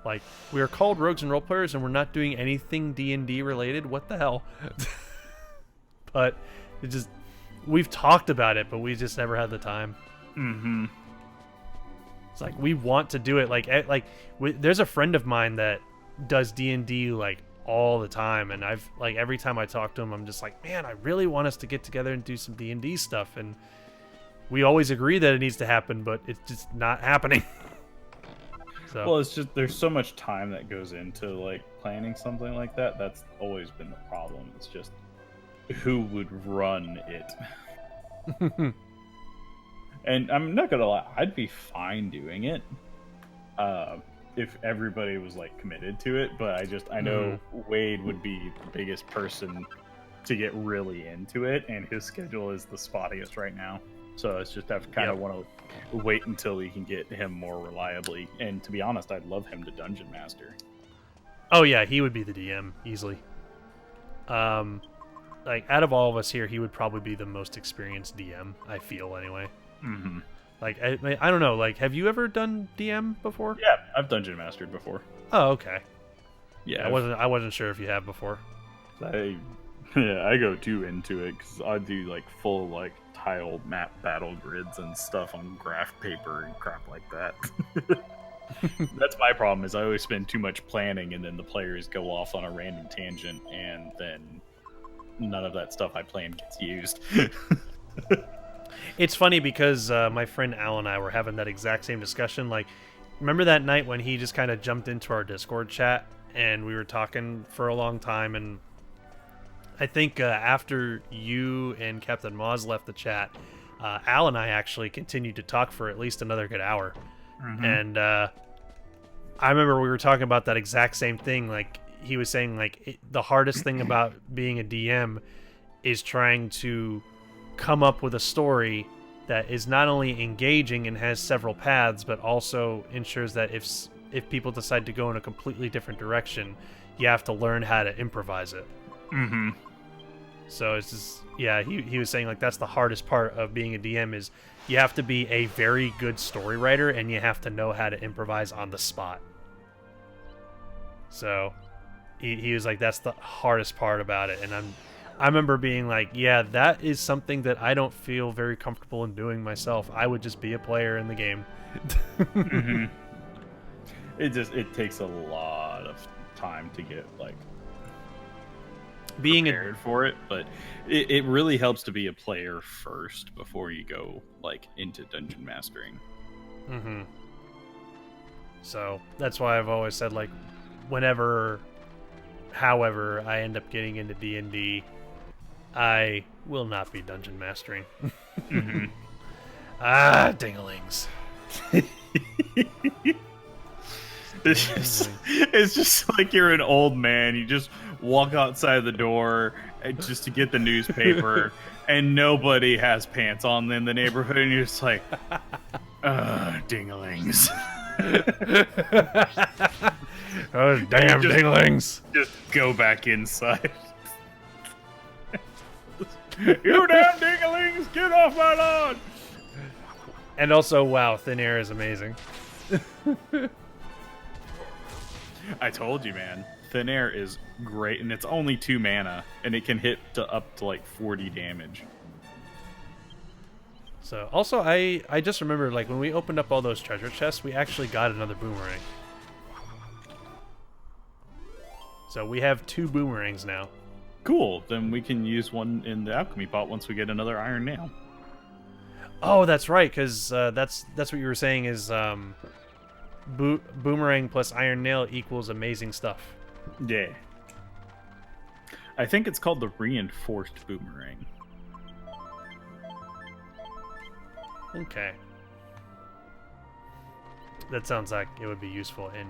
like, we are called Rogues and Roleplayers and we're not doing anything D&D related. What the hell? But it just, we've talked about it, but we just never had the time. Mm-hmm. It's like, we want to do it. There's a friend of mine that does D&D like all the time, and I've, like, every time I talk to him, I'm just like, man, I really want us to get together and do some D&D stuff, and we always agree that it needs to happen, but it's just not happening. So, Well, it's just there's so much time that goes into like planning something like that. That's always been the problem. It's just who would run it. And I'm not gonna lie, I'd be fine doing it if everybody was like committed to it. But I know Wade would be the biggest person to get really into it, and his schedule is the spottiest right now. So it's just I kind of want to wait until we can get him more reliably. And to be honest, I'd love him to Dungeon Master. oh yeah, he would be the DM easily. Like, out of all of us here, he would probably be the most experienced DM, I feel, anyway. Mm-hmm. Like, I don't know, like, have you ever done DM before? Yeah, I've Dungeon Mastered before. Oh, okay. Yeah, I wasn't sure if you have before. I I go too into it because I do like full like tile map battle grids and stuff on graph paper and crap like that. That's my problem is I always spend too much planning and then the players go off on a random tangent and then none of that stuff I planned gets used. It's funny because my friend Al and I were having that exact same discussion. Like, remember that night when he just kind of jumped into our Discord chat and we were talking for a long time, and I think after you and Captain Moz left the chat, Al and I actually continued to talk for at least another good hour. Mm-hmm. And I remember we were talking about that exact same thing. Like, he was saying, like, the hardest thing about being a DM is trying to come up with a story that is not only engaging and has several paths, but also ensures that if people decide to go in a completely different direction, you have to learn how to improvise it. Mm-hmm. So it's just, yeah, he was saying, like, that's the hardest part of being a DM is you have to be a very good story writer and you have to know how to improvise on the spot. So he was like, that's the hardest part about it. And I remember being like, yeah, that is something that I don't feel very comfortable in doing myself. I would just be a player in the game. Mm-hmm. It takes a lot of time to get like being prepared for it, but it really helps to be a player first before you go like into dungeon mastering. Mm-hmm. So that's why I've always said, like, however I end up getting into D&D, I will not be dungeon mastering. Mm-hmm. Dinglings. It's just like you're an old man. You just walk outside the door just to get the newspaper, and nobody has pants on in the neighborhood, and you're just like, dinglings. Those damn dinglings. Just go back inside. You damn dinglings, get off my lawn! And also, wow, thin air is amazing. I told you, man. Thin air is great, and it's only 2 mana, and it can hit up to like 40 damage. So, also, I just remembered, like, when we opened up all those treasure chests, we actually got another boomerang. So we have 2 boomerangs now. Cool. Then we can use one in the alchemy pot once we get another iron nail. Oh, that's right, because that's what you were saying is boomerang plus iron nail equals amazing stuff. Yeah. I think it's called the reinforced boomerang. Okay. That sounds like it would be useful. And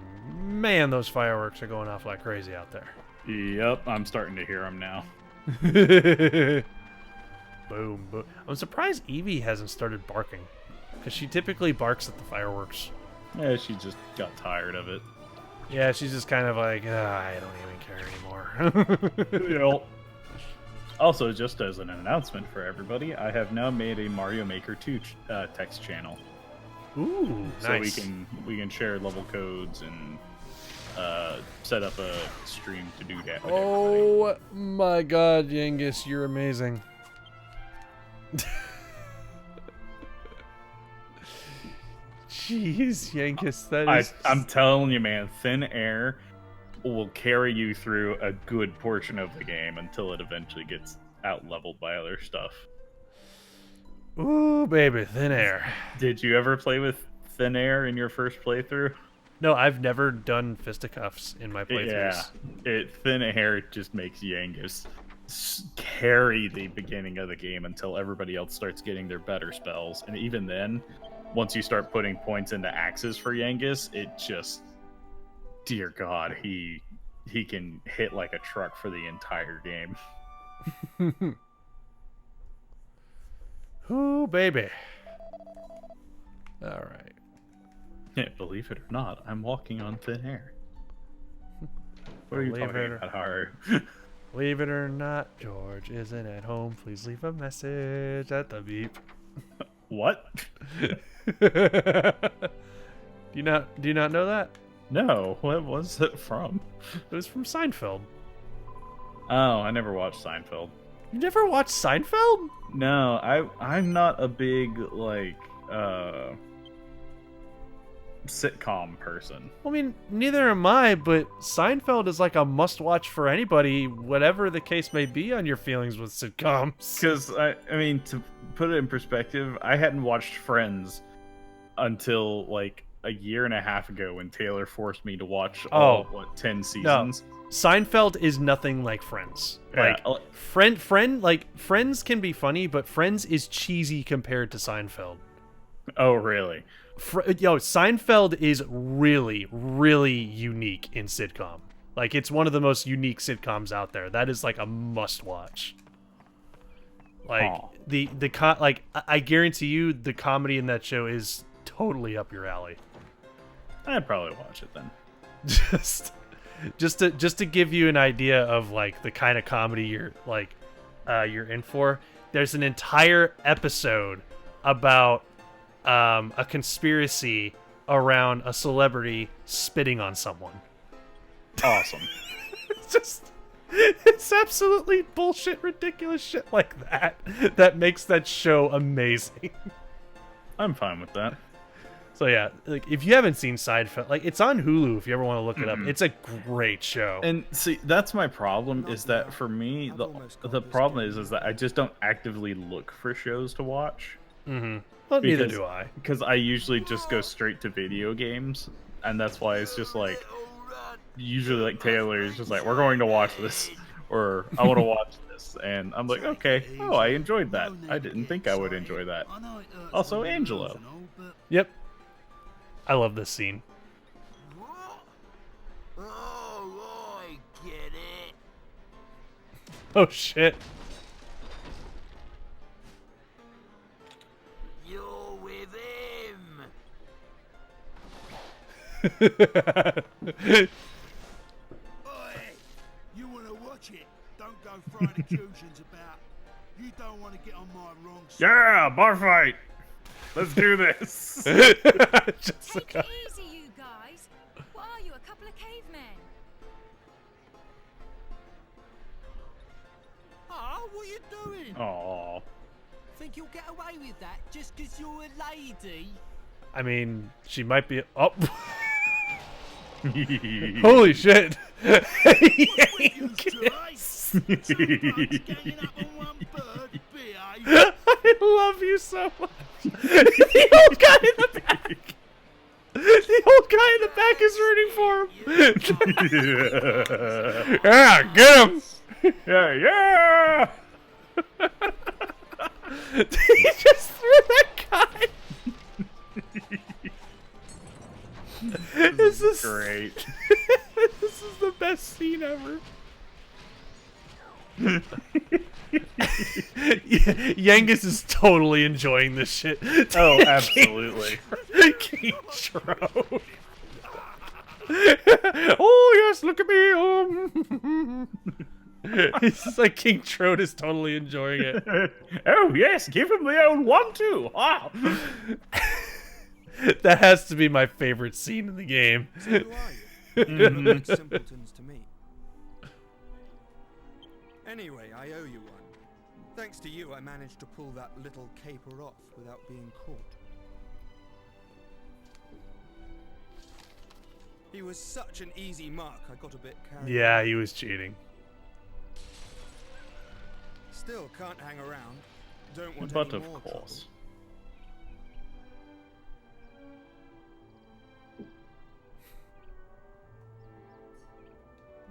man, those fireworks are going off like crazy out there. Yep, I'm starting to hear them now. Boom, boom. I'm surprised Evie hasn't started barking, because she typically barks at the fireworks. Yeah, she just got tired of it. Yeah, she's just kind of like, I don't even care anymore. Yep. Also, just as an announcement for everybody, I have now made a Mario Maker 2 text channel. Ooh, nice. So we can share level codes and set up a stream to do that with everybody. My god, Yangus, you're amazing. Jeez, Yankus, that is... I'm telling you, man, thin air will carry you through a good portion of the game until it eventually gets out-leveled by other stuff. Ooh, baby, thin air. Did you ever play with thin air in your first playthrough? No, I've never done fisticuffs in my playthroughs. Yeah, thin air just makes Yangus carry the beginning of the game until everybody else starts getting their better spells. And even then, once you start putting points into axes for Yangus, it just, dear God, he can hit like a truck for the entire game. Ooh, baby. All right. Yeah, believe it or not, I'm walking on thin air. What are you talking about, Haru? Believe it or not, George isn't at home. Please leave a message at the beep. What? Do you not know that? No, what was it from? It was from Seinfeld. Oh, I never watched Seinfeld. You never watched Seinfeld? No, I'm not a big like sitcom person. I mean, neither am I, but Seinfeld is like a must-watch for anybody, whatever the case may be on your feelings with sitcoms. Because I mean, to put it in perspective, I hadn't watched Friends until like a year and a half ago when Taylor forced me to watch all 10 seasons. No. Seinfeld is nothing like Friends. Yeah, Like Friends can be funny, but Friends is cheesy compared to Seinfeld. Oh, really? Seinfeld is really, really unique in sitcom. Like, it's one of the most unique sitcoms out there. That is like a must-watch. Like I guarantee you, the comedy in that show is totally up your alley. I'd probably watch it then. just to give you an idea of like the kind of comedy you're in for. There's an entire episode about a conspiracy around a celebrity spitting on someone. Awesome. It's absolutely bullshit, ridiculous shit like that makes that show amazing. I'm fine with that. So yeah, like if you haven't seen Seinfeld, like it's on Hulu if you ever want to look it up. It's a great show. And see, that's my problem is that for me, the problem is that I just don't actively look for shows to watch. Mm-hmm. Well, neither do I. Because I usually just go straight to video games, and that's why it's just like, usually like Taylor is just like, we're going to watch this, or I want to watch this, and I'm like, okay, oh, I enjoyed that. I didn't think I would enjoy that. Also, Angelo. Yep. I love this scene. Oh, I get it. Oh shit. You're with him. Oi, you want to watch it? Don't go throwing accusations about. You don't want to get on my wrong side. Yeah, bar fight. Let's do this. Take it easy, you guys. What are you, a couple of cavemen? Oh, what are you doing? Aww. Think you'll get away with that just 'cause you're a lady? I mean, she might be. Oh. Holy shit. I love you so much. The old guy in the back. The old guy in the back is rooting for him. Yeah, get him. Yeah. He just threw that guy. This is great. This is the best scene ever. Yangus is totally enjoying this shit. Oh, absolutely. King Trode. Oh yes, look at me. It's just like King Trode is totally enjoying it. Oh yes, give him the old 1-2. Wow. That has to be my favorite scene in the game. So who are you? Simpletons to me. Anyway, I owe you one. Thanks to you, I managed to pull that little caper off without being caught. He was such an easy mark, I got a bit carried Yeah, away. he was cheating. Still can't hang around. Don't want But any of more course.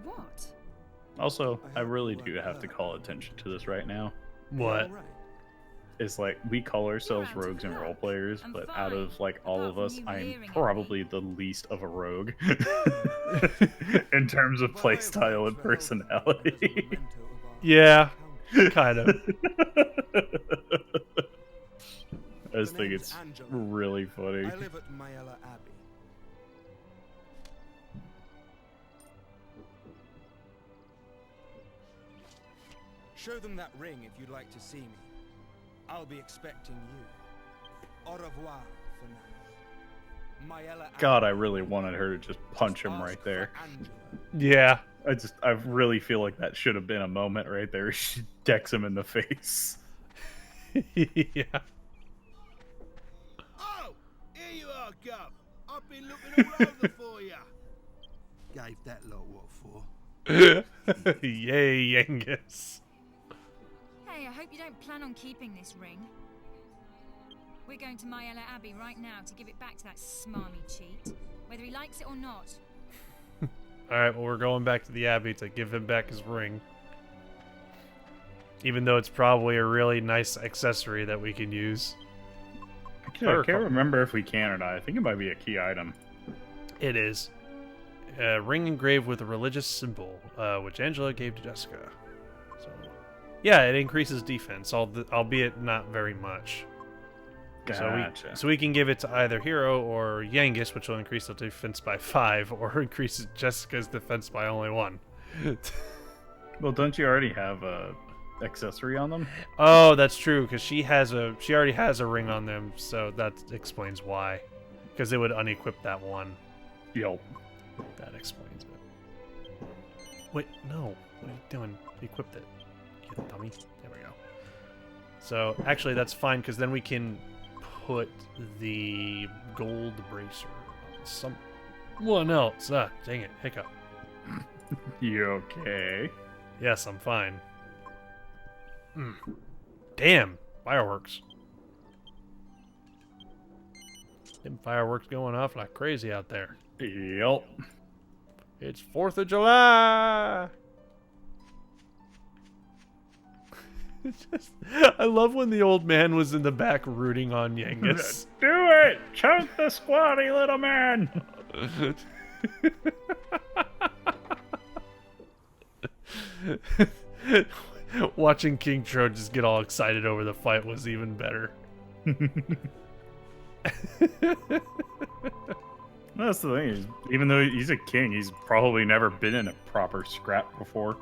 What? Also, I really do have to call attention to this right now. What? All right. It's like, we call ourselves rogues and role players, but out of like all of us, I'm probably the least of a rogue in terms of playstyle and personality. Yeah, kind of. I just think it's really funny. I live at Mayella Abbey. Show them that ring if you'd like to see me. I'll be expecting you. Au revoir for now. God, I really wanted her to just punch him right there. Yeah. I really feel like that should have been a moment right there. She decks him in the face. Yeah. Oh, here you are, Gov. I've been looking all over for you. Gave that lot what for? Yay, Angus. Hey, I hope you don't plan on keeping this ring. We're going to Myella Abbey right now to give it back to that smarmy cheat, whether he likes it or not. Alright, well, we're going back to the Abbey to give him back his ring. Even though it's probably a really nice accessory that we can use. I can't remember if we can or not. I think it might be a key item. It is. A ring engraved with a religious symbol, which Angela gave to Jessica. So, yeah, it increases defense, albeit not very much. Gotcha. So we can give it to either Hero or Yangus, which will increase the defense by 5, or increase Jessica's defense by only 1. Well, don't you already have a accessory on them? Oh, that's true, because she already has a ring on them, so that explains why. Because it would unequip that one. Yo. That explains it. Wait, no. What are you doing? You equipped it. You dummy. There we go. So, actually, that's fine, because then we can put the gold bracer on someone else. Ah, dang it. Hiccup. You okay? Yes, I'm fine. Damn. Fireworks. Them fireworks going off like crazy out there. Yep. It's 4th of July! I love when the old man was in the back rooting on Yangus. Do it! Choke the squatty little man! Watching King Tro just get all excited over the fight was even better. That's the thing. Even though he's a king, he's probably never been in a proper scrap before.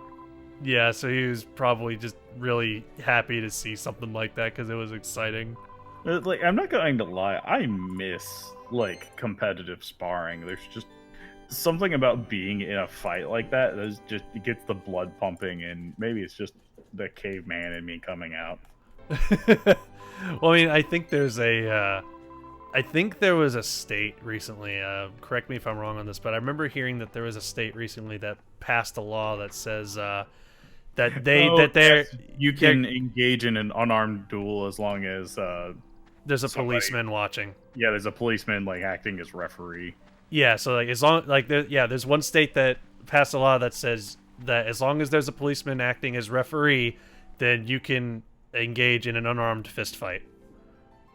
Yeah, so he was probably just really happy to see something like that because it was exciting. Like, I'm not going to lie, I miss, like, competitive sparring. There's just something about being in a fight like that it gets the blood pumping, and maybe it's just the caveman in me coming out. Well, I mean, I think there was a state recently, correct me if I'm wrong on this, but I remember hearing that there was a state recently that passed a law that says you can engage in an unarmed duel as long as there's a policeman watching. Yeah, there's a policeman like acting as referee. Yeah, so like there's one state that passed a law that says that as long as there's a policeman acting as referee, then you can engage in an unarmed fist fight.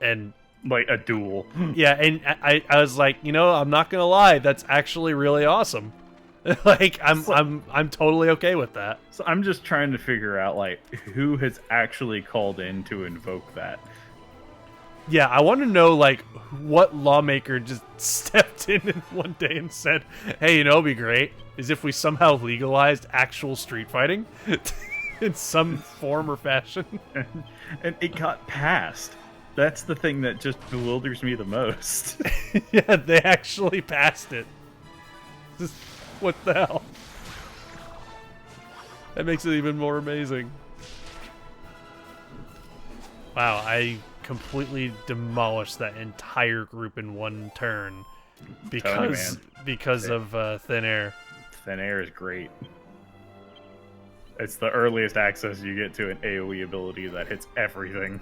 And like a duel. Yeah, and I was like, I'm not gonna lie, that's actually really awesome. Like I'm totally okay with that. So I'm just trying to figure out like who has actually called in to invoke that. Yeah, I want to know like what lawmaker just stepped in one day and said, "Hey, it'd be great is if we somehow legalized actual street fighting in some form or fashion." And it got passed. That's the thing that just bewilders me the most. Yeah, they actually passed it. Just, what the hell? That makes it even more amazing. Wow, I completely demolished that entire group in one turn because of thin air. Thin air is great. It's the earliest access you get to an AoE ability that hits everything.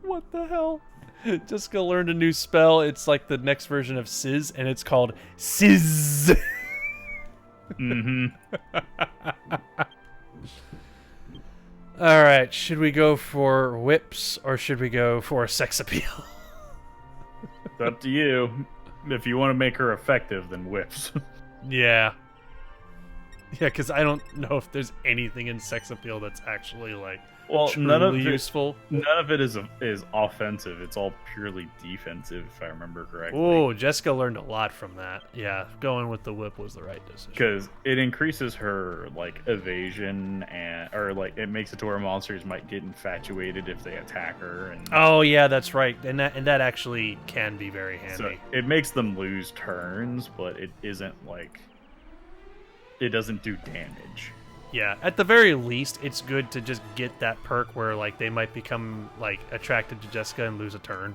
What the hell? Jessica learned a new spell. It's like the next version of Sizz, and it's called Sizz. Mm-hmm. All right, should we go for whips or should we go for sex appeal? It's up to you. If you want to make her effective, then whips. Yeah. Yeah, because I don't know if there's anything in sex appeal that's actually like truly none of useful. None of it is offensive. It's all purely defensive, if I remember correctly. Oh, Jessica learned a lot from that. Yeah, going with the whip was the right decision. Because it increases her like evasion or like it makes it to where monsters might get infatuated if they attack her. And Oh yeah, that's right, and that actually can be very handy. so it makes them lose turns, but it isn't like it doesn't do damage. Yeah, at the very least, it's good to just get that perk where like they might become like attracted to Jessica and lose a turn.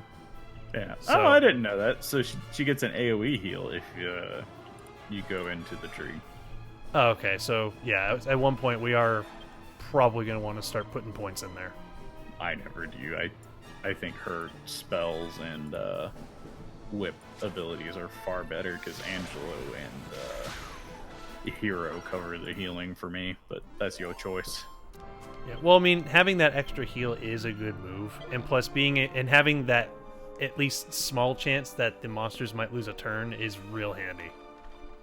Yeah. So- Oh, I didn't know that. So she gets an AOE heal if you go into the tree. Oh, okay, so yeah, at one point we are probably going to want to start putting points in there. I never do. I think her spells and whip abilities are far better because Angelo and Hero cover the healing for me, but that's your choice. Yeah, well, I mean, having that extra heal is a good move, and plus having that at least small chance that the monsters might lose a turn is real handy.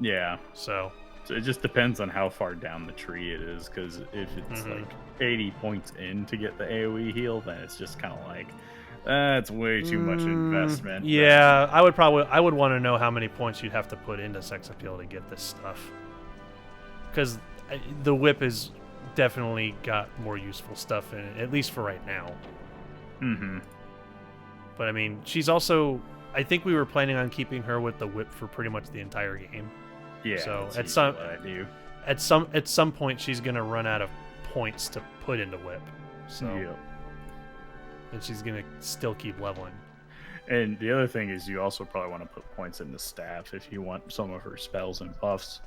Yeah. So it just depends on how far down the tree it is, because if it's like 80 points in to get the AoE heal, then it's just kind of like, that's way too much investment. Yeah, I would want to know how many points you'd have to put into sex appeal to get this stuff. Because the whip has definitely got more useful stuff in it, at least for right now. Mm-hmm. But I mean, she's also... I think we were planning on keeping her with the whip for pretty much the entire game. Yeah. So that's at what I do. at some point, she's gonna run out of points to put into whip. So, Yep. and she's gonna still keep leveling. And the other thing is, you also probably want to put points in the staff if you want some of her spells and buffs.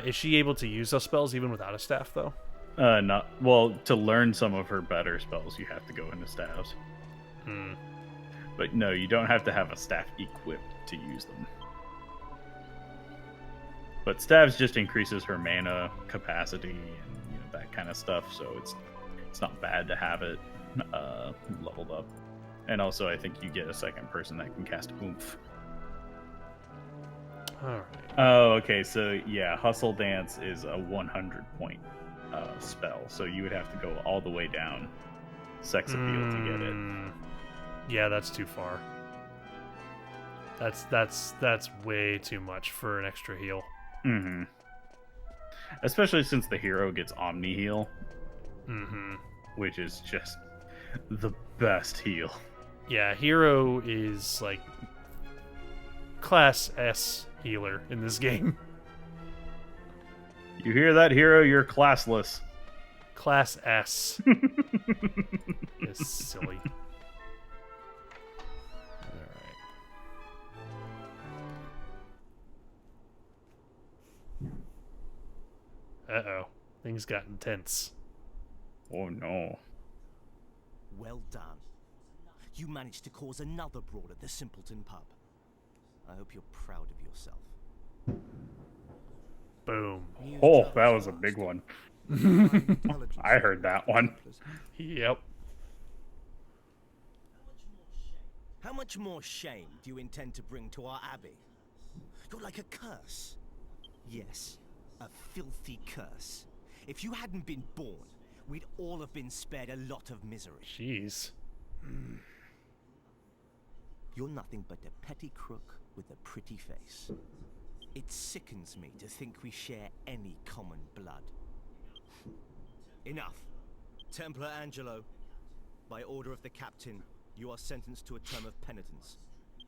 Is she able to use those spells even without a staff, though? Not well. To learn some of her better spells, you have to go into staffs. Hmm. But no, you don't have to have a staff equipped to use them. But staves just increases her mana capacity and that kind of stuff, so it's not bad to have it leveled up. And also, I think you get a second person that can cast Oomph. All right. Oh, okay. So yeah, Hustle Dance is a 100 point spell, so you would have to go all the way down Sex Appeal to get it. Yeah, that's too far. That's way too much for an extra heal. Mm-hmm. Especially since the hero gets Omni Heal, which is just the best heal. Yeah, hero is like class S healer in this game. You hear that, hero? You're classless. Class S. It's silly. Alright. Uh-oh. Things got intense. Oh no. Well done. You managed to cause another brawl at the Simpleton pub. I hope you're proud of yourself. Boom. Oh, that was a big one. I heard that one. Yep. How much more shame do you intend to bring to our abbey? You're like a curse. Yes, a filthy curse. If you hadn't been born, we'd all have been spared a lot of misery. Jeez. You're nothing but a petty crook with a pretty face. It sickens me to think we share any common blood. Enough. Templar Angelo, by order of the captain, you are sentenced to a term of penitence.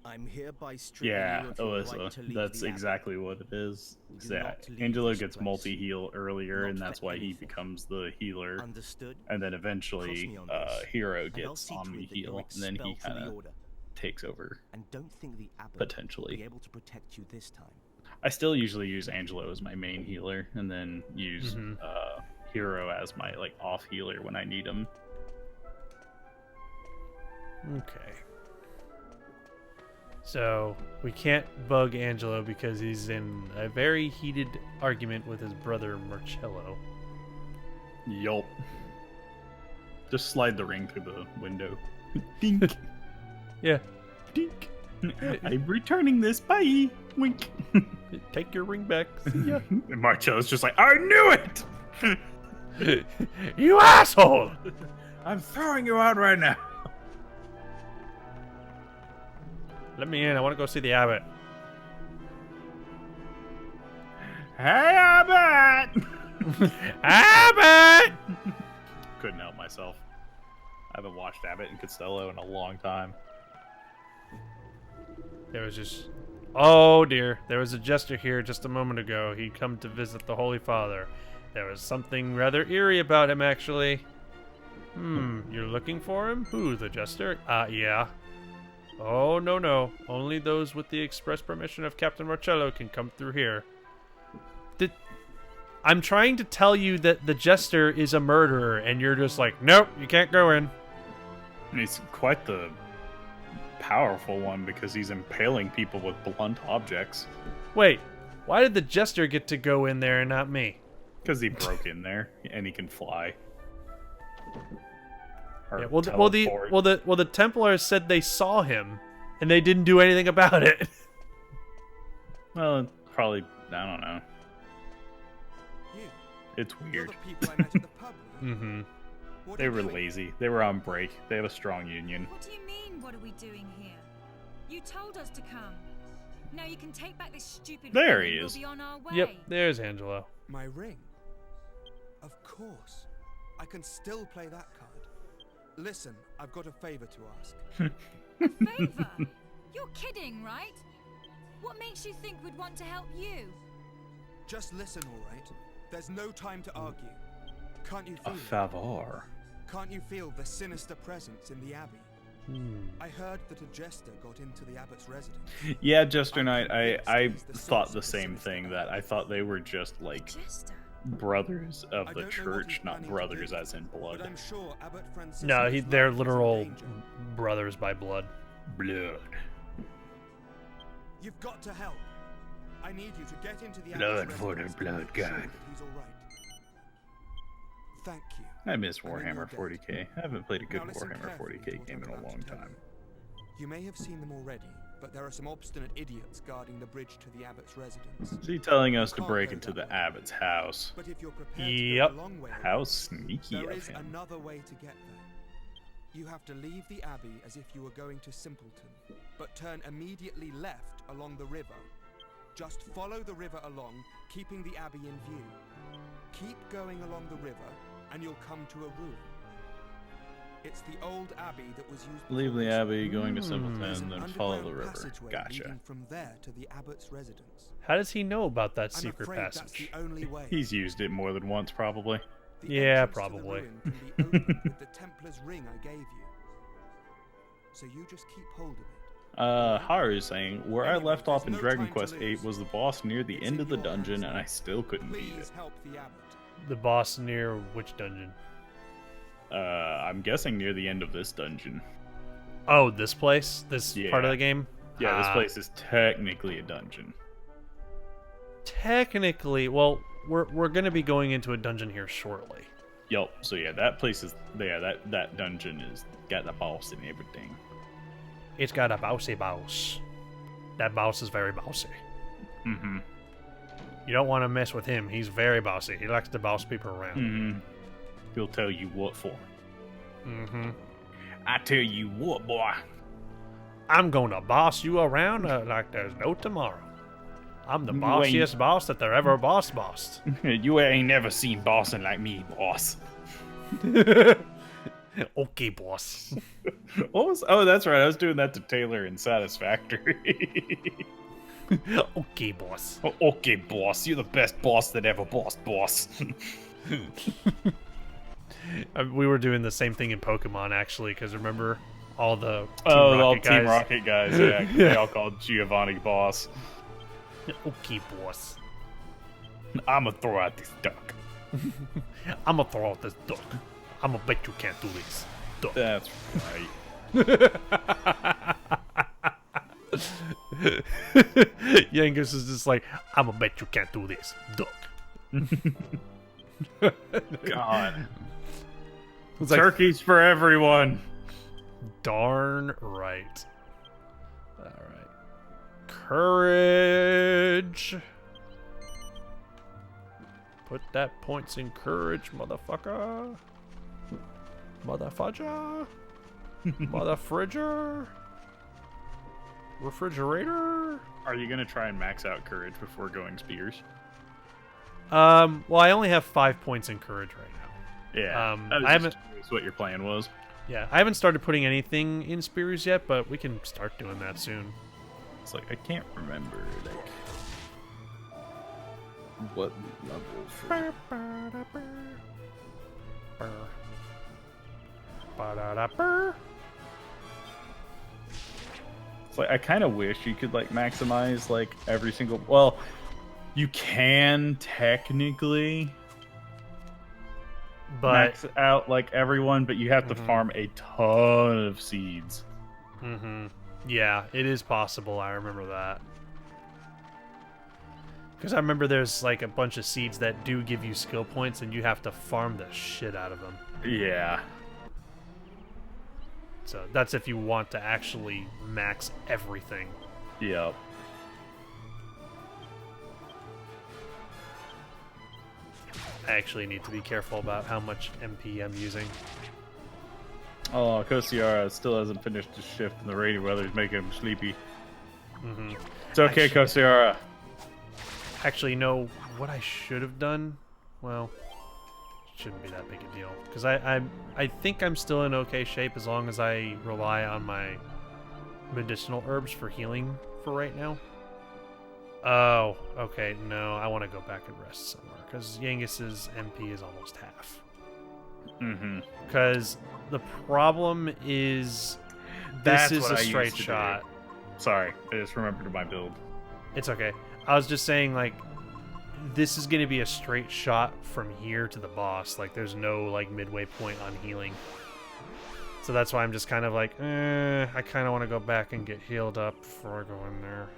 I'm hereby stripping Yeah, you of your right to Alyssa, leave that's the abbey. exactly what it is. Do Yeah, not leave Angelo this gets place. multi-heal earlier, Not and that's for why he anything. becomes the healer. Understood? And then Cross eventually, me on this, Hero and I'll gets see to Omni it that you're Heal, and then he expelled from the kind of order. takes over. And don't think the abbot Potentially. will be able to protect you this time. I still usually use Angelo as my main healer, and then use Hero as my off healer when I need him. Okay. So, we can't bug Angelo because he's in a very heated argument with his brother Marcello. Yup. Just slide the ring through the window. Dink. Yeah. Dink. I'm returning this. Bye. Wink. Take your ring back. See ya. And Marcello's just like, I knew it! You asshole! I'm throwing you out right now. Let me in. I want to go see the abbot. Hey, Abbott! Abbott! Couldn't help myself. I haven't watched Abbott and Costello in a long time. There was just... Oh, dear. There was a jester here just a moment ago. He'd come to visit the Holy Father. There was something rather eerie about him, actually. You're looking for him? Who, the jester? Yeah. Oh, no. Only those with the express permission of Captain Marcello can come through here. I'm trying to tell you that the jester is a murderer, and you're just like, nope, you can't go in. And he's quite the powerful one because he's impaling people with blunt objects. Wait, why did the jester get to go in there and not me? Because he broke in there, and he can fly. Or Yeah, well, teleport. the Templars said they saw him, and they didn't do anything about it. Well, probably, I don't know. You, It's you're weird. the people I met at the pub. Right? Mm-hmm. What They are you were doing? lazy. They were on break. They have a strong union. What do you mean, what are we doing here? You told us to come. Now you can take back this stupid There ring he and is. we'll be on our way. Yep, there's Angelo. My ring? Of course. I can still play that card. Listen, I've got a favor to ask. A favor? You're kidding, right? What makes you think we'd want to help you? Just listen, all right? There's no time to argue. Can't you A feel it? favor. Can't you feel the sinister presence in the abbey? I heard that a jester got into the abbot's residence. Yeah, Jester Knight, I thought the same thing, that I thought they were just, like, Jester. brothers of I the don't know what church, he's not planning to brothers do, as in But blood. I'm sure Abbot Francis No, knows they're life is in literal danger. brothers by blood. Blood. You've got to help. I need you to get into the Blood abbot's for the residence blood and make sure god. that he's all right. Thank you. I miss I'm in Warhammer your debt. 40k. I haven't played a good Now listen Warhammer carefully to 40k what game I'm in a about long to tell time. You may have seen them already, but there are some obstinate idiots guarding the bridge to the abbot's residence. Is he telling us to Can't break go into that the way. abbot's house? But if you're prepared Yep. to go a long way How around, sneaky there of is him. another way to get there. You have to leave the abbey as if you were going to Simpleton, but turn immediately left along the river. Just follow the river along, keeping the abbey in view. Keep going along the river, and you'll come to a ruin. It's the old abbey that was used. Leave before the this. abbey, going to There's Simpleton, an then follow the underground river. passageway Gotcha. leading from there to the abbot's residence. How does he know about that I'm secret afraid that's passage? the only way. He's used it more than once, probably. The Yeah, entrance to the probably. ruin can be opened with the Templar's ring I gave you. So you just keep hold of it. Haru is saying, where I Anyway, left off in there's no Dragon time to Quest VIII lose. was the boss near the It's end in of the your dungeon, hands and I now. still couldn't beat Please it. help the abbot. The boss near which dungeon? I'm guessing near the end of this dungeon. Oh, this place? This part of Yeah. the game? Yeah, this Ah. place is technically a dungeon. Technically, well, we're going to be going into a dungeon here shortly. Yup. So yeah, that place is that dungeon is got the boss and everything. It's got a bossy boss. That boss is very bossy. Mm-hmm. You don't want to mess with him. He's very bossy. He likes to boss people around. Mm-hmm. He'll tell you what for. Mm-hmm. I tell you what, boy. I'm going to boss you around like there's no tomorrow. I'm the You bossiest boss that there ever bossed. You ain't never seen bossing like me, boss. Okay, boss. What was? Oh, that's right. I was doing that to Taylor in Satisfactory. Okay, boss. Okay, boss. You're the best boss that ever bossed, boss. We were doing the same thing in Pokemon, actually, because remember all the Team Rocket guys. Yeah, 'cause they all called Giovanni boss. Okay, boss. I'ma throw out this duck. I'm gonna throw out this duck. I'm gonna bet you can't do this. Duck. That's right. Yangus is just like, I'm gonna bet you can't do this. Duck. God. It's like, Turkeys for everyone. darn right. Alright. Courage. Put that points in courage, motherfucker. Motherfudger. Motherfridger. Refrigerator. Are you gonna try and max out courage before going spears? Well, I only have 5 points in courage right now. Yeah. I haven't. Curious what your plan was. Yeah, I haven't started putting anything in spears yet, but we can start doing that soon. It's like I can't remember like what level for. It's like I kind of wish you could like maximize like every single. Well, you can technically But max out like everyone, but you have to farm a ton of seeds. yeah, it is possible. I remember that. Because I remember there's like a bunch of seeds that do give you skill points, and you have to farm the shit out of them. Yeah. So that's if you want to actually max everything. Yep. I actually need to be careful about how much MP I'm using. Oh, Kosiara still hasn't finished his shift, and the rainy weather's making him sleepy. It's okay, Kosiara. Actually, no, what I should have done, well, shouldn't be that big a deal. Because I think I'm still in okay shape as long as I rely on my medicinal herbs for healing for right now. Oh, okay, no, I want to go back and rest somewhere. Because Yangus's MP is almost half. Because the problem is this is a straight shot. Sorry, I just remembered my build. It's okay. I was just saying, like, this is going to be a straight shot from here to the boss. Like, there's no, like, midway point on healing. So that's why I'm just kind of like, I kind of want to go back and get healed up before I go in there.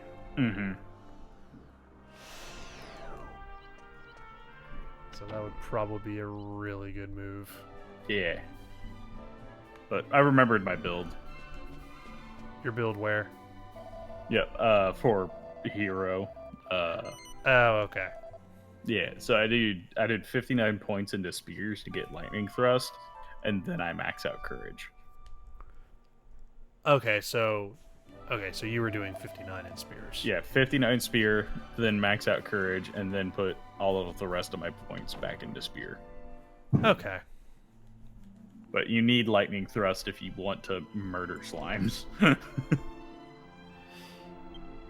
So that would probably be a really good move. Yeah. But I remembered my build. Your build where? Yep, for hero. Oh, okay. Yeah, so I did 59 points into spears to get lightning thrust, and then I max out courage. Okay, so you were doing 59 in spears. Yeah, 59 spear, then max out courage, and then put all of the rest of my points back into spear. Okay. But you need lightning thrust if you want to murder slimes.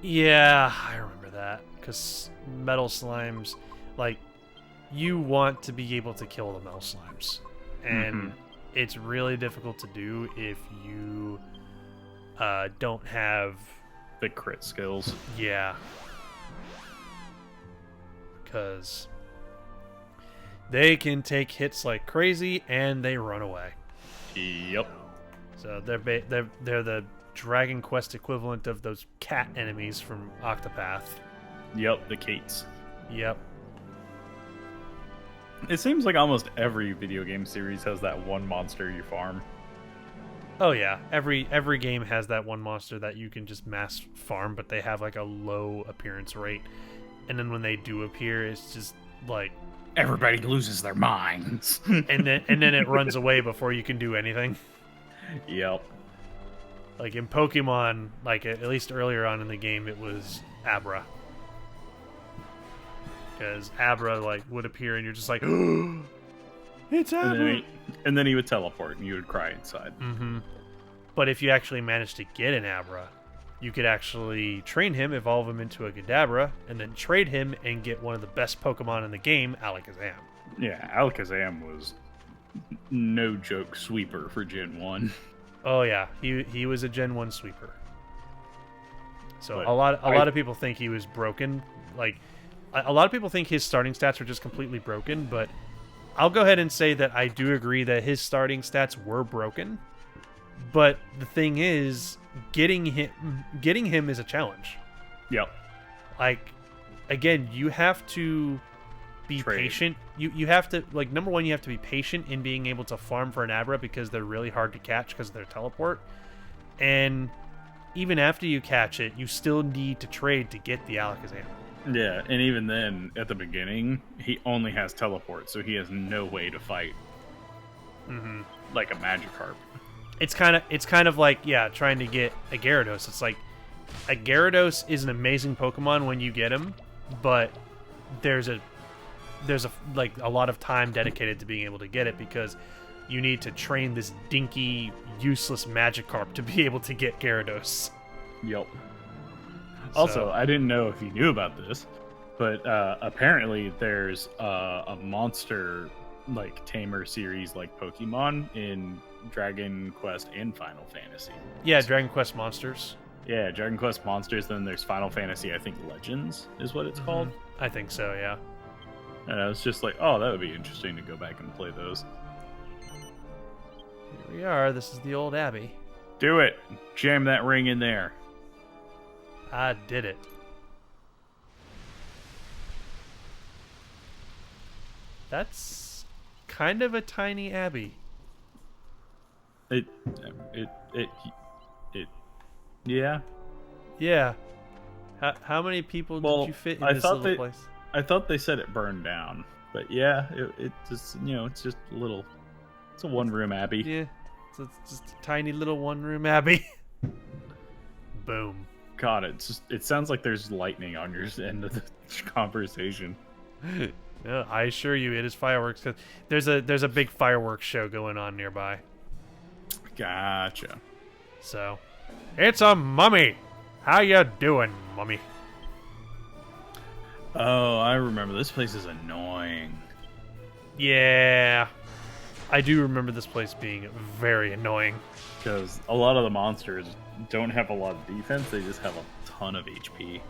Yeah, I remember that. Because metal slimes, like, you want to be able to kill the metal slimes. And it's really difficult to do if you don't have the crit skills. Yeah. Because they can take hits like crazy and they run away. Yep. So they're the Dragon Quest equivalent of those cat enemies from Octopath. Yep, the Kates. Yep. It seems like almost every video game series has that one monster you farm. Oh yeah, every game has that one monster that you can just mass farm, but they have like a low appearance rate. And then when they do appear, it's just like everybody loses their minds. and then it runs away before you can do anything. Yep. Like in Pokemon, like at least earlier on in the game, it was Abra. Because Abra like would appear and you're just like, oh, it's Abra. And then he would teleport and you would cry inside. But if you actually managed to get an Abra, you could actually train him, evolve him into a Kadabra, and then trade him and get one of the best Pokemon in the game, Alakazam. Yeah, Alakazam was no joke sweeper for Gen 1. Oh yeah, he was a Gen 1 sweeper. So But a lot of people think he was broken. Like a lot of people think his starting stats were just completely broken, but I'll go ahead and say that I do agree that his starting stats were broken. But the thing is, getting him is a challenge. Yep. Like, again, you have to be patient. You have to, like, number one, you have to be patient in being able to farm for an Abra because they're really hard to catch because of their teleport. And even after you catch it, you still need to trade to get the Alakazam. Yeah, and even then, at the beginning, he only has teleport, so he has no way to fight. Like a Magikarp. It's kind of like, yeah, trying to get a Gyarados. It's like a Gyarados is an amazing Pokemon when you get him, but there's a like a lot of time dedicated to being able to get it because you need to train this dinky, useless Magikarp to be able to get Gyarados. Yep. Also, I didn't know if you knew about this, but apparently there's a monster like tamer series like Pokemon in Dragon Quest and Final Fantasy. Yeah, Dragon Quest Monsters. Yeah, Dragon Quest Monsters, then there's Final Fantasy, I think Legends is what it's called. I think so, yeah. And I was just like, oh, that would be interesting to go back and play those. Here we are. This is the old Abbey. Do it! Jam that ring in there. I did it. That's kind of a tiny Abbey. Yeah. Yeah. How many people did you fit in this little place? I thought they said it burned down, but yeah, it just, it's just a little, it's a one-room Abbey. Yeah, so it's just a tiny little one-room Abbey. Boom. God, it sounds like there's lightning on your end of the conversation. Yeah, I assure you, it is fireworks. 'Cause there's a big fireworks show going on nearby. Gotcha. So, it's a mummy. How you doing, mummy? Oh, I remember. This place is annoying. Yeah, I do remember this place being very annoying. Because a lot of the monsters don't have a lot of defense, they just have a ton of HP.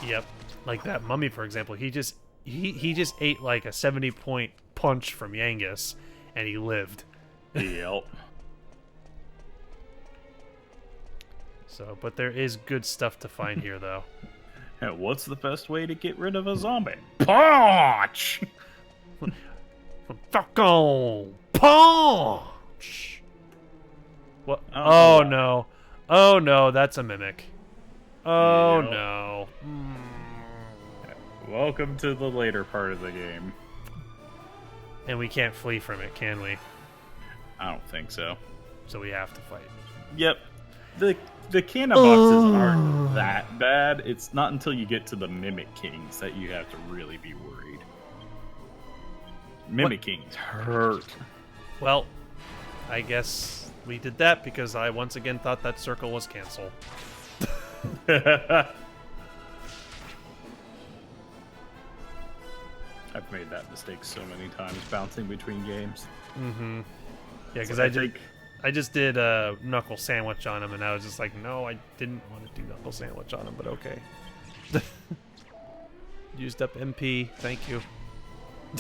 Yep, like that mummy, for example. He just ate like a 70-point punch from Yangus, and he lived. Yep. So, but there is good stuff to find here, though. Hey, what's the best way to get rid of a zombie? Punch! Fuck on! Punch! What? Oh no! Oh no! That's a mimic. Oh Yep. no! Welcome to the later part of the game. And we can't flee from it, can we? I don't think so. So we have to fight. Yep. The canna boxes aren't that bad. It's not until you get to the Mimic Kings that you have to really be worried. Mimic Kings hurt. Well, I guess we did that because I once again thought that circle was canceled. I've made that mistake so many times bouncing between games. Mm-hmm. Yeah, because So I just did a knuckle sandwich on him, and I was just like, no, I didn't want to do knuckle sandwich on him, but okay. Used up MP, thank you.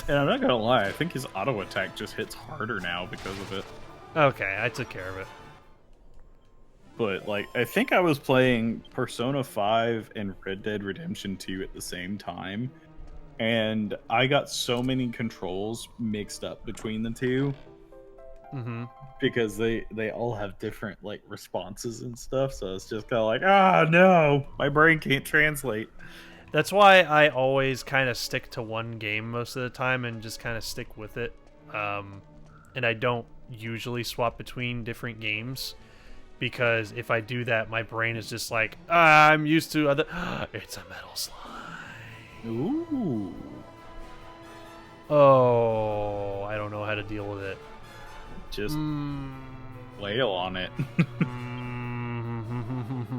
And I'm not gonna lie, I think his auto attack just hits harder now because of it. Okay, I took care of it. But, like, I think I was playing Persona 5 and Red Dead Redemption 2 at the same time, and I got so many controls mixed up between the two. Mm-hmm. Because they all have different, like, responses and stuff, so it's just kind of like, ah, no, my brain can't translate. That's why I always kind of stick to one game most of the time and just kind of stick with it. And I don't usually swap between different games, because if I do that, my brain is just like, I'm used to other... It's a metal slime. Ooh. Oh, I don't know how to deal with it. Just wail on it.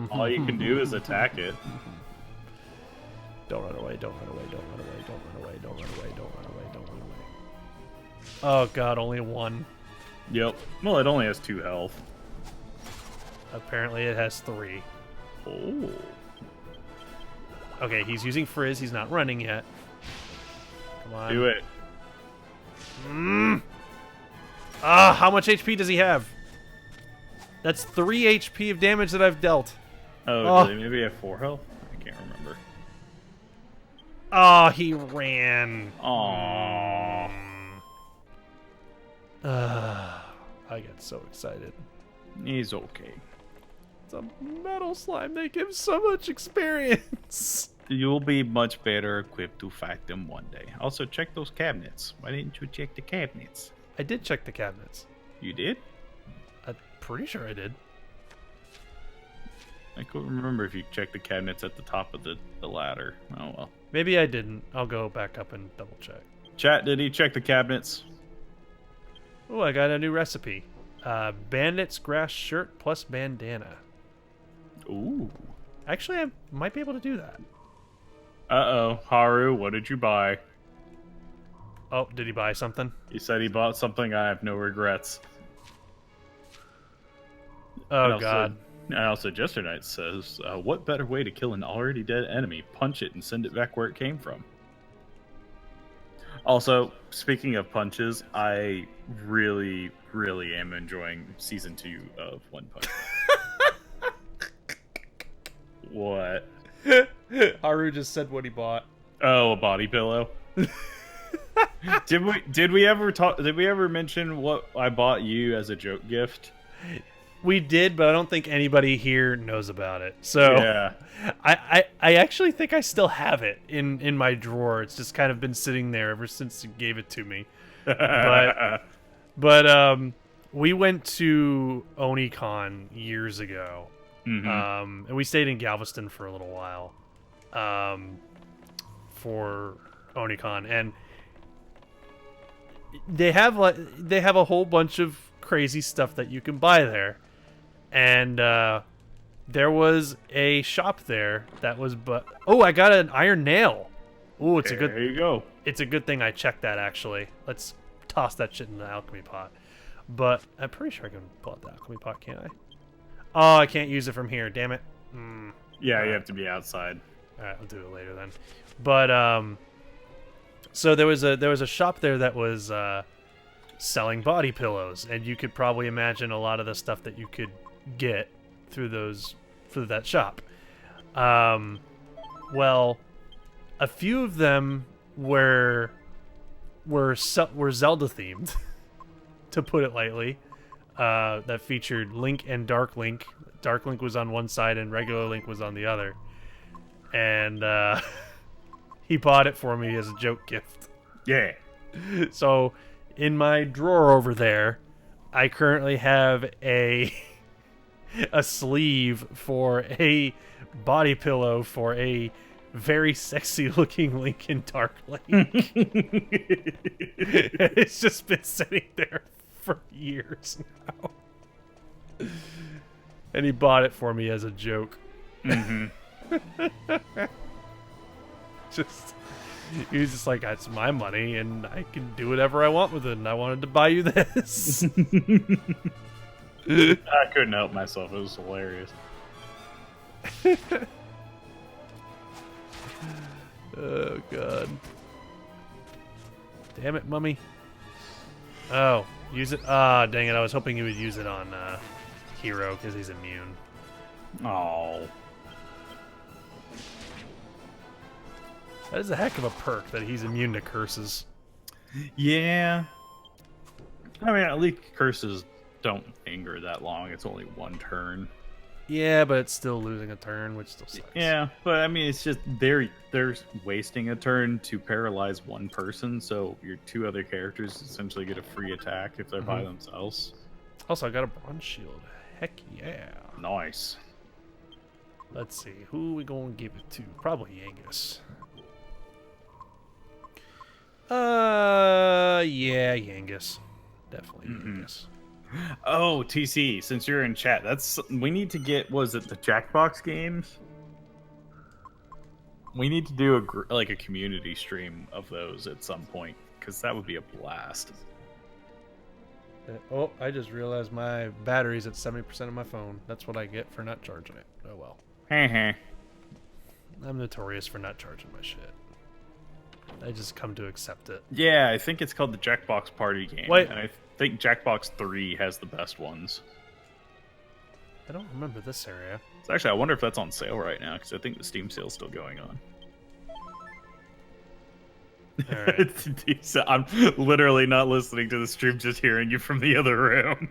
All you can do is attack it. Don't run away, don't run away, don't run away, don't run away, don't run away, don't run away, don't run away. Oh god, only one. Yep. Well, it only has 2 health. Apparently it has 3. Oh. Okay, he's using Frizz, he's not running yet. Come on. Do it. How much HP does he have? That's 3 HP of damage that I've dealt. Oh, do they maybe have 4 health? I can't remember. Oh, he ran. Aww. I get so excited. He's okay. It's a metal slime. They give so much experience. You'll be much better equipped to fight them one day. Also, check those cabinets. Why didn't you check the cabinets? I did check the cabinets. You did? I'm pretty sure I did. I couldn't remember if you checked the cabinets at the top of the ladder. Oh, well. Maybe I didn't. I'll go back up and double check. Chat, did he check the cabinets? Oh, I got a new recipe. Bandit's grass shirt plus bandana. Ooh. Actually, I might be able to do that. Uh-oh. Haru, what did you buy? Oh, did he buy something? He said he bought something. I have no regrets. Oh, God. And also, Jester Knight says, what better way to kill an already dead enemy? Punch it and send it back where it came from. Also, speaking of punches, I really, really am enjoying Season 2 of One Punch Man. What? Haru just said what he bought. Oh, a body pillow. Did we ever mention what I bought you as a joke gift? We did, but I don't think anybody here knows about it. So Yeah. I actually think I still have it in my drawer. It's just kind of been sitting there ever since you gave it to me. But we went to OniCon years ago. Mm-hmm. And we stayed in Galveston for a little while. For OniCon, and they have a whole bunch of crazy stuff that you can buy there. And there was a shop there that was I got an iron nail. Oh, it's There you go. It's a good thing I checked that, actually. Let's toss that shit in the alchemy pot. But I'm pretty sure I can pull out the alchemy pot, can't I? Oh, I can't use it from here. Damn it. Yeah, you have to be outside. All right, I'll do it later then. But so there was a shop there that was selling body pillows, and you could probably imagine a lot of the stuff that you could get through that shop. Well, a few of them were Zelda themed, to put it lightly. That featured Link and Dark Link. Dark Link was on one side and regular Link was on the other. And he bought it for me as a joke gift. Yeah. So in my drawer over there, I currently have a sleeve for a body pillow for a very sexy looking Link and Dark Link. It's just been sitting there for years now. And he bought it for me as a joke. Mm-hmm. He was just like, it's my money and I can do whatever I want with it, and I wanted to buy you this. I couldn't help myself. It was hilarious. Oh, God. Damn it, mummy. Oh, use it. Ah, dang it. I was hoping you would use it on Hero because he's immune. Oh. That is a heck of a perk that he's immune to curses. Yeah. I mean, at least curses don't linger that long. It's only one turn. Yeah, but it's still losing a turn, which still sucks. Yeah, but I mean, it's just they're wasting a turn to paralyze one person, so your two other characters essentially get a free attack if they're by themselves. Also, I got a bronze shield. Heck yeah. Nice. Let's see. Who are we going to give it to? Probably Angus. Yeah, Yangus. Definitely Yangus. Oh, TC, since you're in chat, we need to get, was it the Jackbox games? We need to do a community stream of those at some point, because that would be a blast. Oh, I just realized my battery's at 70% of my phone. That's what I get for not charging it. Oh well. I'm notorious for not charging my shit. I just come to accept it. Yeah, I think it's called the Jackbox Party game. Wait. And I think Jackbox 3 has the best ones. I don't remember this area. So actually, I wonder if that's on sale right now, because I think the Steam sale's still going on. All right. So I'm literally not listening to the stream, just hearing you from the other room.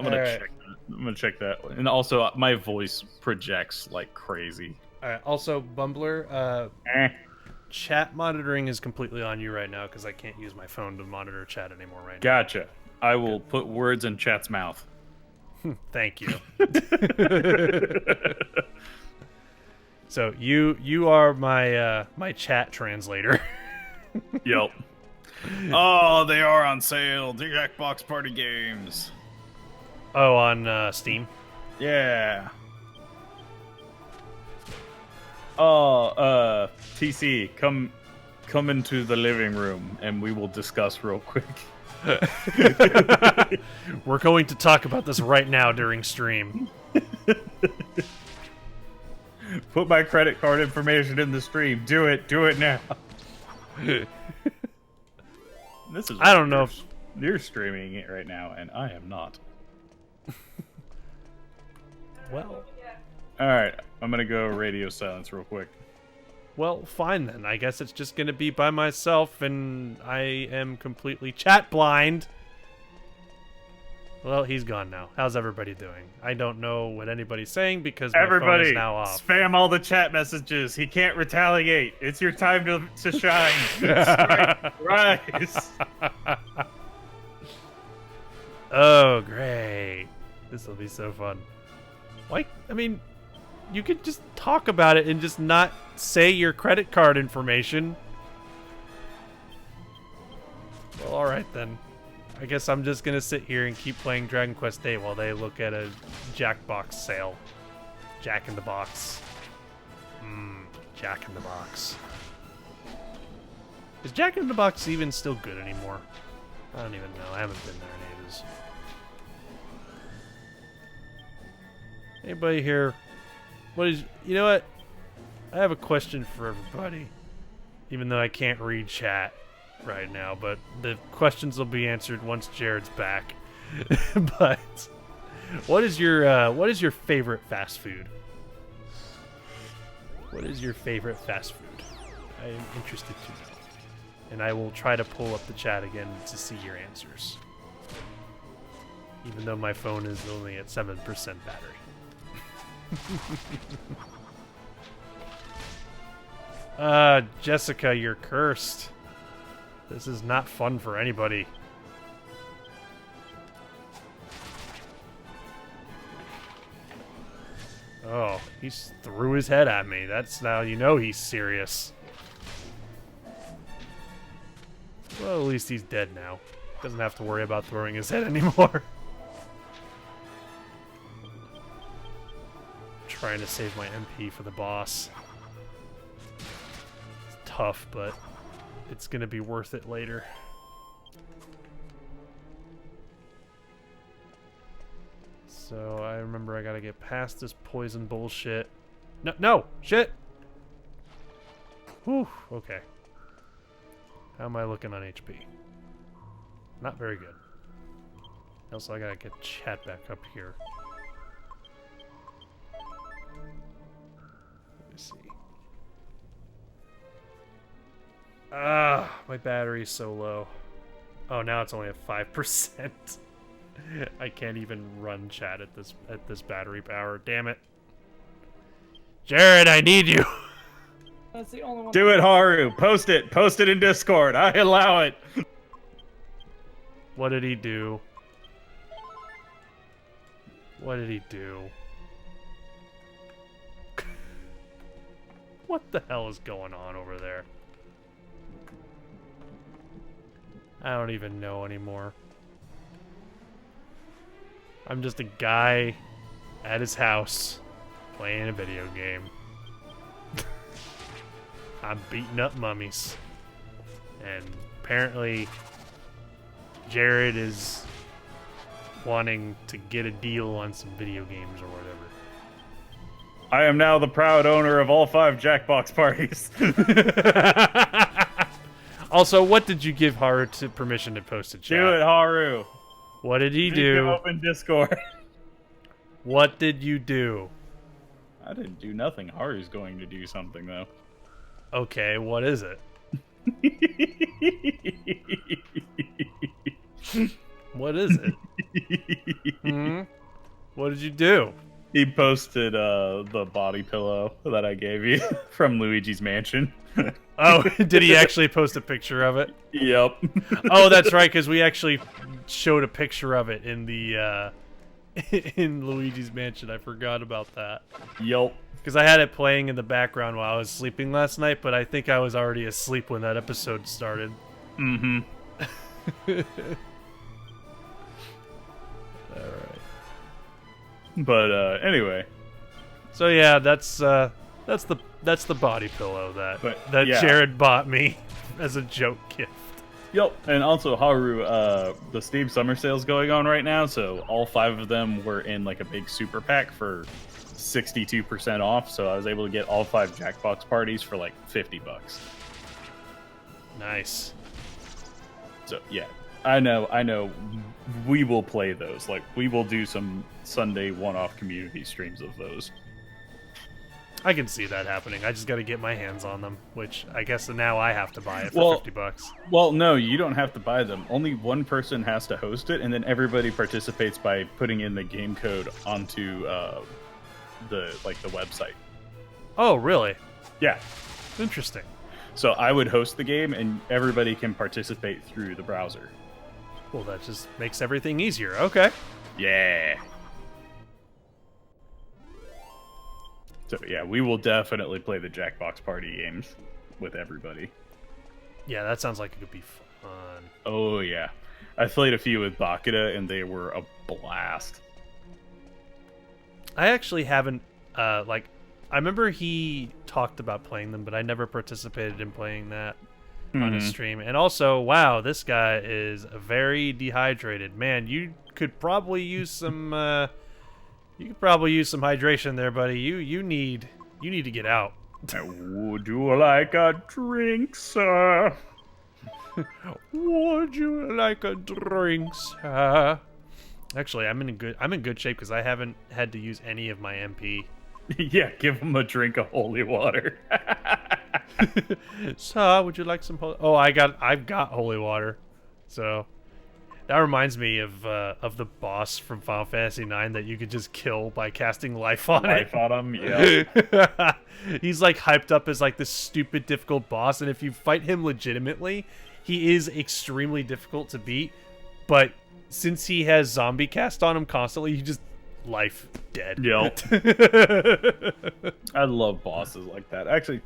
I'm gonna Alright. check that. I'm gonna check that. And also, my voice projects like crazy. All right. Also, Bumbler, chat monitoring is completely on you right now because I can't use my phone to monitor chat anymore right Gotcha. I will put words in chat's mouth. now. Thank you. So you are my my chat translator. Yep. Oh, they are on sale. The Jackbox Party games. Oh, on Steam. Yeah. Oh, TC, come into the living room and we will discuss real quick. We're going to talk about this right now during stream. Put my credit card information in the stream. Do it now. This is. I don't know if you're streaming it right now, and I am not. well. All right, I'm gonna go radio silence real quick. Well, fine then. I guess it's just gonna be by myself, and I am completely chat blind. Well, he's gone now. How's everybody doing? I don't know what anybody's saying because my phone is now off. Spam all the chat messages. He can't retaliate. It's your time to shine. Strike, rise. Oh, great. This will be so fun. Why? I mean, you could just talk about it and just not say your credit card information. Well, alright then. I guess I'm just gonna sit here and keep playing Dragon Quest VIII while they look at a Jackbox sale. Jack in the Box. Jack in the Box. Is Jack in the Box even still good anymore? I don't even know. I haven't been there in ages. Anybody here? You know what? I have a question for everybody. Even though I can't read chat right now, but the questions will be answered once Jared's back. But what is your favorite fast food? What is your favorite fast food? I am interested to know. And I will try to pull up the chat again to see your answers. Even though my phone is only at 7% battery. Jessica, you're cursed. This is not fun for anybody. Oh, he threw his head at me. That's now you know he's serious. Well, at least he's dead now. Doesn't have to worry about throwing his head anymore. Trying to save my MP for the boss. It's tough, but it's gonna be worth it later. So I remember I gotta get past this poison bullshit. No! Shit! Whew, okay. How am I looking on HP? Not very good. Also, I gotta get chat back up here. Let me see. My battery's so low. Oh, now it's only at 5%. I can't even run chat at this battery power. Damn it. Jared, I need you. That's the only one. Do it, Haru. Post it. Post it in Discord. I allow it. What did he do? What did he do? What the hell is going on over there? I don't even know anymore. I'm just a guy at his house playing a video game. I'm beating up mummies. And apparently Jared is wanting to get a deal on some video games or whatever. I am now the proud owner of all 5 Jackbox parties. Also, what did you give Haru to permission to post to chat? Do it, Haru. What did he You do? can open Discord. What did you do? I didn't do nothing. Haru's going to do something, though. Okay, what is it? What is it? Hmm? What did you do? He posted the body pillow that I gave you from Luigi's Mansion. Oh, did he actually post a picture of it? Yep. Oh, that's right, because we actually showed a picture of it in the in Luigi's Mansion. I forgot about that. Yep. Because I had it playing in the background while I was sleeping last night, but I think I was already asleep when that episode started. Mm-hmm. Alright. But anyway. So yeah, that's the body pillow that yeah. Jared bought me as a joke gift. Yep, and also Haru, the Steam summer sale's going on right now, so all 5 of them were in like a big super pack for 62% off, so I was able to get all 5 Jackbox parties for like $50. Nice. So yeah, I know, we will play those. Like, we will do some Sunday one-off community streams of those. I can see that happening. I just got to get my hands on them, which I guess now I have to buy it for $50. Well, no, you don't have to buy them. Only one person has to host it, and then everybody participates by putting in the game code onto the website. Oh, really? Yeah. Interesting. So I would host the game, and everybody can participate through the browser. Well, that just makes everything easier. Okay. Yeah. So yeah, we will definitely play the Jackbox Party games with everybody. Yeah, that sounds like it could be fun. Oh yeah, I played a few with Bakura, and they were a blast. I actually haven't, I remember he talked about playing them, but I never participated in playing that on his stream. And also, wow, this guy is very dehydrated. Man, you could probably use some, hydration there, buddy. You need to get out. Would you like a drink, sir? Would you like a drink, sir? Actually, I'm in good shape because I haven't had to use any of my MP. Yeah, give him a drink of holy water. Sir, would you like some holy... Oh, I've got holy water. So that reminds me of the boss from Final Fantasy IX that you could just kill by casting life on him, yeah. He's like hyped up as like this stupid difficult boss, and if you fight him legitimately, he is extremely difficult to beat. But since he has zombie cast on him constantly, you just life dead. Yep. I love bosses like that. Actually,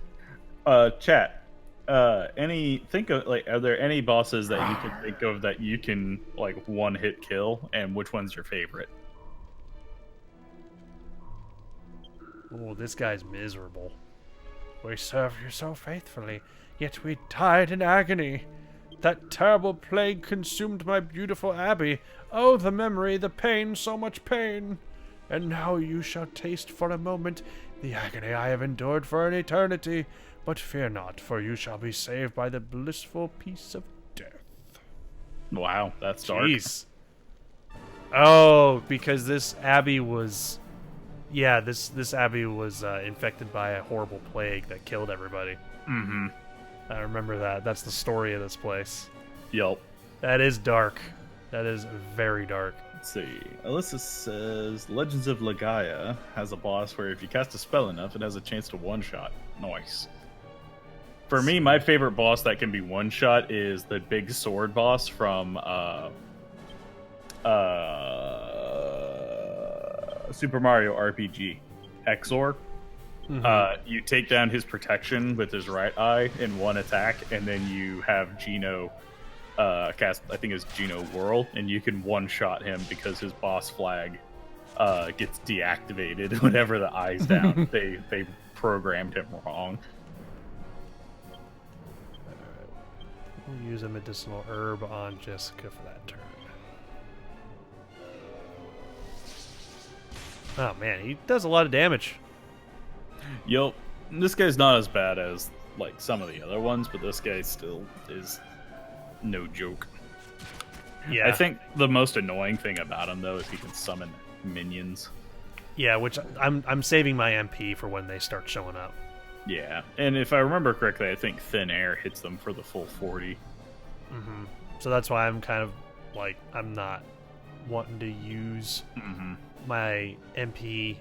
chat. Are there any bosses that you can think of that you can like one hit kill, and which one's your favorite? Oh, this guy's miserable. We served you so faithfully, yet we died in agony. That terrible plague consumed my beautiful abbey. Oh, the memory, the pain, so much pain. And now you shall taste for a moment the agony I have endured for an eternity. But fear not, for you shall be saved by the blissful peace of death. Wow, that's dark. Jeez. Oh, because this abbey was... Yeah, this abbey was infected by a horrible plague that killed everybody. Mm-hmm. I remember that. That's the story of this place. Yep. That is dark. That is very dark. Let's see. Alyssa says Legends of Legaia has a boss where if you cast a spell enough, it has a chance to one-shot. Nice. For me, my favorite boss that can be one-shot is the big sword boss from Super Mario RPG, Exor. Mm-hmm. You take down his protection with his right eye in one attack, and then you have Geno cast, I think it's Geno Whirl, and you can one-shot him because his boss flag gets deactivated whenever the eye's down. They programmed him wrong. We'll use a medicinal herb on Jessica for that turn. Oh man, he does a lot of damage. Yup. This guy's not as bad as like some of the other ones, but this guy still is no joke. Yeah. I think the most annoying thing about him though is he can summon minions. Yeah, which I'm saving my MP for when they start showing up. Yeah, and if I remember correctly, I think Thin Air hits them for the full 40. Mm-hmm. So that's why I'm kind of Like, I'm not wanting to use my MP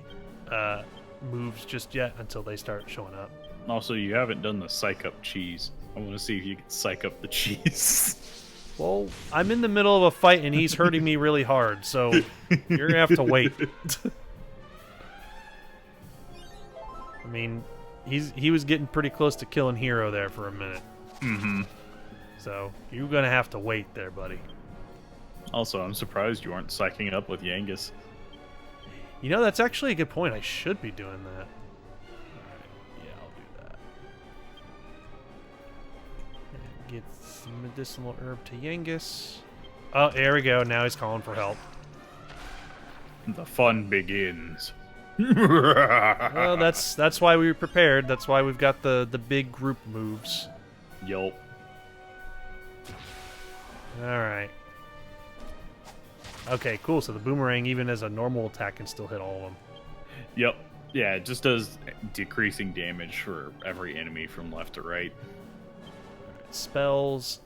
moves just yet until they start showing up. Also, you haven't done the psych up cheese. I want to see if you can psych up the cheese. Well, I'm in the middle of a fight and he's hurting me really hard, so you're gonna have to wait. I mean, he was getting pretty close to killing Hero there for a minute. So you're gonna have to wait there, buddy. Also, I'm surprised you aren't psyching up with Yangus. You know, that's actually a good point. I should be doing that. Alright, yeah, I'll do that. And get some medicinal herb to Yangus. Oh, there we go. Now he's calling for help. The fun begins. Well, that's why we were prepared. That's why we've got the big group moves. Yup. Alright. Okay, cool. So the boomerang, even as a normal attack, can still hit all of them. Yep. Yeah, it just does decreasing damage for every enemy from left to right. Spells.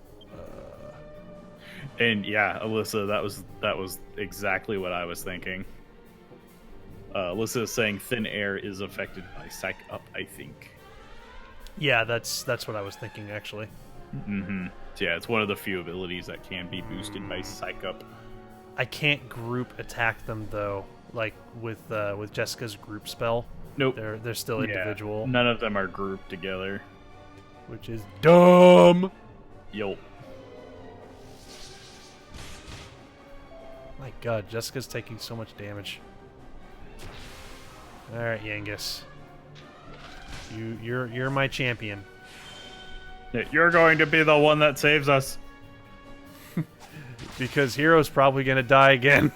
And yeah, Alyssa, that was exactly what I was thinking. Alyssa is saying thin air is affected by psych up, I think. Yeah, that's what I was thinking, actually. So yeah, it's one of the few abilities that can be boosted by psych up. I can't group attack them though, like with Jessica's group spell. Nope. They're still individual. None of them are grouped together. Which is dumb. Yup. My god, Jessica's taking so much damage. Alright, Yangus. You're my champion. You're going to be the one that saves us. Because Hero's probably gonna die again.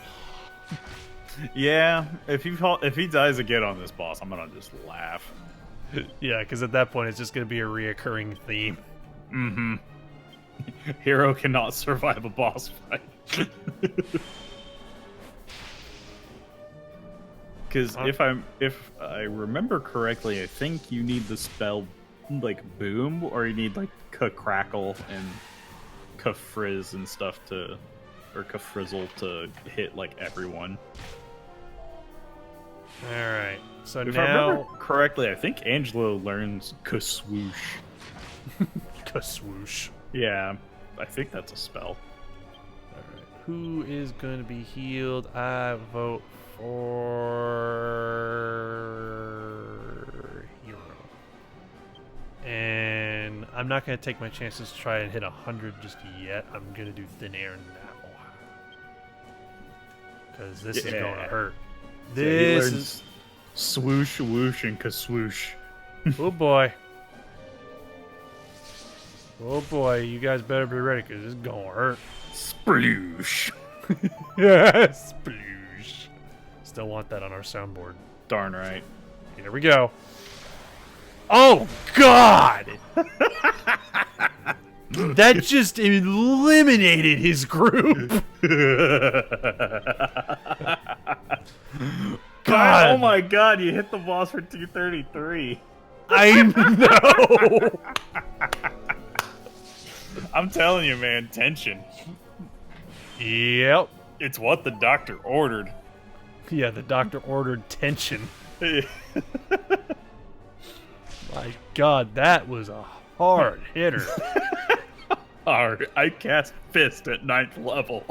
Yeah, if he dies again on this boss, I'm gonna just laugh. Yeah, because at that point it's just gonna be a reoccurring theme. Hero cannot survive a boss fight. Because if I remember correctly, I think you need the spell like boom, or you need like crackle and frizz and stuff to, or frizzle to hit like everyone. All right, so If now I remember correctly, I think Angelo learns Kaswoosh. Kaswoosh. Yeah, I think that's a spell. Alright, who is going to be healed? I vote for Hero. And I'm not going to take my chances to try and hit 100 just yet. I'm going to do Thin Air now. Because this is going to hurt. This is... Swoosh, whoosh, and Kaswoosh. Oh boy. Oh boy, you guys better be ready because it's gonna hurt. Sploosh. Yeah, sploosh. Still want that on our soundboard. Darn right. Here we go. Oh God! That just eliminated his group. God. Oh my god, you hit the boss for 233. I know. I'm telling you, man, tension. Yep. It's what the doctor ordered. Yeah, the doctor ordered tension. My God, that was a hard hitter. Hard. I cast Fist at 9th level.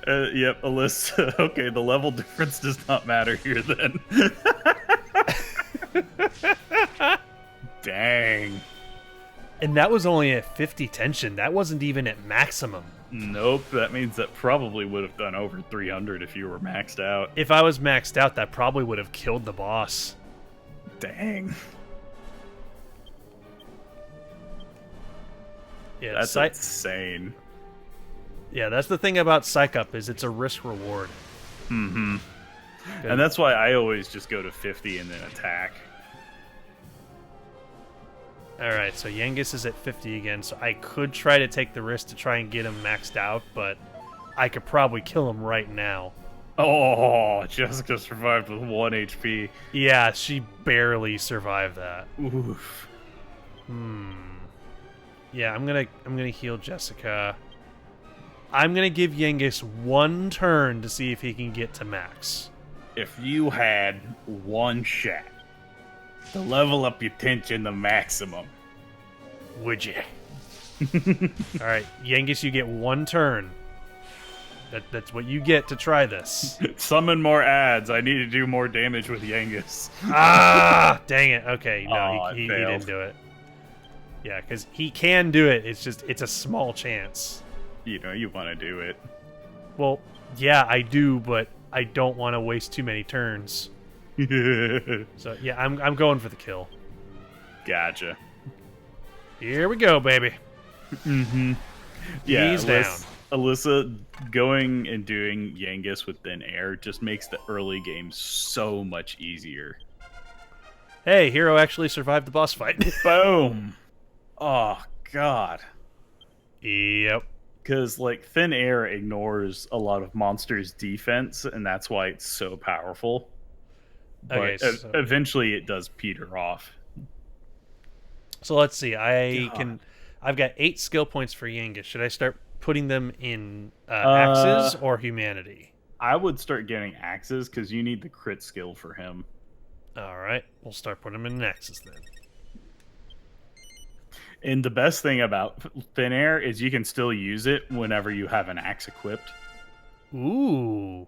Yep, Alyssa. Okay, the level difference does not matter here then. Dang. And that was only at 50 tension. That wasn't even at maximum. Nope, that means that probably would have done over 300 if you were maxed out. If I was maxed out, that probably would have killed the boss. Dang. Yeah, That's insane. Yeah, that's the thing about Psych Up, is it's a risk reward. Mm-hmm. And that's why I always just go to 50 and then attack. Alright, so Yangus is at 50 again, so I could try to take the risk to try and get him maxed out, but I could probably kill him right now. Oh, Jessica survived with 1 HP. Yeah, she barely survived that. Oof. Yeah, I'm gonna heal Jessica. I'm gonna give Yengus 1 turn to see if he can get to max. If you had 1 shot to level up your tension to maximum, Would you? All right, Yengus, you get 1 turn. That's what you get to try this. summon more ads. I need to do more damage with Yengus. Ah, dang it. Okay, no, Aw, he it failed. didn't do it. Yeah, because he can do it. It's a small chance. You know, you want to do it. Well, yeah, I do, but I don't want to waste too many turns. So yeah, I'm going for the kill. Gotcha. Here we go, baby. Yeah, He's down. Alyssa going and doing Yengus with thin air just makes the early game so much easier. Hey, Hero actually survived the boss fight. Boom. Oh, God. Yep. Because, like, thin air ignores a lot of monsters' defense, and that's why it's so powerful. But Okay, so- eventually it does peter off. So let's see. I've God. got 8 skill points for Yengus. Should I start putting them in axes or humanity? I would start getting axes, because you need the crit skill for him. All right, we'll start putting them in axes then. And the best thing about thin air is you can still use it whenever you have an axe equipped. Ooh,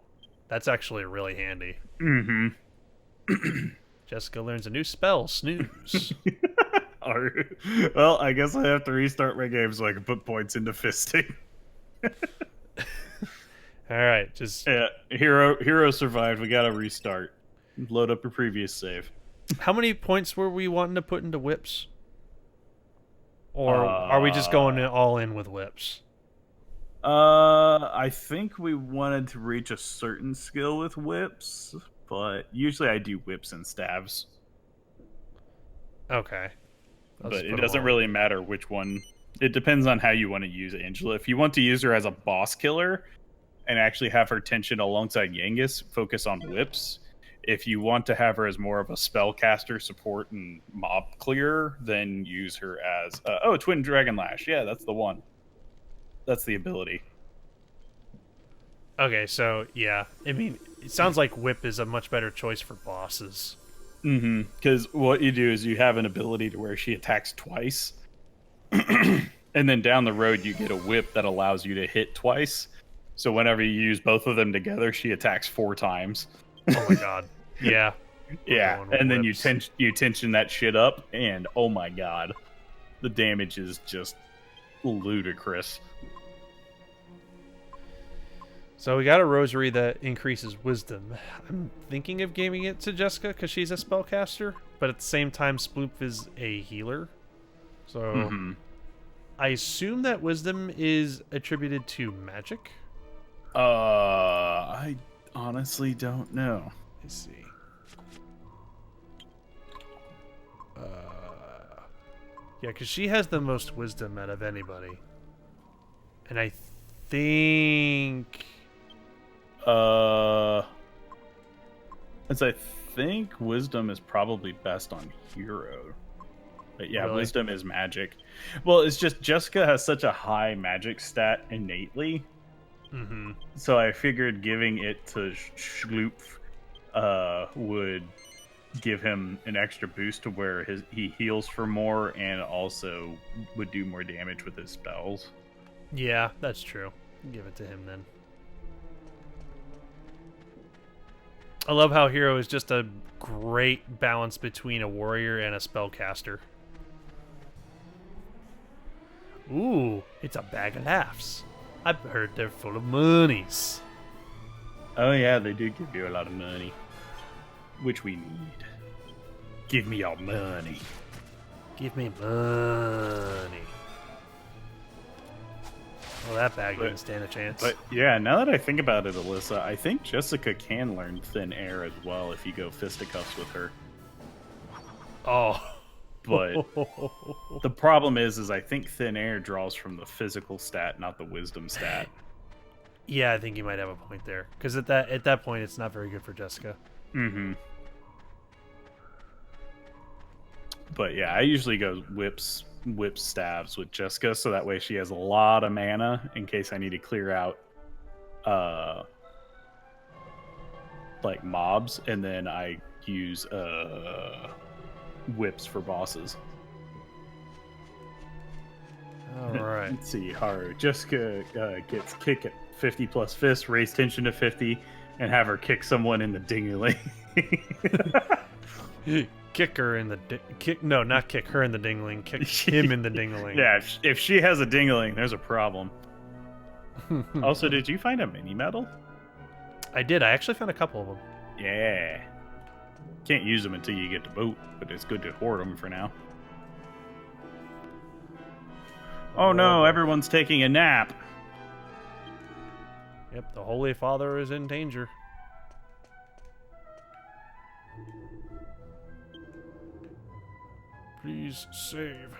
that's actually really handy. Mm-hmm. Jessica learns a new spell, Snooze. Well, I guess I have to restart my game so I can put points into fisting. All right, just Yeah, hero survived. We gotta restart. Load up your previous save. how many points were we wanting to put into whips? Or are we just going all in with whips? I think we wanted to reach a certain skill with whips, but usually I do whips and stabs. Okay. I'll just But put it 'em doesn't all. really matter which one. It depends on how you want to use Angela. If you want to use her as a boss killer and actually have her tension alongside Yengus, focus on whips. If you want to have her as more of a spellcaster, support, and mob clearer, then use her as Twin Dragon Lash. Yeah, that's the one. That's the ability. Okay, so yeah, I mean, it sounds like whip is a much better choice for bosses. Mm-hmm. Because what you do is you have an ability to where she attacks twice, and then down the road you get a whip that allows you to hit twice. So whenever you use both of them together, she attacks 4 times. Oh my god. Yeah. Yeah, going with and then whips. you tension that shit up, and oh my god, the damage is just ludicrous. So we got a rosary that increases wisdom. I'm thinking of giving it to Jessica because she's a spellcaster, but at the same time, Sploop is a healer. So I assume that wisdom is attributed to magic. I honestly don't know. Let's see. Yeah, because she has the most wisdom out of anybody. And I think... As I think wisdom is probably best on hero. But yeah, Really? wisdom is magic. Well, it's just Jessica has such a high magic stat innately. Mm-hmm. So I figured giving it to Schloop would give him an extra boost to where he heals for more and also would do more damage with his spells. Yeah, that's true. Give it to him then. I love how Hero is just a great balance between a warrior and a spellcaster. Ooh, it's a bag of laughs. I've heard they're full of monies. Oh yeah, they do give you a lot of money. Which we need. Give me your money. Give me money. Well, that bag didn't stand a chance. But yeah, now that I think about it, Alyssa, I think Jessica can learn thin air as well if you go fisticuffs with her. Oh. But the problem is I think thin air draws from the physical stat, not the wisdom stat. Yeah, I think you might have a point there. Because at that point, it's not very good for Jessica. Mm-hmm. But yeah, I usually go whips whip staves with Jessica, so that way she has a lot of mana in case I need to clear out like mobs, and then I use whips for bosses. All right. Let's see. Haru. Jessica gets kick at 50 plus fists, raise tension to 50, and have her kick someone in the dingling. Kick her in the kick. No, not kick her in the dingling. Kick him in the dingling. Yeah, if she has a dingling, there's a problem. Also, did you find a mini medal? I did. I actually found a couple of them. Yeah. Can't use them until you get the boat, but it's good to hoard them for now. Oh no, everyone's taking a nap. Yep, the Holy Father is in danger. Please save.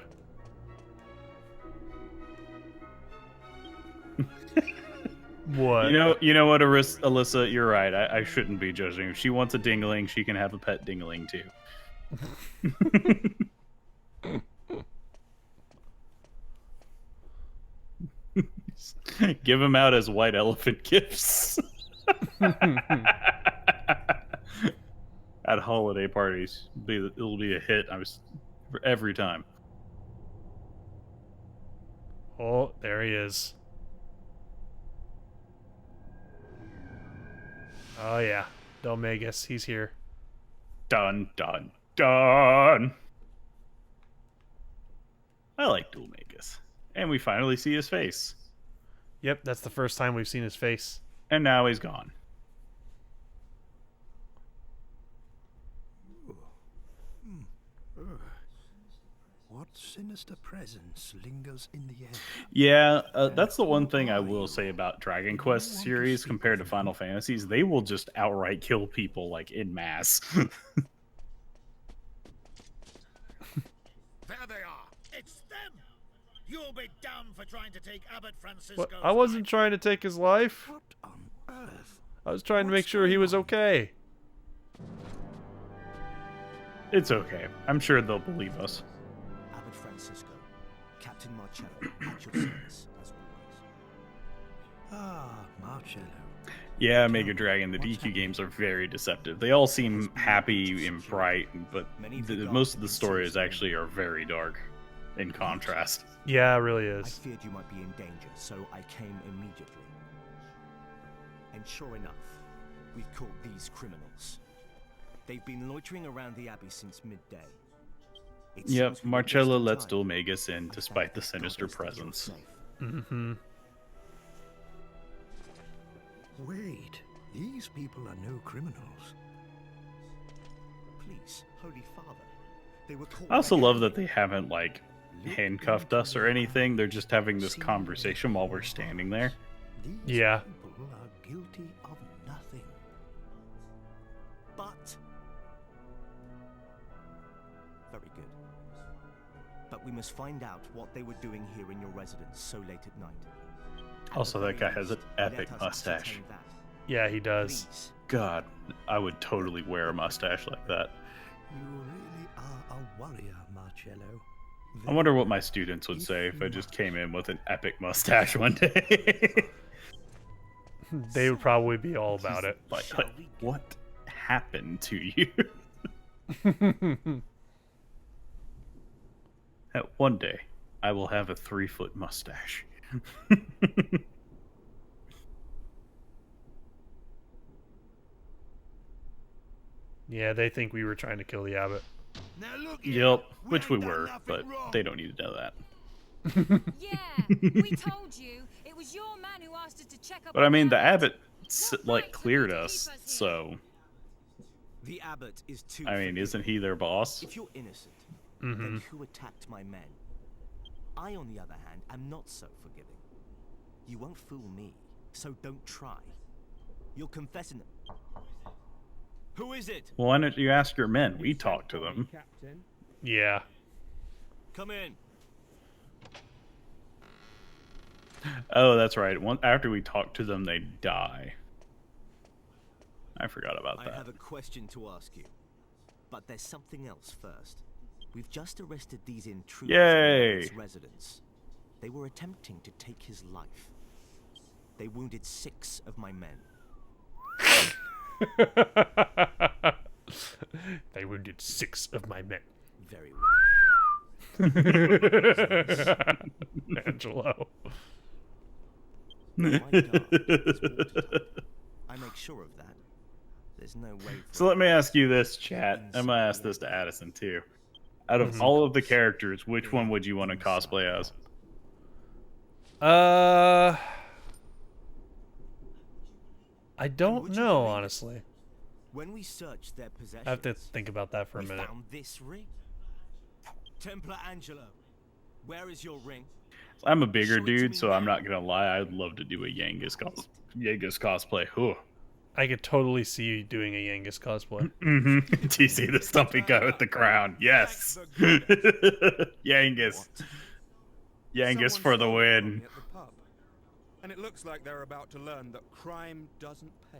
What? You know what, Alyssa, you're right. I shouldn't be judging. If she wants a dingling, she can have a pet dingling too. Give them out as white elephant gifts. At holiday parties. It'll be a hit. Every time. Oh, there he is. Oh yeah, Delmagus, he's here. Dun, dun, dun. I like Delmagus. And we finally see his face. Yep, that's the first time we've seen his face. And now he's gone. What sinister presence lingers in the air? Yeah, that's the one thing I will say about Dragon Quest series compared to Final Fantasies. They will just outright kill people, like, in mass. There they are. It's them. You'll be damned for trying to take Abbot Francisco's What? I wasn't trying to take his life. What on earth? I was trying to make sure he was okay. It's okay. I'm sure they'll believe us. Abbot Francisco, Captain Marcello, at your service, as always. Ah, Marcello. Yeah, Mega Dragon, the DQ games are very deceptive. They all seem happy and bright, but most of the stories actually are very dark in contrast. Yeah, it really I is. feared you might be in danger, so I came immediately. And sure enough, we've caught these criminals. They've been loitering around the Abbey since midday. It Yep, seems we've Marcello wasted lets time. Delmagus in despite the sinister Thank God you're presence. safe. Mm-hmm. Wait, these people are no criminals. Please, Holy Father. They were caught I also by love the that they haven't, like, handcuffed us or anything. They're just having this conversation while we're standing there. These Yeah. people are guilty of nothing. But very good. But we must find out what they were doing here in your residence so late at night. At Also, the that guy very has an least, let epic us mustache. ascertain that. Yeah, he does. Please. God, I would totally wear a mustache like that. You really are a warrior, Marcello. I wonder what my students would say if I just came in with an epic mustache one day. They would probably be all about it. like, what happened to you? One day, I will have a 3-foot mustache. Yeah, they think we were trying to kill the abbot. Now look here, Yep, which we ain't done were, nothing but wrong. they don't need to know that. Yeah, we told you. It was your man who asked us to check up But I on mean, the Abbott. abbot, What like, right would cleared he us, keep us here? so, The abbot is too I mean, forgiving. isn't he their boss? If you're innocent, Mhm. then who attacked my men? I, on the other hand, am not so forgiving. You won't fool me, so don't try. You'll confess in... Who is it? Well, why don't you ask your men? We talked to them. Captain. Yeah. Come in. Oh, that's right. After we talk to them, they die. I forgot about I that. have a question to ask you. But there's something else first. We've just arrested these intruders Yay. in its residence. They were attempting to take his life. They wounded 6 of my men. They wounded 6 of my men. Very well. Angelo. My guard is watertight. I make sure of that. There's no way for So let me ask you this, chat. I'm gonna ask this to Addison too. Out of all of the characters, which one would you want to cosplay as? I don't know, honestly. When we searched their possessions, I have to think about that for a we minute. found this ring. Templar Angelo, where is your ring? I'm a bigger dude, so I'm not gonna lie. I'd love to do a Yangus cosplay. Whew. I could totally see you doing a Yangus cosplay. Mm-hmm. Do you see the stumpy guy with the crown? Yes. Yangus. Yangus for the win. At the pub. And it looks like they're about to learn that crime doesn't pay.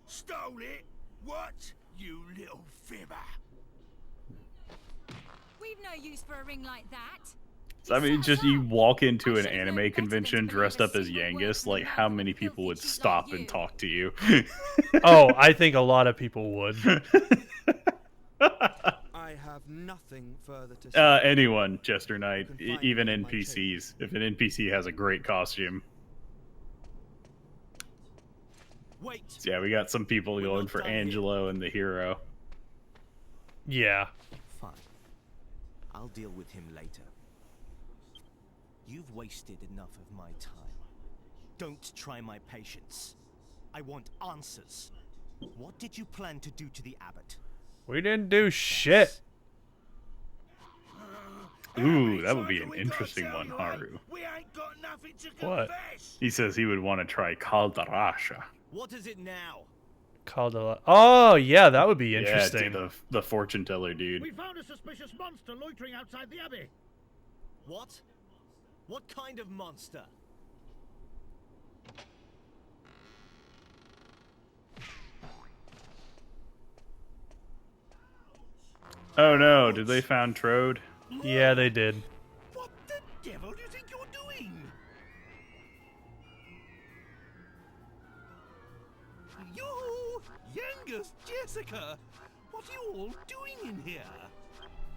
Stole it? What? You little fibber. We've no use for a ring like that. So, I mean, just you walk into an anime convention dressed up as Yangus, like how many people would stop and talk to you? Oh, I think a lot of people would. I have nothing further to say. Anyone, Jester Knight, even NPCs. If an NPC has a great costume. Wait. So yeah, we got some people going for Angelo and the hero. Yeah. Fine. I'll deal with him later. You've wasted enough of my time. Don't try my patience. I want answers. What did you plan to do to the abbot? We didn't do shit. Ooh, that would be an interesting one, Haru. We ain't got nothing to What? confess. He says he would want to try Caldarasha. What is it now? Called a lot. Oh, yeah, that would be Yeah, interesting. dude, the fortune teller dude. We found a suspicious monster loitering outside the abbey. What? What kind of monster? Oh no, did they found Trode? Yeah, they did. What the devil do you think you're doing? You, Yangus, Jessica, what are you all doing in here?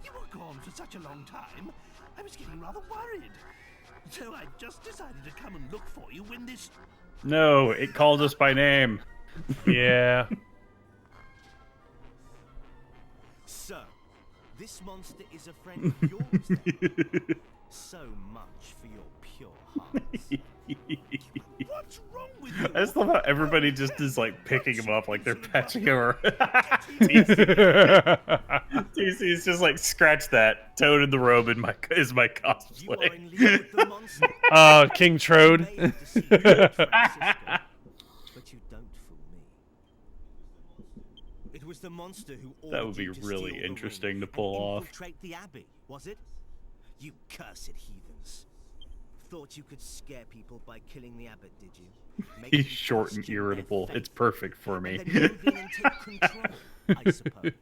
You were gone for such a long time. I was getting rather worried. So I just decided to come and look for you when this... No, it called us by name. Yeah. So, this monster is a friend of yours then? So much for your pure hearts. What's wrong with you? I just love how everybody just is like picking him up like they're patching him around. TC's just like, scratch that. Toad in the robe is my You are in league cosplay. with the monster. King Trode. You may have deceived Francisco, but you don't fool me. It was the monster who That ordered would be you to really steal the interesting ring to pull and off. infiltrate the abbey, was it? You cursed heathens. Thought you could scare people by killing the abbot, did you? Make He's them short and question their irritable. faith, It's perfect for me. and then move in and take control, I suppose.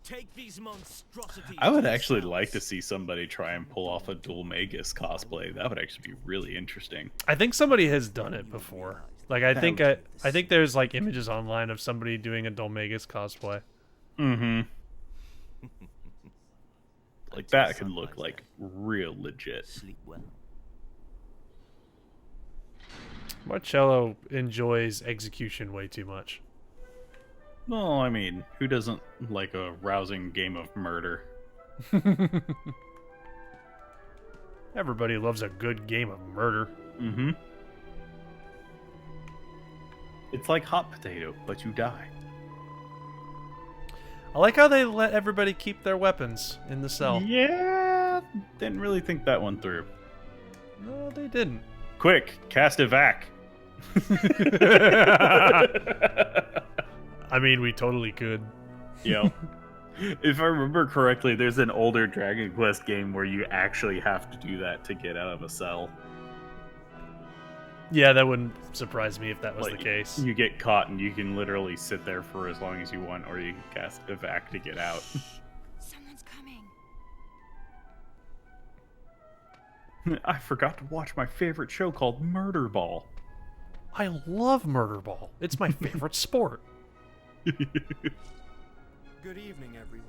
Take these monstrosities. I would to actually yourselves. like to see somebody try and pull off a dual Magus cosplay. That would actually be really interesting. I think somebody has done it before. Like, I think there's like images online of somebody doing a Dolmagus cosplay. Mm-hmm. Like that could look like real legit. Sleep well. Marcello enjoys execution way too much. Well, I mean, who doesn't like a rousing game of murder? Everybody loves a good game of murder. Mm-hmm. It's like hot potato, but you die. I like how they let everybody keep their weapons in the cell. Yeah, didn't really think that one through. No, they didn't. Quick, cast a vac. I mean, we totally could. Yo, if I remember correctly, there's an older Dragon Quest game where you actually have to do that to get out of a cell. Yeah, that wouldn't surprise me if that was Like, the case. you get caught and you can literally sit there for as long as you want, or you can cast evac to get out. Someone's coming. I forgot to watch my favorite show called Murder Ball. I love murder ball. It's my favorite sport. Good evening, everyone.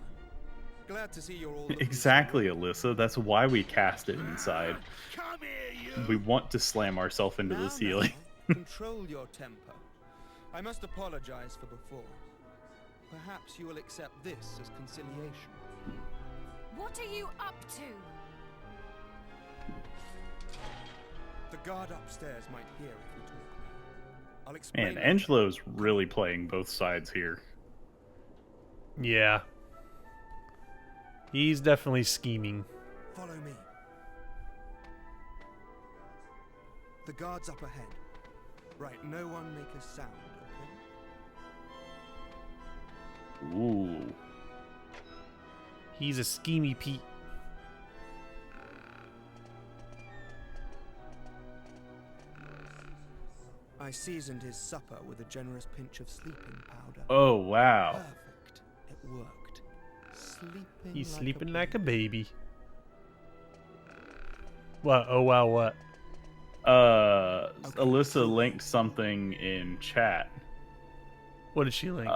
Glad to see you're all looking Exactly, Alyssa. That's why we cast it inside. Come here, you! We want to slam ourselves into the ceiling. Control your temper. I must apologize for before. Perhaps you will accept this as conciliation. What are you up to? The guard upstairs might hear if we talk now. I'll explain. Man, later. Angelo's really playing both sides here. Yeah. He's definitely scheming. Follow me. The guard's up ahead. Right, no one make a sound, okay? Ooh. He's a schemy Pete. I seasoned his supper with a generous pinch of sleeping powder. Oh, wow. Perfect. It worked. Sleeping He's like sleeping a like a baby. baby. What? Oh, wow, what? Alyssa linked something in chat. What did she link?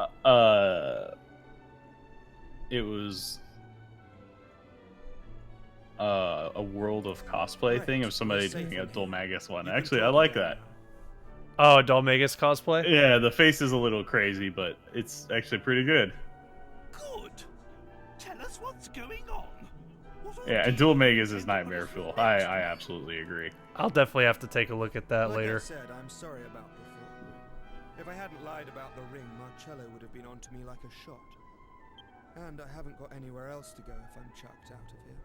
It was a World of Cosplay thing of somebody doing a Dulmagus one. Actually, I like that. Oh, a Dalmagus cosplay? Yeah, the face is a little crazy, but it's actually pretty good. Good. Tell us what's going on. Yeah, and Dulmagus is nightmare fuel. I absolutely agree. I'll definitely have to take a look at that Like later. I said, I'm sorry about before. If I hadn't lied about the ring, Marcello would have been onto me like a shot. And I haven't got anywhere else to go if I'm chucked out of here.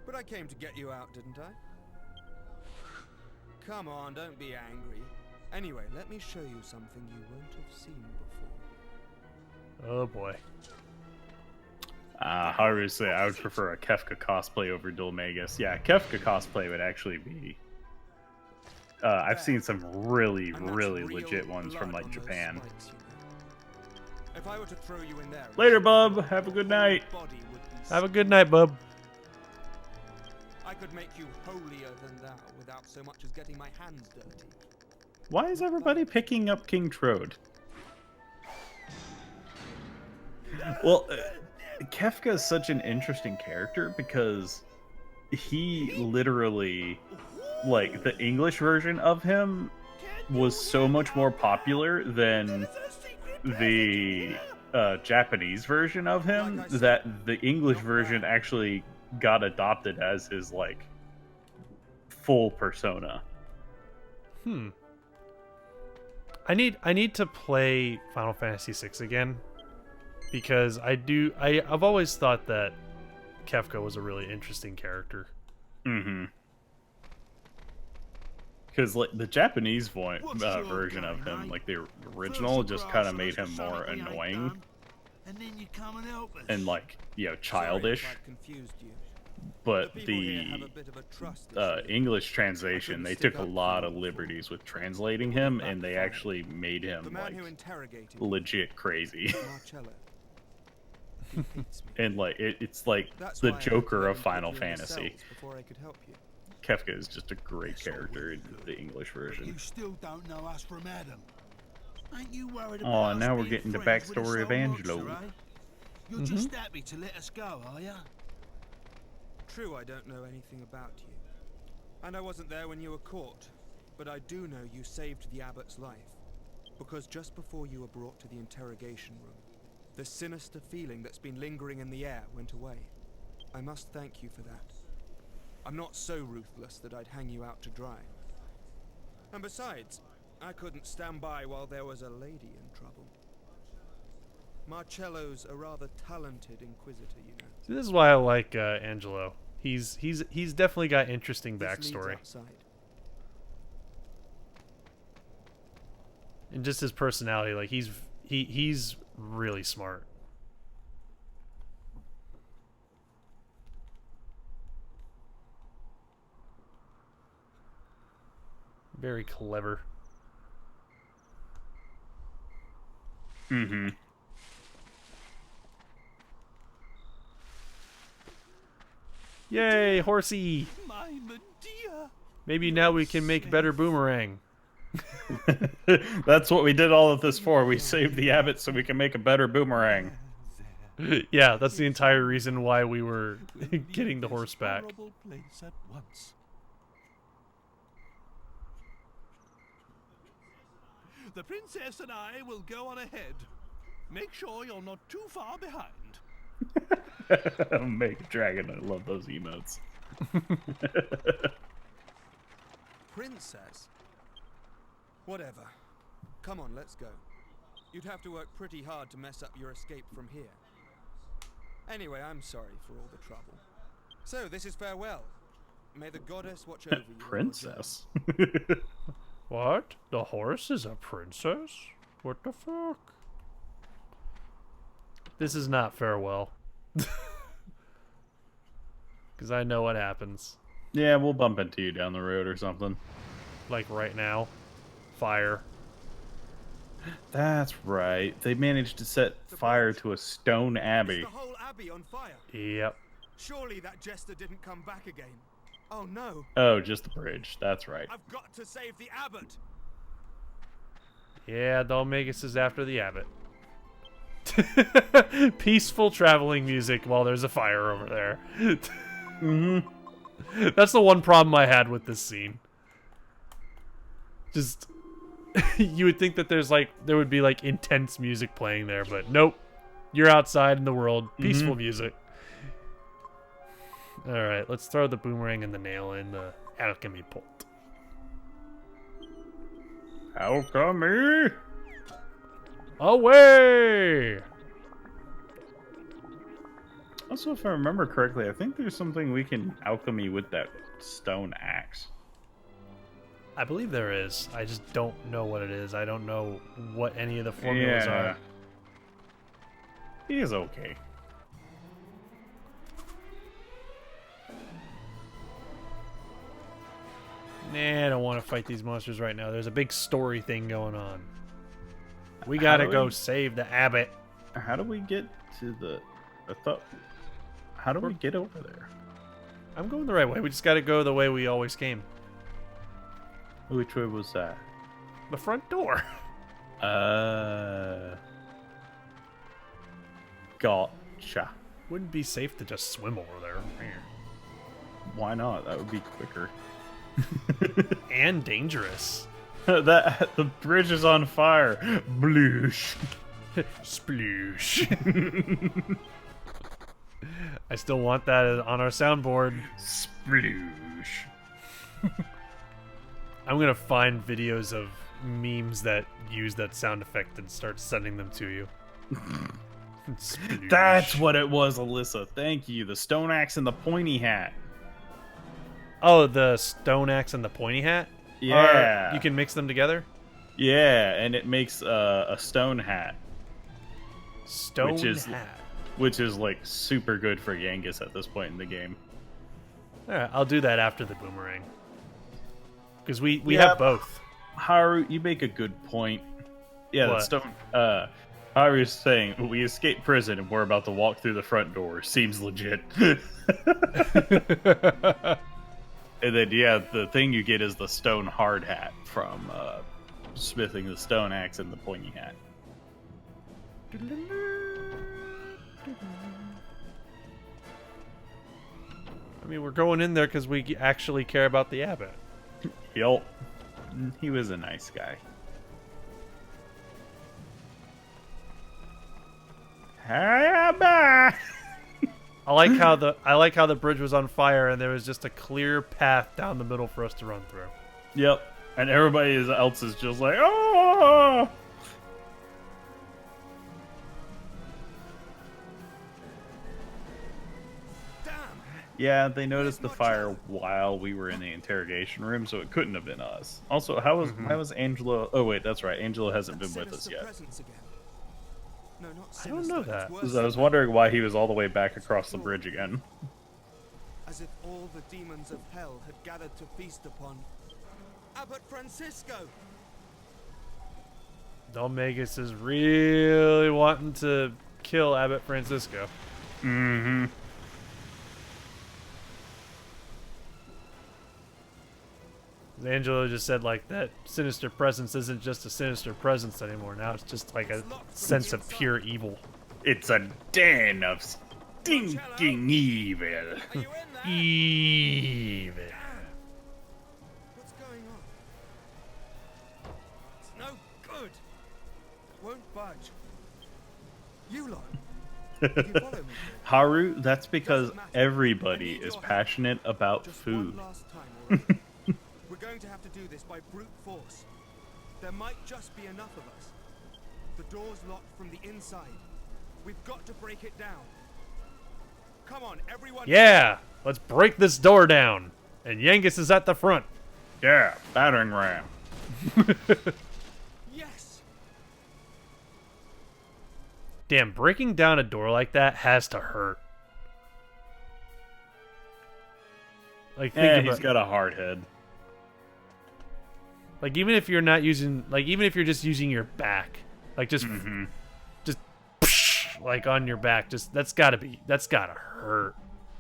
But I came to get you out, didn't I? Come on, don't be angry. Anyway, let me show you something you won't have seen before. Oh boy. Obviously, I would prefer a Kefka cosplay over Dulmagus. Yeah, Kefka cosplay would actually be... I've seen some really, And that's really real legit ones from, blood like, on those Japan. spikes, you know. If I were to throw you in there, Later, bub. Have a good night. body would be Have a good night, bub. I could make you holier than thou without so much as getting my hands dirty. Why is everybody picking up King Trode? Well, Kefka is such an interesting character because he literally, like, the English version of him was so much more popular than the Japanese version of him that the English version actually got adopted as his, like, full persona. I need to play Final Fantasy VI again because I've always thought that Kefka was a really interesting character. Mm-hmm. Because, like, the Japanese version of him, like the original, just kind of made him more annoying And then you come and help us. and, like, you know, Sorry childish. if I've confused you. But people here the have a bit of a trust issue. English translation, they took a lot of liberties with translating him, and they actually made The him, man like, who interrogated me, legit crazy. Marcello. He hates me. And, like, it's like That's the why I had to Joker let of him put Final you in the Fantasy. cells before I could help you. Kefka is just a great character in the English But version. you still don't know us from Adam. Ain't you worried Oh, about and us now we're being getting the friends with a backstory of soul Angelo. monster, eh? You're just happy to let us go, are ya? True, I don't know anything about you. And I wasn't there when you were caught. But I do know you saved the abbot's life. Because just before you were brought to the interrogation room, the sinister feeling that's been lingering in the air went away. I must thank you for that. I'm not so ruthless that I'd hang you out to dry. And besides, I couldn't stand by while there was a lady in trouble. Marcello's a rather talented inquisitor, you know. See, this is why I like Angelo. He's definitely got interesting This leads backstory. outside. And just his personality, like he's really smart. Very clever. Mm-hmm. Yay, horsey! My Medea. Maybe now we can make better boomerang. That's what we did all of this for. We saved the abbot so we can make a better boomerang. Yeah, that's the entire reason why we were getting the horse back. Horrible place at once. The princess and I will go on ahead. Make sure you're not too far behind. Make dragon. I love those emotes. Princess? Whatever. Come on, let's go. You'd have to work pretty hard to mess up your escape from here. Anyway, I'm sorry for all the trouble. So, this is farewell. May the goddess watch over you. Princess. What? The horse is a princess? What the fuck? This is not farewell. Because I know what happens. Yeah, we'll bump into you down the road or something. Like right now. Fire. That's right. They managed to set fire to a stone abbey. Is the whole abbey on fire? Yep. Surely that jester didn't come back again. Oh no. Oh, just the bridge. That's right. I've got to save the abbot. Yeah, Dalmagus is after the abbot. Peaceful traveling music while there's a fire over there. That's the one problem I had with this scene. Just you would think that there would be like intense music playing there, but nope. You're outside in the world, peaceful music. All right, let's throw the boomerang and the nail in the alchemy pot. Alchemy. Away! Also, if I remember correctly, I think there's something we can alchemy with that stone axe. I believe there is. I just don't know what it is. I don't know what any of the formulas are. He is okay. Nah, I don't want to fight these monsters right now. There's a big story thing going on. We gotta go save the abbot. How do we get to the... How do we get over there? I'm going the right way. We just gotta go the way we always came. Which way was that? The front door. Gotcha. Wouldn't be safe to just swim over there. Why not? That would be quicker. And dangerous. The bridge is on fire. Bloosh. Sploosh. I still want that on our soundboard. Sploosh. I'm gonna find videos of memes that use that sound effect and start sending them to you. That's what it was, Alyssa. Thank you. The stone axe and the pointy hat. Oh, the stone axe and the pointy hat? Yeah. You can mix them together? Yeah, and it makes a stone hat. Stone hat. Which is like super good for Yangus at this point in the game. Alright, I'll do that after the boomerang. Because we have both. Haru, you make a good point. Yeah, What? that stone. Haru's saying we escaped prison and we're about to walk through the front door. Seems legit. And then, yeah, the thing you get is the stone hard hat from smithing the stone axe and the pointy hat. I mean, we're going in there because we actually care about the abbot. Yup. He was a nice guy. I like how the bridge was on fire and there was just a clear path down the middle for us to run through. Yep. And everybody else is just like, oh! Damn. Yeah, they noticed the fire while we were in the interrogation room, so it couldn't have been us. Also, why was Angela... Oh, wait, that's right. Angela hasn't been with us yet. No, not I don't know that. I was wondering why he was all the way back across the bridge again. As if all the demons of hell had gathered to feast upon Abbot Francisco! Dalmagus is really wanting to kill Abbot Francisco. Mm-hmm. Angelo just said, like, that sinister presence isn't just a sinister presence anymore. Now it's just like a sense of pure evil. It's a den of stinking evil. Are you in there? Evil. What's going on? It's no good. Won't budge. You lot. You follow me. Haru, that's because everybody is passionate about Just food. one last time, all right? We're going to have to do this by brute force. There might just be enough of us. The door's locked from the inside. We've got to break it down. Come on, everyone. Yeah, let's break this door down. And Yengus is at the front. Yeah, battering ram. Yes. Damn, breaking down a door like that has to hurt. Like, think He's about, got a hard head. like, even if you're not using, like, even if you're just using your back, like, just like on your back, just that's gotta hurt.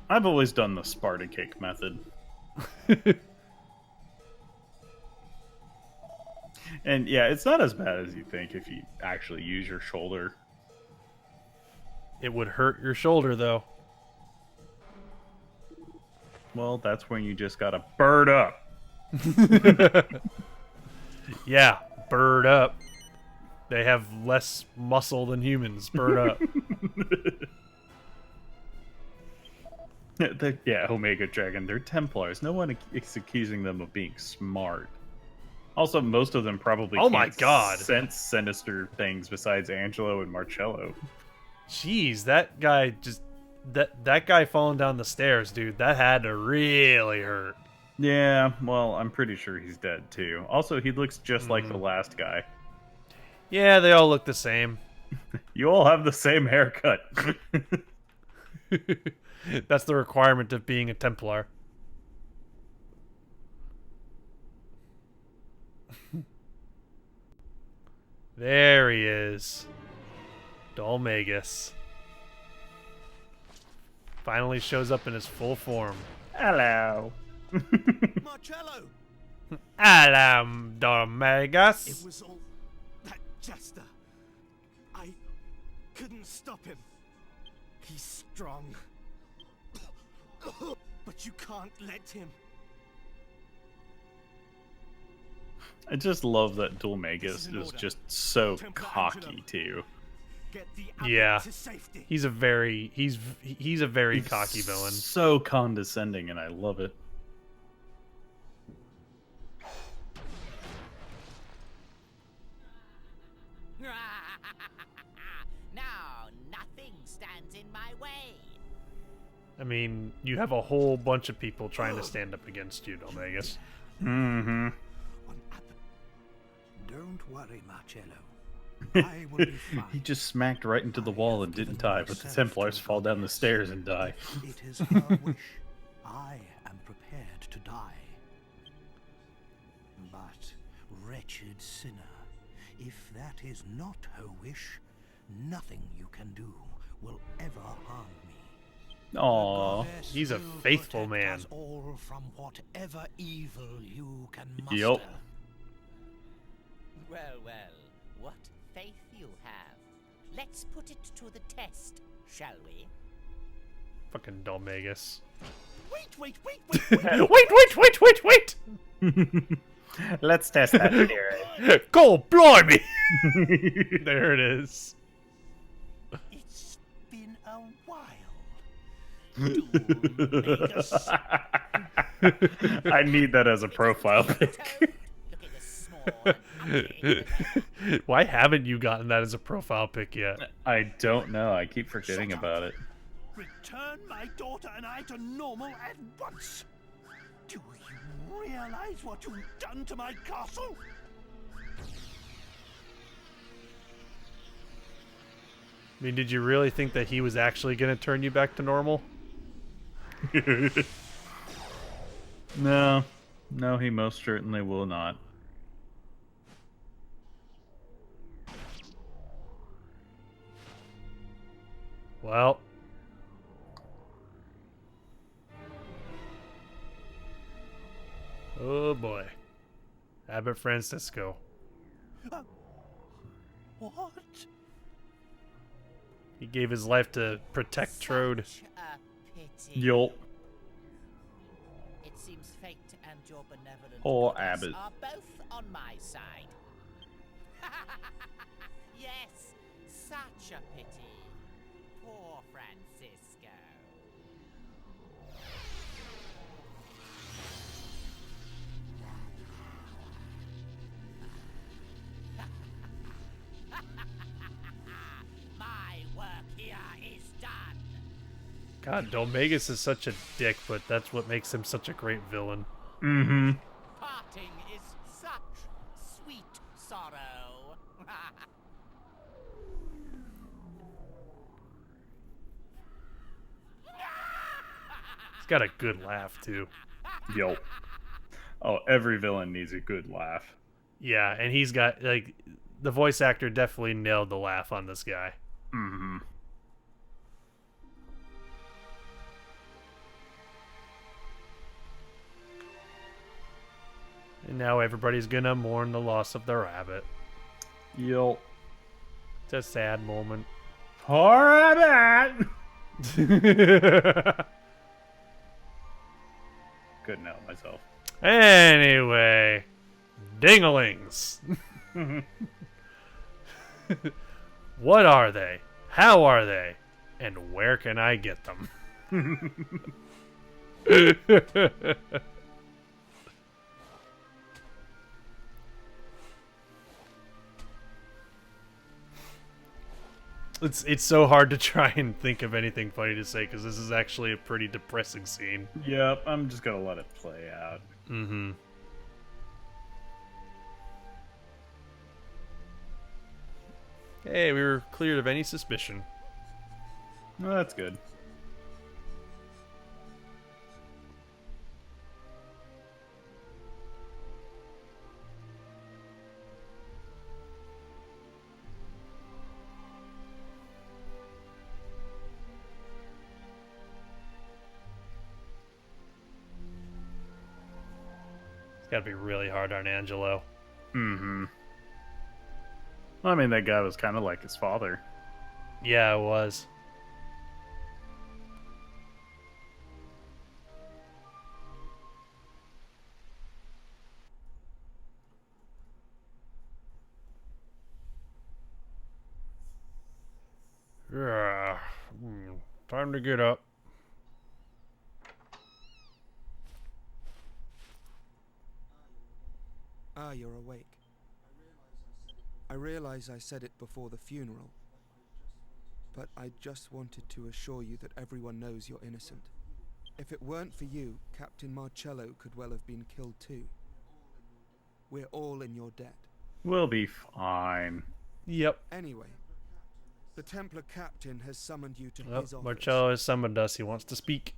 I've always done the Sparta kick method. And yeah, it's not as bad as you think if you actually use your shoulder. It would hurt your shoulder though. Well, that's when you just gotta bird up. Yeah, bird up. They have less muscle than humans. Bird up. Yeah, Omega Dragon, they're Templars. No one is accusing them of being smart. Also, most of them probably Oh my can't God. sense sinister things besides Angelo and Marcello. Jeez, that guy just that guy falling down the stairs, dude. That had to really hurt. Yeah, well, I'm pretty sure he's dead too. Also, he looks just like the last guy. Yeah, they all look the same. You all have the same haircut. That's the requirement of being a Templar. There he is. Dalmagus. Finally shows up in his full form. Hello. Marcello! Hello, It Dalmagus. was all that jester. I couldn't stop him. He's strong. But you can't let him. I just love that This is Dalmagus an is order. just so Templar cocky Angelo. too. Get the abbot Yeah. to safety. He's a very cocky villain. So condescending, and I love it. Now, nothing stands in my way. I mean, you have a whole bunch of people trying to stand up against you, Dalmagus. Mm-hmm. On abbot. Don't worry, Marcello. I will be fine. He just smacked right into the wall and didn't die, but the Templars fall down the stairs and die. It is her wish. I am prepared to die. But, wretched sinner, if that is not her wish, nothing you can do will ever harm me. Aww. Goddess he's a will faithful protect man. us all from whatever evil you can muster. Yup. Well, well, what faith you have. Let's put it to the test, shall we? Fucking Dalmagus. Wait. Wait! Let's test that theory. Go, blimey! There it is. It's been a while. Dalmagus. I need that as a profile pic. Toad, looking as small and ugly. Why haven't you gotten that as a profile pic yet? I don't know. I keep forgetting about it. Return my daughter and I to normal at once. Do you realize what you've done to my castle? I mean, did you really think that he was actually going to turn you back to normal? No. No, he most certainly will not. Well. Oh boy. Abbot Francisco. What? He gave his life to protect Trode. Such a pity. Yup. It seems fate and your benevolent Poor goddess Abbot. are both on my side. Yes, such a pity. Poor Francisco. My work here is done. God, Dominguez is such a dick, but that's what makes him such a great villain. Mm-hmm. Parting is such sweet sorrow. He's got a good laugh, too. Yup. Oh, every villain needs a good laugh. Yeah, and he's got, like, the voice actor definitely nailed the laugh on this guy. Mm-hmm. And now everybody's gonna mourn the loss of their abbot. Yup. It's a sad moment. Poor Abbot! Couldn't help myself. Anyway, dinglings. What are they? How are they? And where can I get them? It's so hard to try and think of anything funny to say because this is actually a pretty depressing scene. Yep, I'm just gonna let it play out. Mm-hmm. Hey, we were cleared of any suspicion. Well, that's good. It's gotta be really hard on Angelo. Mm-hmm. I mean, that guy was kind of like his father. Yeah, it was. Yeah. Time to get up. Ah, you're awake. I realize I said it before the funeral, but I just wanted to assure you that everyone knows you're innocent. If it weren't for you, Captain Marcello could well have been killed too. We're all in your debt. We'll be fine. Yep. Anyway, the Templar captain has summoned you to Oh, his office. Marcello has summoned us. He wants to speak.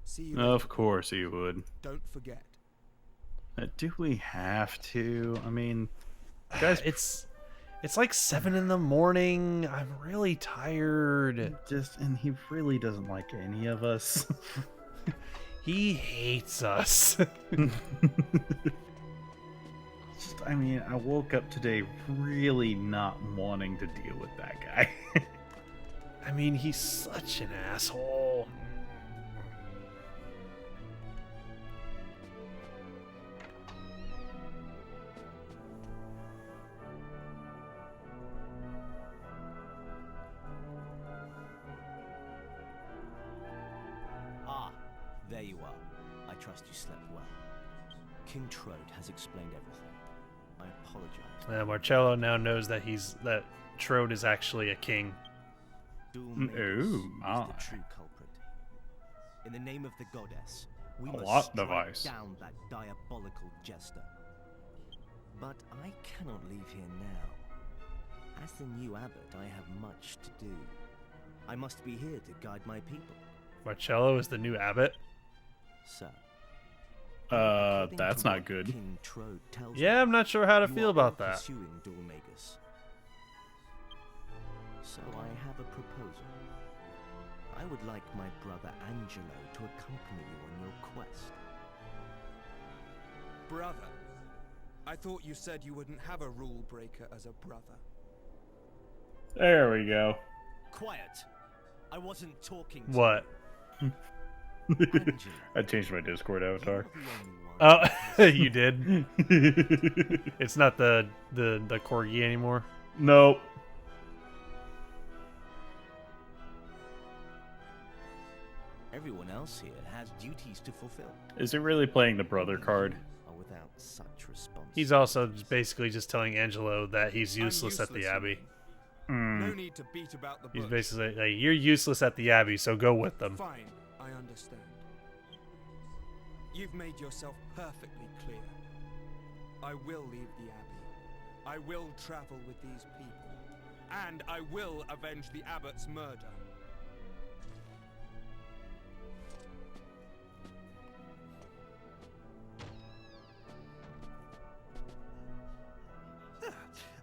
See you Of later. course he would. Don't forget. Do we have to? I mean, guys, It's like 7 in the morning. I'm really tired. and he really doesn't like any of us. He hates us. I mean, I woke up today really not wanting to deal with that guy. I mean, he's such an asshole. Ah, there you are. I trust you slept well. King Trode has explained everything. I apologize. Marcello now knows that that Trode is actually a king. Ooh, my. The true culprit. In the name of the goddess, we Plot must strike device. down that diabolical jester. But I cannot leave here now. As the new abbot, I have much to do. I must be here to guide my people. Marcello is the new abbot? So, That's not good. King Trode tells Yeah, me, I'm not sure how to you feel are about all that. pursuing Dormagus. So I have a proposal. I would like my brother Angelo to accompany you on your quest. Brother? I thought you said you wouldn't have a rule breaker as a brother. There we go. Quiet. I wasn't talking to What? you. Angelo, I changed my Discord avatar. you're the only one Oh, you did? It's not the corgi anymore? Nope. Everyone else here has duties to fulfill. Is it really playing the brother card? Are without such response. He's also basically just telling Angelo that he's useless at the useless, you Abbey. Hmm. No need to beat about the bush. He's basically like, you're useless at the Abbey, so go with them. Fine, I understand. You've made yourself perfectly clear. I will leave the Abbey. I will travel with these people. And I will avenge the Abbot's murder.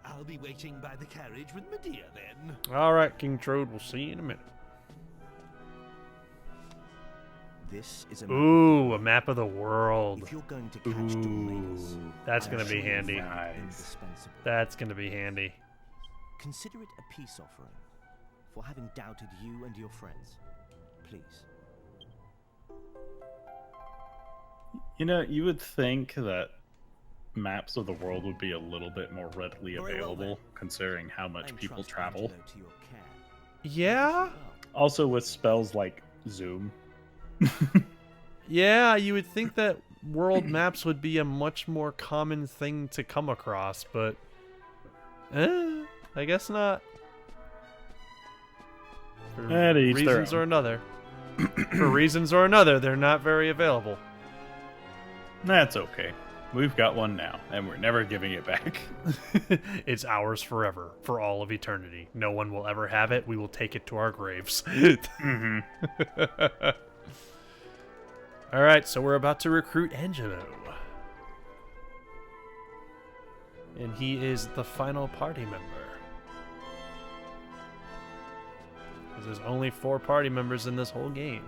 I'll be waiting by the carriage with Medea then. Alright, King Trode, we'll see you in a minute. This is a Ooh, a map of the world. If you're going to catch Dormagus, That's I gonna am be sure you'll handy. find it Nice. indispensable. That's gonna be handy. Consider it a peace offering for having doubted you and your friends. Please. You know, you would think that maps of the world would be a little bit more readily Very well, available, then. considering how much I people entrust travel. Angelo to your care. Yeah? Also with spells like Zoom. Yeah, you would think that world maps would be a much more common thing to come across, but I guess not. For To each their reasons own. or another. For reasons or another, they're not very available. That's okay. We've got one now, and we're never giving it back. It's ours forever, for all of eternity. No one will ever have it. We will take it to our graves. Mm-hmm. All right, so we're about to recruit Angelo. And he is the final party member. 'Cause there's only 4 party members in this whole game.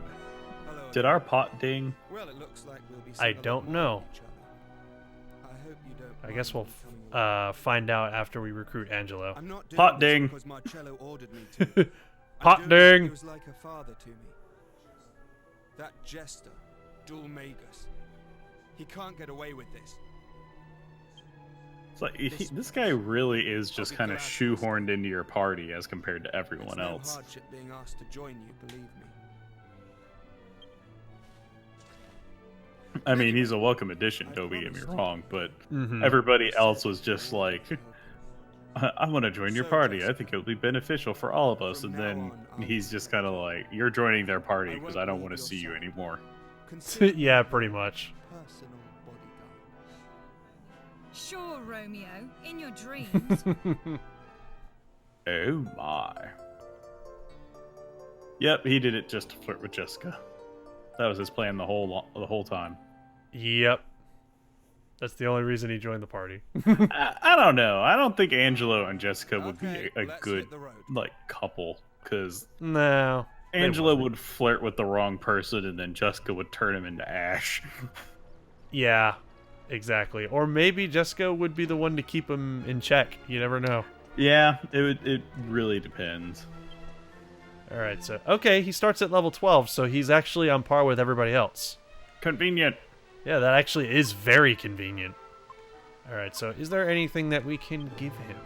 Hello Did again. our pot ding? Well, it looks like we'll be I seeing a lot don't more know. of each other. I hope you don't I guess mind we'll me coming along. find out after we recruit Angelo. I'm not doing Pot this ding. because Marcello ordered me to. Pot I'm doing it. ding. He was like a father to me. That jester, Dormagus. He can't get away with this. It's like this guy really is just be kind of glad to shoehorned into your party as compared to It's everyone no else. hardship being asked to join you, believe me. I mean, he's a welcome addition, don't get me wrong, but Mhm. everybody else was just like, I want to join your party. I think it'll be beneficial for all of us. And then he's just kind of like, you're joining their party because I don't want to see you anymore. Consider me Yeah, pretty much. your personal bodyguard. Sure, Romeo, in your dreams. Oh my. Yep, he did it just to flirt with Jessica. That was his plan the whole time. Yep. That's the only reason he joined the party. I don't know. I don't think Angelo and Jessica would Okay, be a let's good hit the road. couple, because No. they Angelo wouldn't. would flirt with the wrong person, and then Jessica would turn him into ash. Yeah, exactly. Or maybe Jessica would be the one to keep him in check. You never know. Yeah, it really depends. All right, so okay, he starts at level 12, so he's actually on par with everybody else. Convenient. Yeah, that actually is very convenient. All right, so is there anything that we can give him?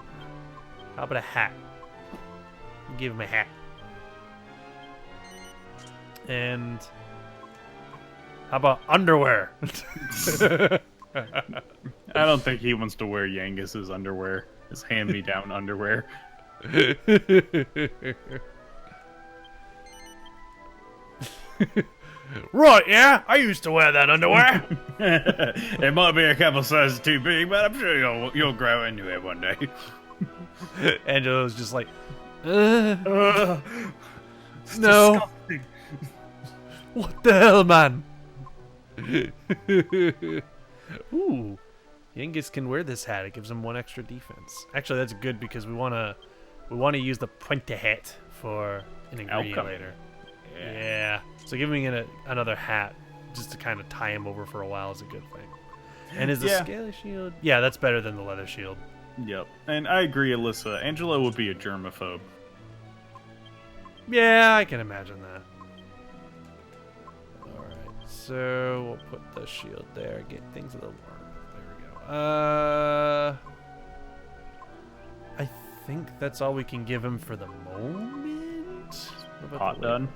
How about a hat? Give him a hat. And how about underwear? I don't think he wants to wear Yangus's underwear, his hand-me-down underwear. Right, yeah, I used to wear that underwear. It might be a couple sizes too big, but I'm sure you'll grow into it one day. Angelo's just like, It's no. disgusting. What the hell, man? Ooh. Yengus can wear this hat. It gives him 1 extra defense. Actually, that's good because we wanna use the pointy hat for an ingredient Alchemy. later. Yeah. So giving it another hat just to kind of tie him over for a while is a good thing. And is the scaly shield? Yeah, that's better than the leather shield. Yep. And I agree, Alyssa. Angelo would be a germaphobe. Yeah, I can imagine that. Alright, so we'll put the shield there, get things a little more. There we go. I think that's all we can give him for the moment. What about Pot the done.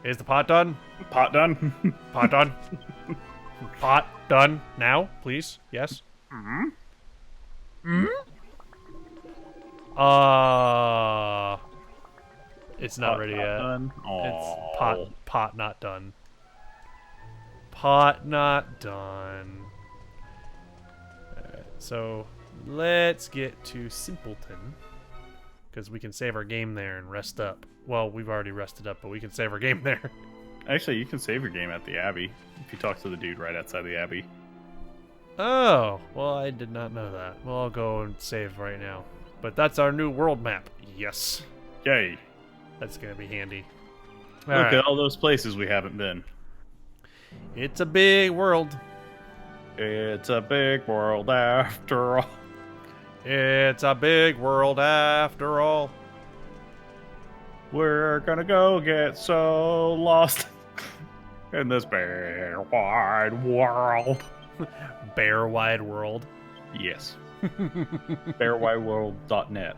Is the pot done? Pot done. Pot done? Pot done now, please? Yes? It's not ready yet. Done. It's pot not done. Pot not done. Alright, so let's get to Simpleton. Because we can save our game there and rest up. Well, we've already rested up, but we can save our game there. Actually, you can save your game at the Abbey if you talk to the dude right outside the Abbey. Oh, well, I did not know that. Well, I'll go and save right now. But that's our new world map. Yes. Yay. That's going to be handy. Look at all those places we haven't been. It's a big world. It's a big world after all. It's a big world after all. We're gonna go get so lost in this big wide world. Bear wide world. Yes. BearWideWorld.net.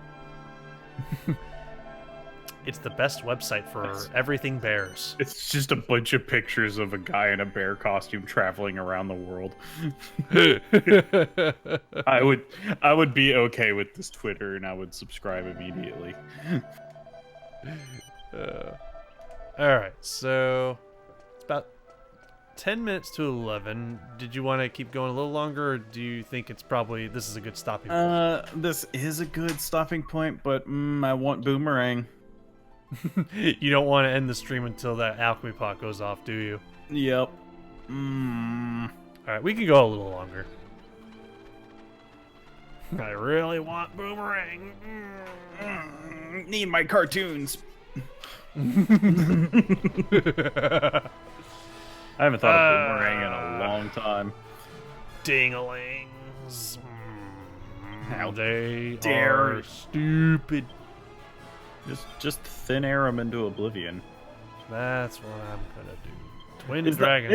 It's the best website for everything bears. It's just a bunch of pictures of a guy in a bear costume traveling around the world. I would be okay with this Twitter, and I would subscribe immediately. Alright, so it's about 10 minutes to 11. Did you want to keep going a little longer, or do you think it's probably this is a good stopping point? This is a good stopping point, but I want Boomerang. You don't want to end the stream until that alchemy pot goes off, do you? Yep. Alright, we can go a little longer. I really want Boomerang. Need my cartoons. I haven't thought of Boomerang in a long time. Dinglings. How they dare are stupid. Just thin air them into oblivion. That's what I'm gonna do. Twin Is Dragon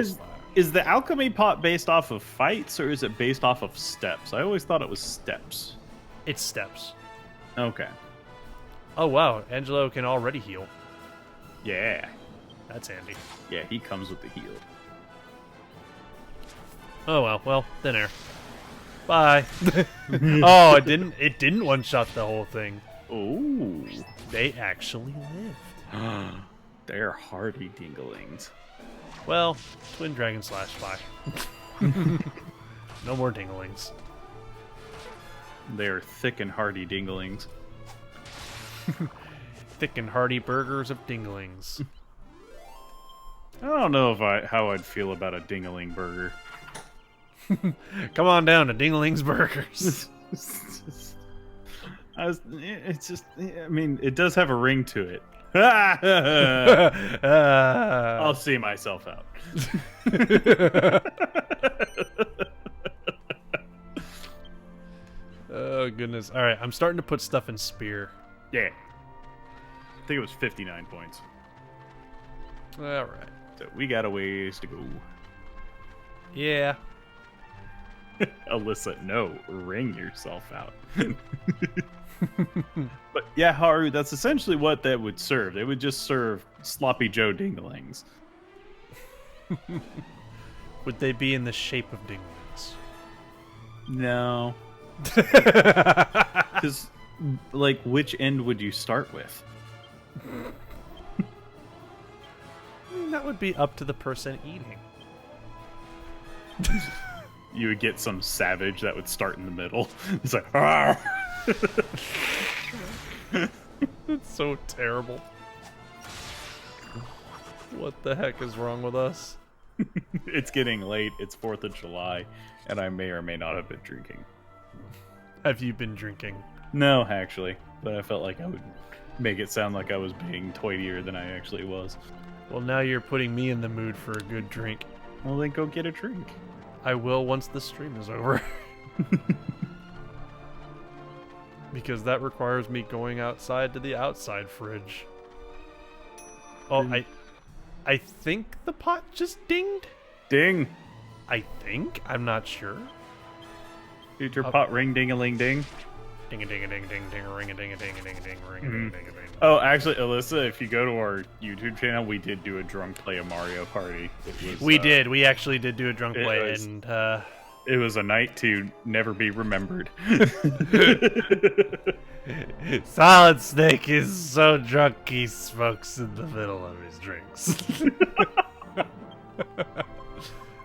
is the alchemy pot based off of fights, or is it based off of steps? I always thought it was steps. It's steps. Okay. Oh wow, Angelo can already heal. Yeah. That's handy. Yeah, he comes with the heal. Oh well, thin air. Bye. Oh, it didn't one shot the whole thing. Ooh. They actually lived. They're hardy dinglings. Well, Twin Dragon / Spy. No more dinglings. They're thick and hardy dinglings. Thick and hearty burgers of dinglings. I don't know how I'd feel about a dingling burger. Come on down to Dingling's Burgers. It's just, I mean, it does have a ring to it. I'll see myself out. Oh, goodness. All right, I'm starting to put stuff in Spear. Yeah. I think it was 59 points. All right. So we got a ways to go. Yeah. Alyssa, no, ring yourself out. But yeah, Haru, that's essentially what that would serve. They would just serve sloppy Joe dinglings. Would they be in the shape of dinglings? No. Because, like, which end would you start with? I mean, that would be up to the person eating. You would get some savage that would start in the middle. It's like, ah! It's so terrible. What the heck is wrong with us? It's getting late. It's 4th of July, and I may or may not have been drinking. Have you been drinking? No, actually, but I felt like I would make it sound like I was being toitier than I actually was. Well, now you're putting me in the mood for a good drink. Well, then go get a drink. I will once the stream is over. Because that requires me going outside to the outside fridge. Oh, I think the pot just dinged? Ding! I think? I'm not sure. Did your pot ring ding-a-ling-ding? Ding-a-ding-a-ding-ding-ding, ring-a-ding-a-ding-a-ding-a-ding, ring-a-ding-a-ding-a-ding. Oh, actually, Alyssa, if you go to our YouTube channel, we did do a drunk play of Mario Party. We did. We actually did do a drunk play, was, and it was a night to never be remembered. Solid Snake is so drunk he smokes in the middle of his drinks.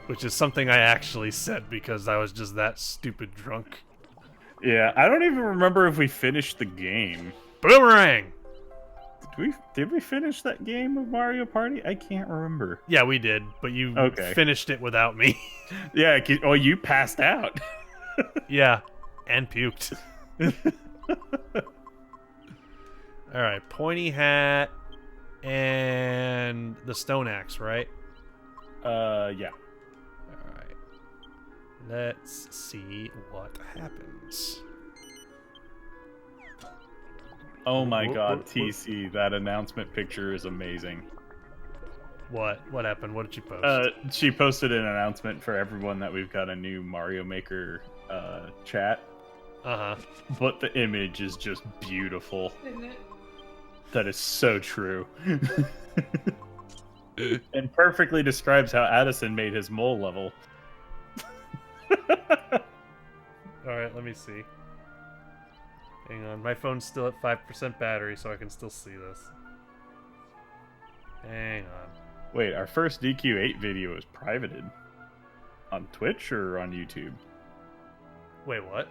Which is something I actually said because I was just that stupid drunk. Yeah, I don't even remember if we finished the game. Boomerang! Did we finish that game of Mario Party? I can't remember. Yeah, we did, but you finished it without me. Yeah, oh, you passed out. Yeah, and puked. Alright, pointy hat and the stone axe, right? Yeah. Alright. Let's see what happens. Oh my god, TC, that announcement picture is amazing. What? What happened? What did she post? She posted an announcement for everyone that we've got a new Mario Maker chat. Uh-huh. But the image is just beautiful. Isn't it? That is so true. And perfectly describes how Addison made his mole level. Alright, let me see. Hang on, my phone's still at 5% battery, so I can still see this. Hang on. Wait, our first DQ8 video is privated. On Twitch or on YouTube? Wait, what?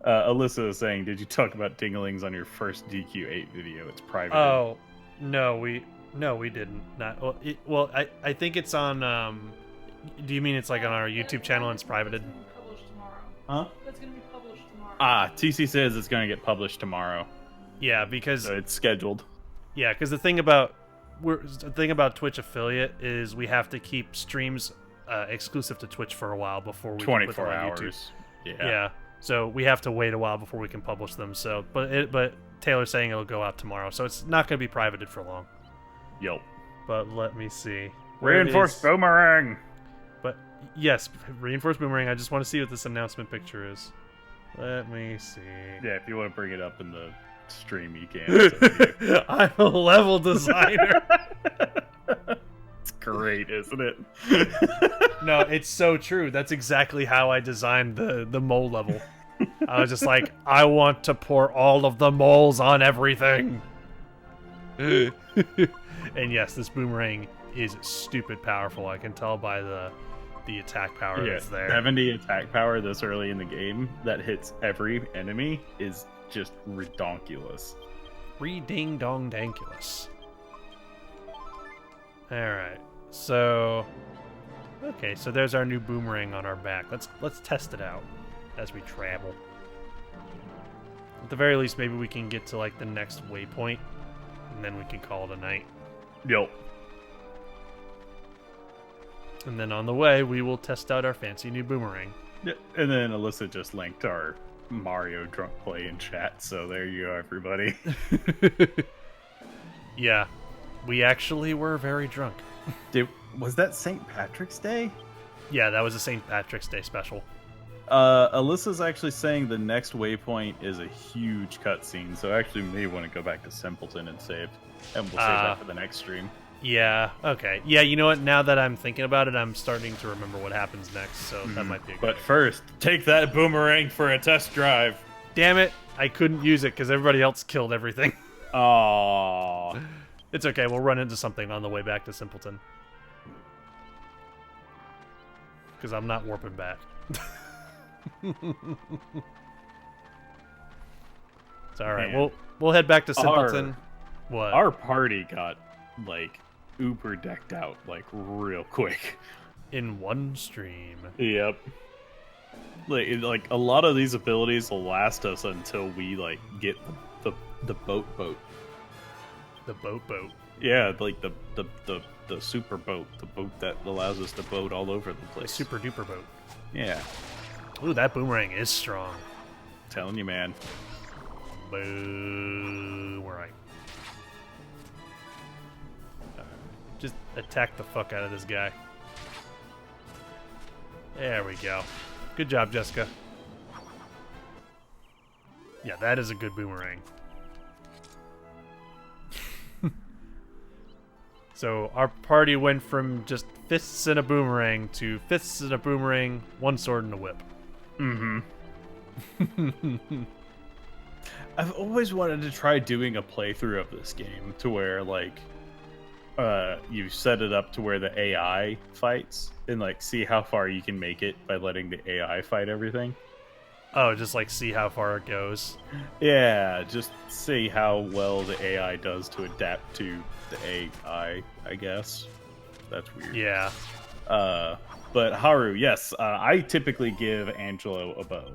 Alyssa is saying, did you talk about dinglings on your first DQ8 video? It's private. Oh, no, we didn't. Not well. I think it's on. Do you mean it's like on our YouTube channel and it's privated? That's gonna be published tomorrow. Huh? That's gonna be published tomorrow. Ah, TC says it's going to get published tomorrow. Yeah, because So it's scheduled. Yeah, because the thing about Twitch affiliate is we have to keep streams exclusive to Twitch for a while before we can put them 24 on hours. YouTube. Yeah. So we have to wait a while before we can publish them. So, but Taylor's saying it'll go out tomorrow, so it's not going to be privated for long. Yup. But let me see. Reinforced boomerang. But yes, reinforced boomerang. I just want to see what this announcement picture is. Let me see. Yeah, if you want to bring it up in the stream, you can. I'm a level designer. It's great, isn't it? No, it's so true. That's exactly how I designed the mole level. I was just like, I want to pour all of the moles on everything. And yes, this boomerang is stupid powerful. I can tell by the attack power that's there. 70 attack power this early in the game that hits every enemy is just redonkulous. Reding-dong-dankulous. Alright, so... Okay, so there's our new boomerang on our back. Let's test it out as we travel. At the very least, maybe we can get to, like, the next waypoint, and then we can call it a night. Yup. And then on the way, we will test out our fancy new boomerang. Yeah, and then Alyssa just linked our Mario drunk play in chat, so there you go, everybody. Yeah, we actually were very drunk. Was that St. Patrick's Day? Yeah, that was a St. Patrick's Day special. Alyssa's actually saying the next waypoint is a huge cutscene, so I actually may want to go back to Simpleton and save. And we'll save that for the next stream. Yeah, okay. Yeah, you know what? Now that I'm thinking about it, I'm starting to remember what happens next, so that might be a good But first, take that boomerang for a test drive. Damn it, I couldn't use it because everybody else killed everything. Aww. It's okay, we'll run into something on the way back to Simpleton. Because I'm not warping back. It's alright, we'll head back to Simpleton. What? Our party got, like, uber decked out like real quick. In one stream. Yep. Like a lot of these abilities will last us until we like get the boat. The boat. Yeah, like the super boat, the boat that allows us to boat all over the place. The super duper boat. Yeah. Ooh, that boomerang is strong. Telling you, man. Boomerang. Just attack the fuck out of this guy. There we go. Good job, Jessica. Yeah, that is a good boomerang. So our party went from just fists and a boomerang to fists and a boomerang, one sword and a whip. Mm-hmm. I've always wanted to try doing a playthrough of this game to where like you set it up to where the AI fights and like see how far you can make it by letting the AI fight everything. Oh, just like see how far it goes. Yeah, just see how well the AI does to adapt to the AI, I guess. That's weird. Yeah. But Haru, yes, I typically give Angelo a bow.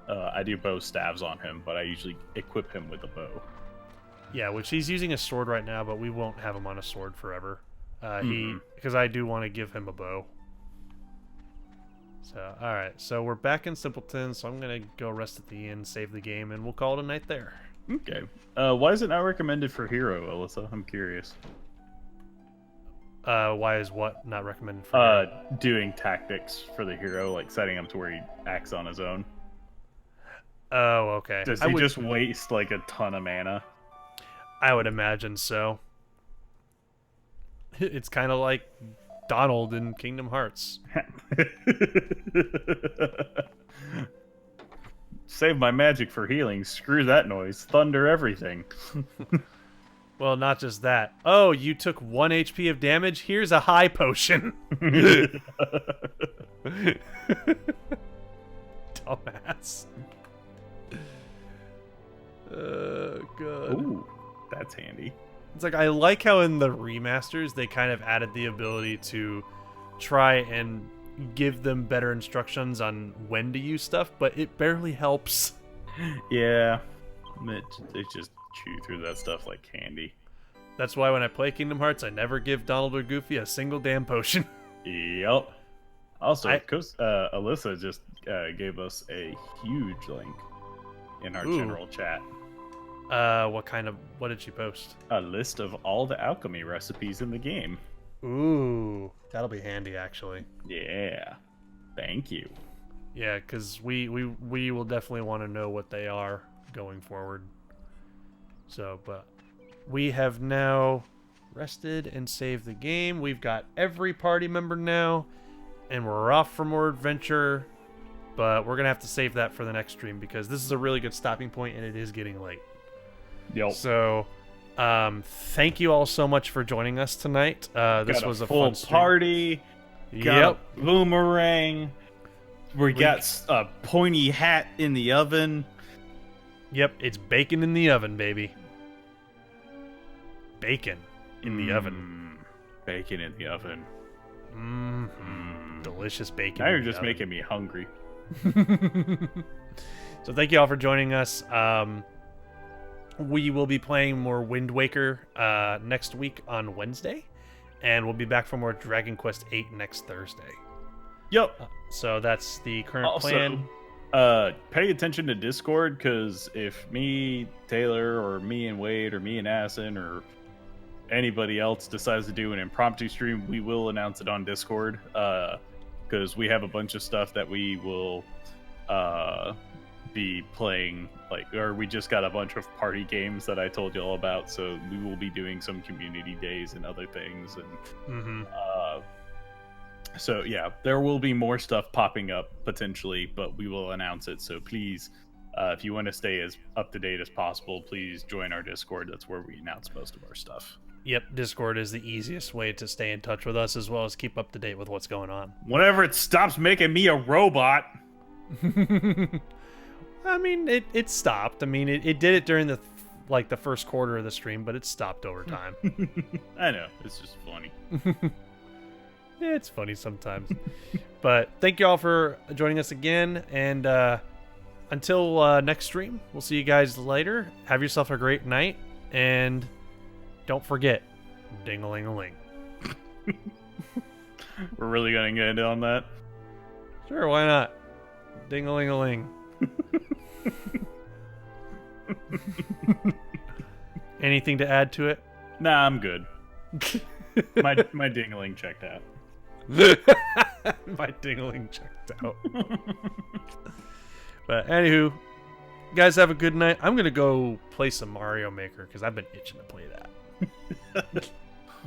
I do bow stabs on him, but I usually equip him with a bow. Yeah, which he's using a sword right now, but we won't have him on a sword forever. Because I do want to give him a bow. So, alright, so we're back in Simpleton, so I'm going to go rest at the inn, save the game, and we'll call it a night there. Okay. Why is it not recommended for Hero, Alyssa? I'm curious. Why is what not recommended for Hero? Doing tactics for the hero, like setting him to where he acts on his own. Oh, okay. Does he just waste like a ton of mana? I would imagine so. It's kind of like Donald in Kingdom Hearts. Save my magic for healing. Screw that noise. Thunder everything. Well, not just that. Oh, you took 1 HP of damage? Here's a high potion. Dumbass. God. Ooh, that's handy. It's like, I like how in the remasters they kind of added the ability to try and give them better instructions on when to use stuff, but it barely helps. Yeah, they just chew through that stuff like candy. That's why when I play Kingdom Hearts, I never give Donald or Goofy a single damn potion. Yep. Also, Alyssa just gave us a huge link in our general chat. What did she post? A list of all the alchemy recipes in the game. Ooh, that'll be handy, actually. Yeah. Thank you. Yeah, because we will definitely want to know what they are going forward. So, but we have now rested and saved the game. We've got every party member now, and we're off for more adventure. But we're going to have to save that for the next stream because this is a really good stopping point, and it is getting late. Yep. So, thank you all so much for joining us tonight. This was a full fun stream. party. Got a boomerang. We got a pointy hat in the oven. Yep, it's bacon in the oven, baby. Bacon in the oven. Bacon in the oven. Delicious bacon. Now you're just making me hungry. So thank you all for joining us. We will be playing more Wind Waker next week on Wednesday, and we'll be back for more Dragon Quest VIII next Thursday. Yep. So that's the current plan. Pay attention to Discord, because if me, Taylor, or me and Wade, or me and Asin, or anybody else decides to do an impromptu stream, we will announce it on Discord, because we have a bunch of stuff that we will be playing, or we just got a bunch of party games that I told you all about, so we will be doing some community days and other things, and so yeah, there will be more stuff popping up potentially, but we will announce it. So please, if you want to stay as up to date as possible, please join our Discord. That's where we announce most of our stuff. Yep, Discord is the easiest way to stay in touch with us, as well as keep up to date with what's going on. Whenever it stops making me a robot. I mean, it stopped. I mean, it did it during the like the first quarter of the stream, but it's stopped over time. I know, it's just funny. Yeah, it's funny sometimes. But thank you all for joining us again, and until next stream, we'll see you guys later. Have yourself a great night, and don't forget, ding-a-ling-a-ling. We're really gonna get into on that? Sure, why not? Ding-a-ling-a-ling. Anything to add to it? Nah, I'm good. My ding-a-ling checked out. My ding-a-ling checked out. But anywho, guys, have a good night. I'm gonna go play some Mario Maker because I've been itching to play that.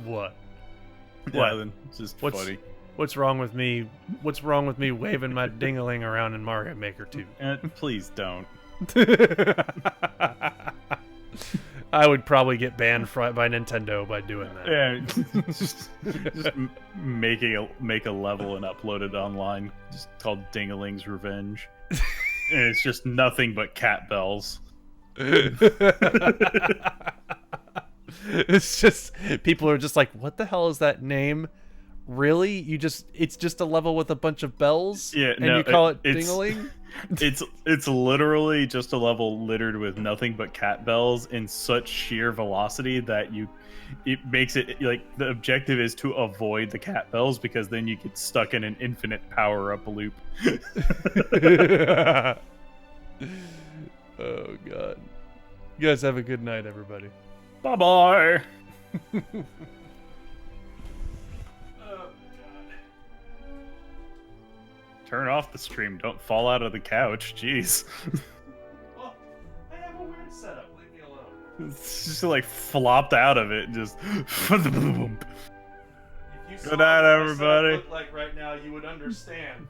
What? Yeah, then it's just funny. What's wrong with me? What's wrong with me waving my ding-a-ling around in Mario Maker 2? Please don't. I would probably get banned by Nintendo by doing that. Yeah, just make a level and upload it online, just called Ding-a-ling's Revenge. And it's just nothing but cat bells. It's just people are just like, what the hell is that name? Really? It's just a level with a bunch of bells? Yeah, and no, you call it Ding-a-ling? It's literally just a level littered with nothing but cat bells in such sheer velocity that it makes it like the objective is to avoid the cat bells because then you get stuck in an infinite power-up loop. Oh god. You guys have a good night, everybody. Bye-bye. Turn off the stream. Don't fall out of the couch. Jeez. Well, I have a weird setup. Leave me alone. It's just like flopped out of it. Just. Good night, everybody. Look like right now, you would understand.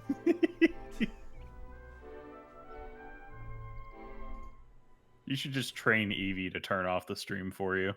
You should just train Evie to turn off the stream for you.